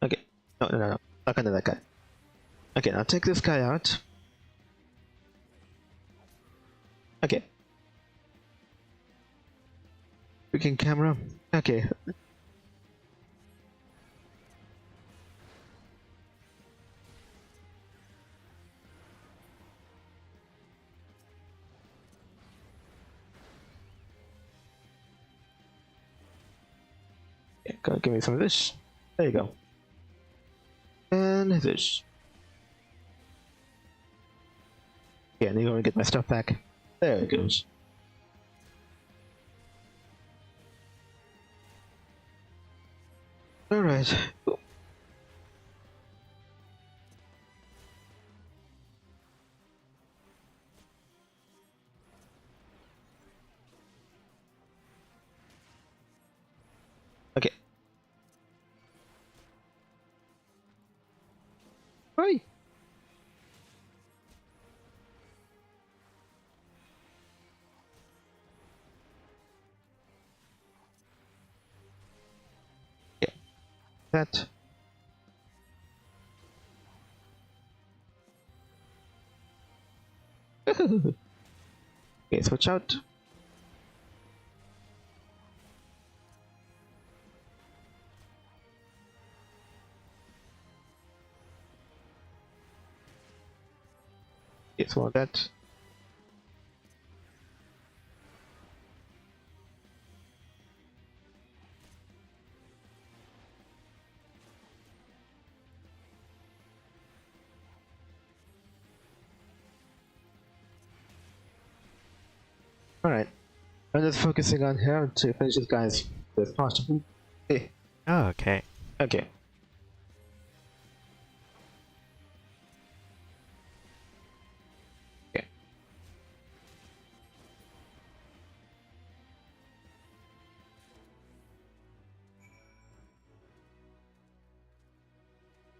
Okay. No. Not kind of that guy. Okay, now take this guy out. Okay. Freaking camera. Okay. Go, give me some of this. There you go. And this. Yeah, and you're gonna get my stuff back. There it goes. Alright. Okay. Right. Yeah. That. Okay, switch out. Okay, so that. Alright. I'm just focusing on here to finish this guy as possible. Hey. Oh, okay. Okay. Okay.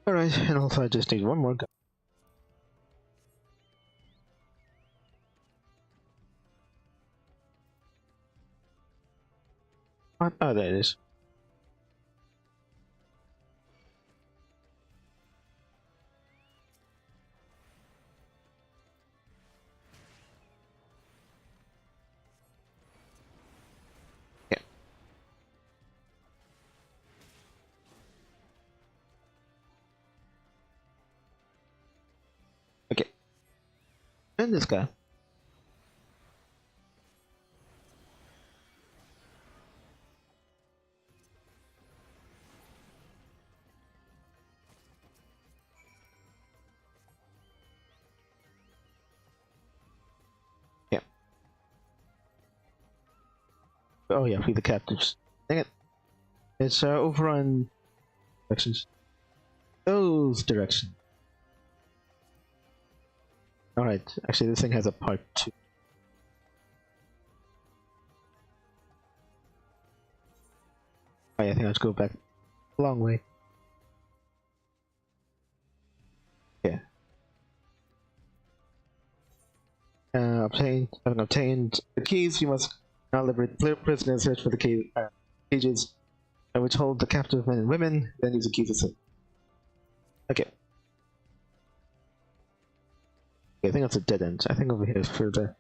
Alright, and also I just need one more guy. What? Oh, there it is. Yeah. Okay. And this guy. Yeah. Oh yeah, free the captives. Dang it. It's over on directions. Those directions. Alright, actually this thing has a part 2. Oh yeah, I think I have to go back a long way. Yeah. Having obtained the keys, you must now liberate prisoners, search for the cages, which hold the captive men and women, then use the keys to sleep. Okay. I think that's a dead end. I think over here is further.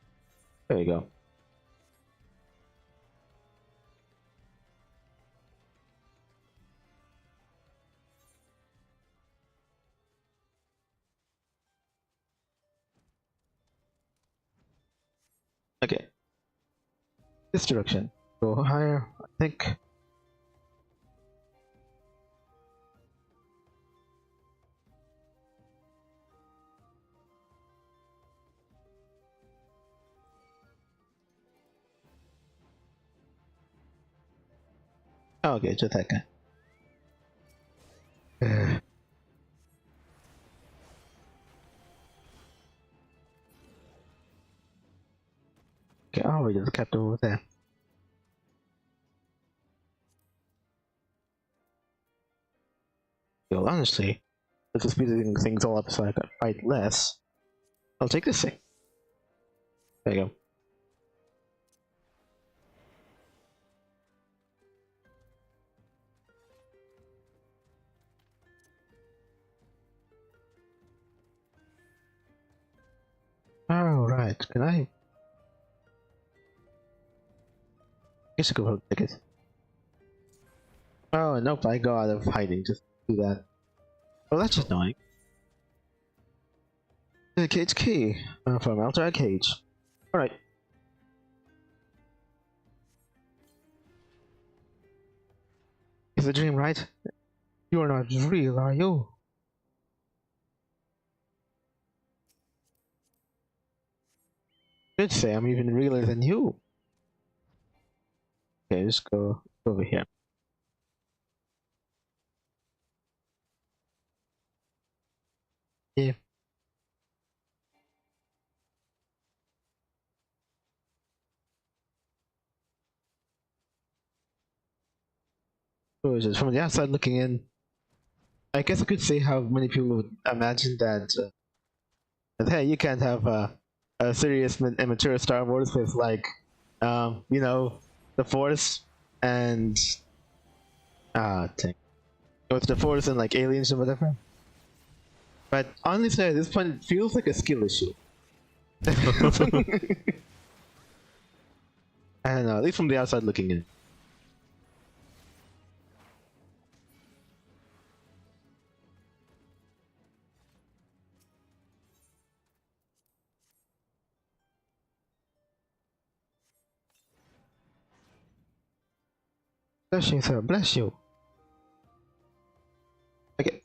There you go. Okay. This direction. Go higher, I think. Oh, okay, just that guy. Okay, oh, we just kept over there. Well, honestly, let's just speeding things all up so I can fight less. I'll take this thing. There you go. Alright, can I? Guess I could take it. Oh, nope, I go out of hiding just to do that. Oh, that's just annoying. The cage key from outside cage. Alright. It's a dream, right? You are not real, are you? I'd say I'm even realer than you. Okay, let's go over here. Yeah. So just from the outside looking in, I guess I could say how many people would imagine that, that hey, you can't have a serious and mature Star Wars with like, you know, the Force and with the Force and like aliens and whatever. But honestly, at this point, it feels like a skill issue. I don't know, at least from the outside looking in. Bless you, sir. Bless you. Okay.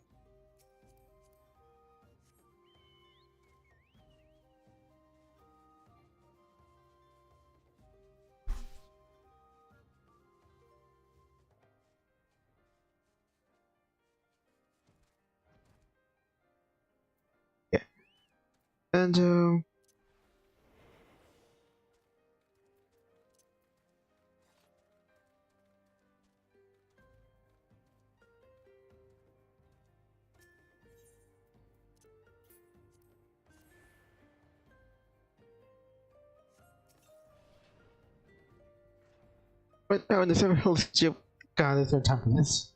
Yeah. And but now in the several ship, God, there's no time for this.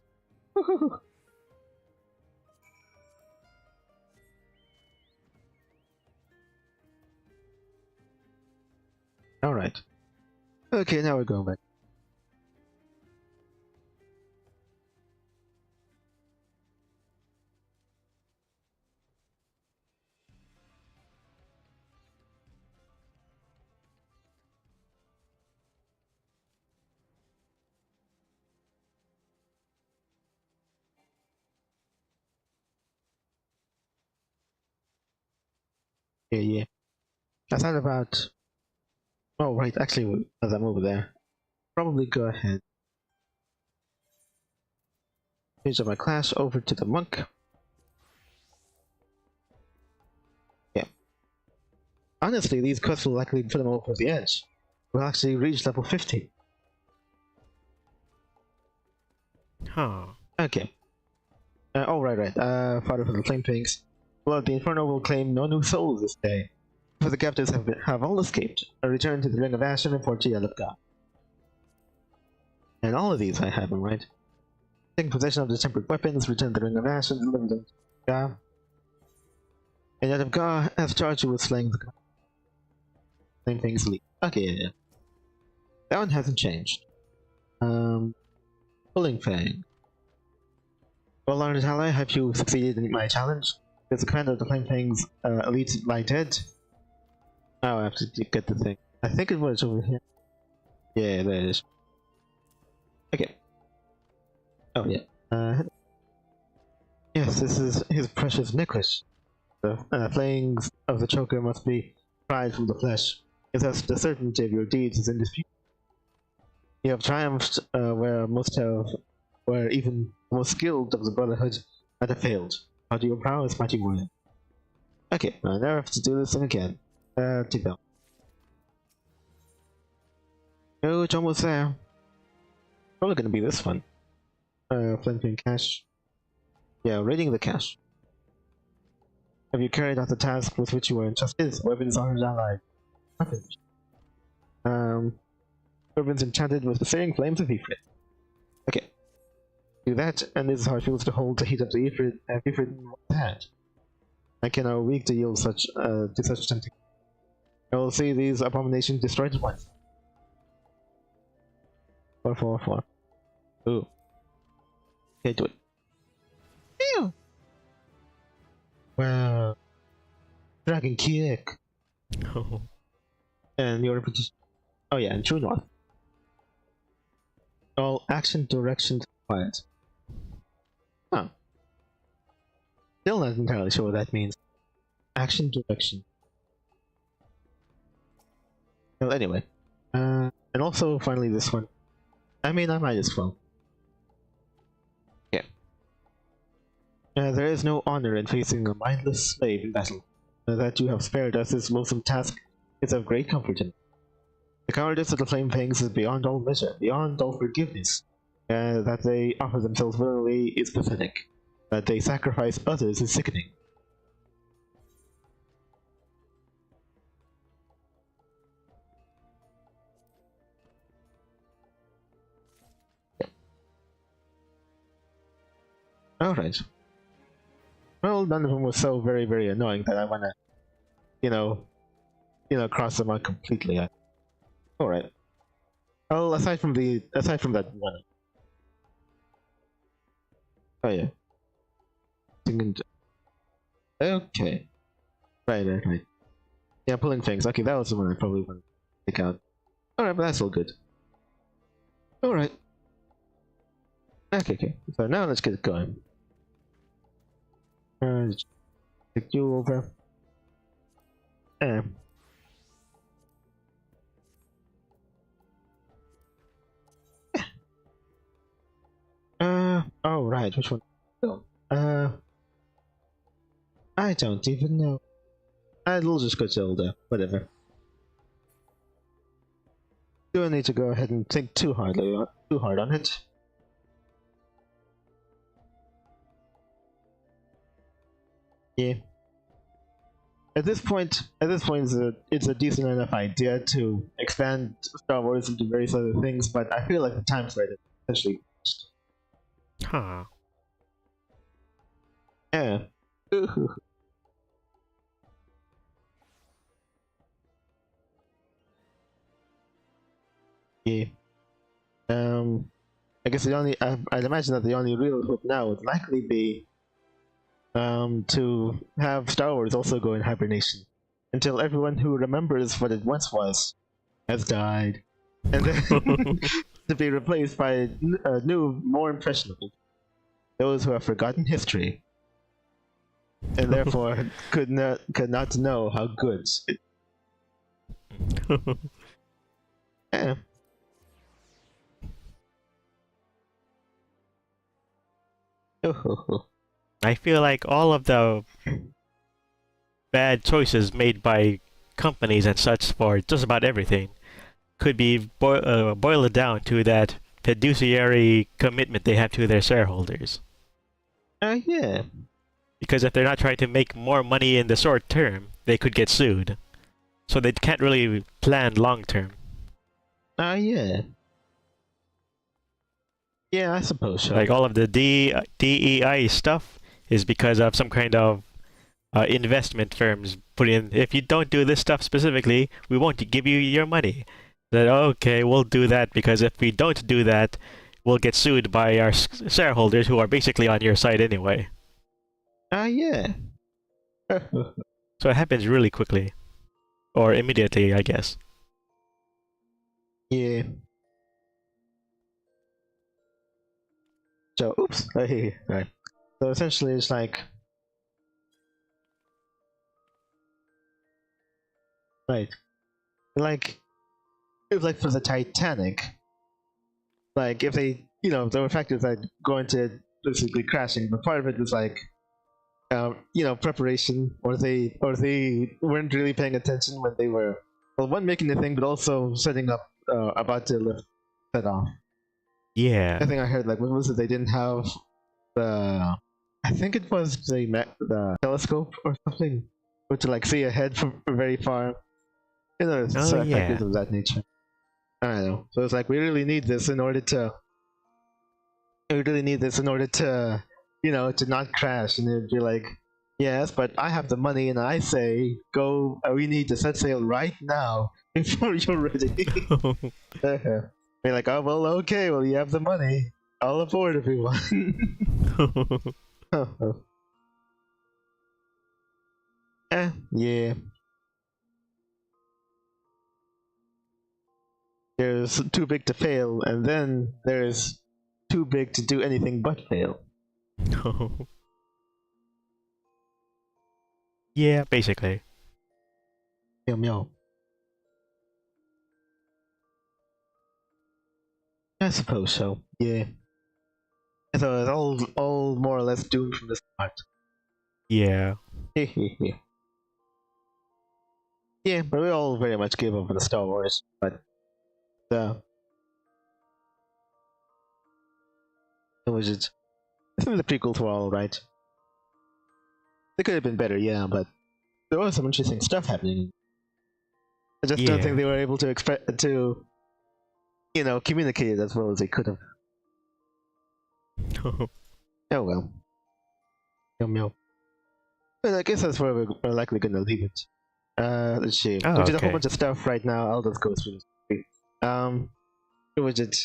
Alright. Okay, now we're going back. Yeah. I thought about... Oh, right, actually, as I'm over there, probably go ahead. Change up my class over to the monk. Yeah. Honestly, these quests will likely put them over the edge. We'll actually reach level 50. Huh. Okay. Oh, right. Father for the Flame Pinks. Well, the Inferno will claim no new souls this day. For the captives have all escaped. A return to the Ring of Ash and report to Yellow. And all of these I have them, right? Take possession of the tempered weapons, return to the Ring of Ash, and deliver them to Ga. And yet if Ga has charged you with slaying the Flame Pinks lead. Okay, yeah. That one hasn't changed. Pulling Fang. Well, Learned Ally, have you succeeded in my challenge? There's the commander of the Flame Fang's elite lie dead. Oh, I have to get the thing. I think it was over here. Yeah, there it is. Okay. Oh, yeah. Yes, this is his precious necklace. The flayings of the choker must be pried from the flesh. It has the certainty of your deeds is indisputable. You have triumphed where even the most skilled of the Brotherhood had failed. How do your prowess, mighty warrior? Okay, I never have to do this thing again. Take that. Oh, it's almost there. Probably gonna be this one. Flanking cache. Yeah, raiding the cache. Have you carried out the task with which you were entrusted? Weapons, arms, allied. Weapons. Weapons enchanted with the searing flames of Ifrit. Okay. Do that, and this is how it feels to hold the heat of the Ifrit in one's hand. I can now weak to yield to such tempting. I will see these abominations destroyed at once. 444. Ooh. Okay, do it. Ew. Wow. Dragon kick. Oh. And your repetition. Oh yeah, and true north. All action directions quiet. Huh. Still not entirely sure what that means. Action direction. Well, anyway. And also, finally, this one. I mean, I might as well. Yeah. There is no honor in facing a mindless slave in battle. That you have spared us this loathsome task is of great comfort in. The cowardice of the Flame Fangs is beyond all measure, beyond all forgiveness. That they offer themselves willingly is pathetic. That they sacrifice others is sickening. Alright. Well, none of them was so very, very annoying that I wanna, cross them out completely. Alright. Well, aside from that one. Oh yeah. Okay. Right. Yeah, pulling things. Okay, that was the one I probably want to take out. Alright, but that's all good. Alright. Okay. So now let's get it going. Take you over. Oh right, which one? I don't even know. I'll just go Zelda, whatever. Do I need to go ahead and think too hard on it? Yeah. At this point, it's a decent enough idea to expand Star Wars into various other things, but I feel like the time's right, especially. Huh. Yeah. Yeah. I guess I'd imagine that the only real hope now would likely be to have Star Wars also go in hibernation until everyone who remembers what it once was has died, and then to be replaced by new, more impressionable, those who have forgotten history and therefore could not know how good it. Yeah. I feel like all of the bad choices made by companies and such for just about everything could be boiled down to that fiduciary commitment they have to their shareholders. Yeah. Because if they're not trying to make more money in the short term, they could get sued. So they can't really plan long term. Yeah. Yeah, I suppose so. Like all of the DEI stuff is because of some kind of investment firms put in, if you don't do this stuff specifically, we won't give you your money. That okay, we'll do that because if we don't do that, we'll get sued by our shareholders who are basically on your side anyway. Yeah. So it happens really quickly. Or immediately, I guess. Yeah. So, oops. Right. So essentially, it's like, right, it's like for the Titanic. like if they, there were factors that go into basically crashing, but part of it was like, preparation, or they weren't really paying attention when they were, well, one, making the thing, but also setting up, about to lift set off. Yeah. I think I heard, like, what was it? They didn't have the, I think it was the telescope or something, or to like see ahead from very far. Factors of that nature. I don't know. So it's like we really need this in order to. To not crash, and it'd be like, yes, but I have the money, and I say, go. We need to set sail right now before you're ready. They're like, oh well, okay, well you have the money. I'll afford everyone. Yeah. There's too big to fail, and then there's too big to do anything but fail. No. Yeah, basically. Meow meow. I suppose so. Yeah. So it's all more or less doomed from the start. Yeah. Yeah, but we all very much gave up on the Star Wars. But it was just. I think the prequels were alright. They could have been better, yeah, but there was some interesting stuff happening. I just don't think they were able to communicate it as well as they could have. Oh well. Meow meow. But I guess that's where we're likely gonna leave it. Let's see. We did a whole bunch of stuff right now. I'll just go through this. Was it?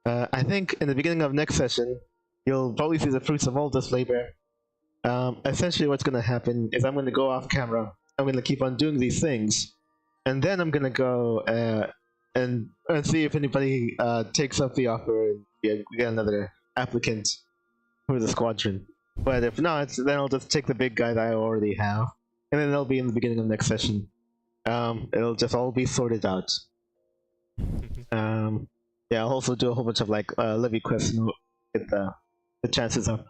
I think in the beginning of next session, you'll probably see the fruits of all this labor. Essentially what's going to happen is I'm going to go off camera. I'm going to keep on doing these things. And then I'm going to go and see if anybody takes up the offer and get another applicant for the squadron. But if not, then I'll just take the big guy that I already have. And then it'll be in the beginning of next session. It'll just all be sorted out. Yeah, I'll also do a whole bunch of like levy quests and get the chances up.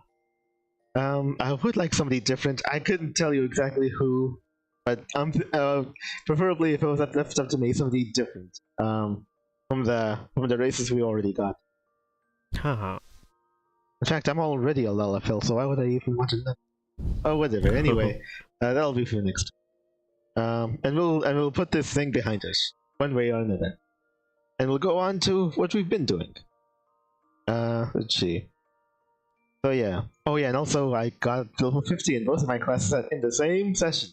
I would like somebody different. I couldn't tell you exactly who, but preferably if it was left up to me, somebody different. From the races we already got. Haha. In fact, I'm already a LLFL, so why would I even want to know? Oh, whatever. Anyway, that'll be for next. And we'll put this thing behind us, one way or another, and we'll go on to what we've been doing. Let's see. So yeah. Oh yeah, and also I got level 50 in both of my classes in the same session.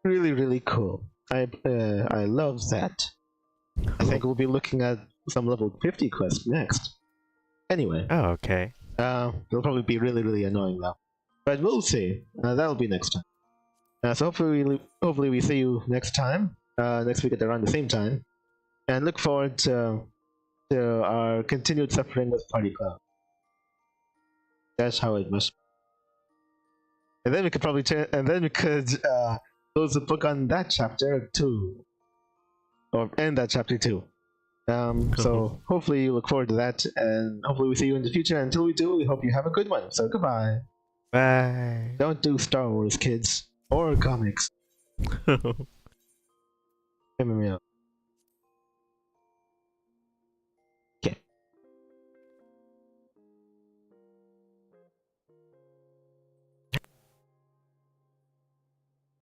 Really, really cool. I love that. I think we'll be looking at some level 50 quests next. Anyway. Oh, okay. They'll probably be really, really annoying though. But we'll see. That'll be next time. So hopefully we see you next time. Next week at around the same time. And look forward to our continued suffering with Party Cloud. That's how it must be. And then we could probably close the book on that chapter too. Or end that chapter too. So hopefully you look forward to that, and hopefully we see you in the future. Until we do, we hope you have a good one. So goodbye. Bye. Don't do Star Wars, kids. Or comics.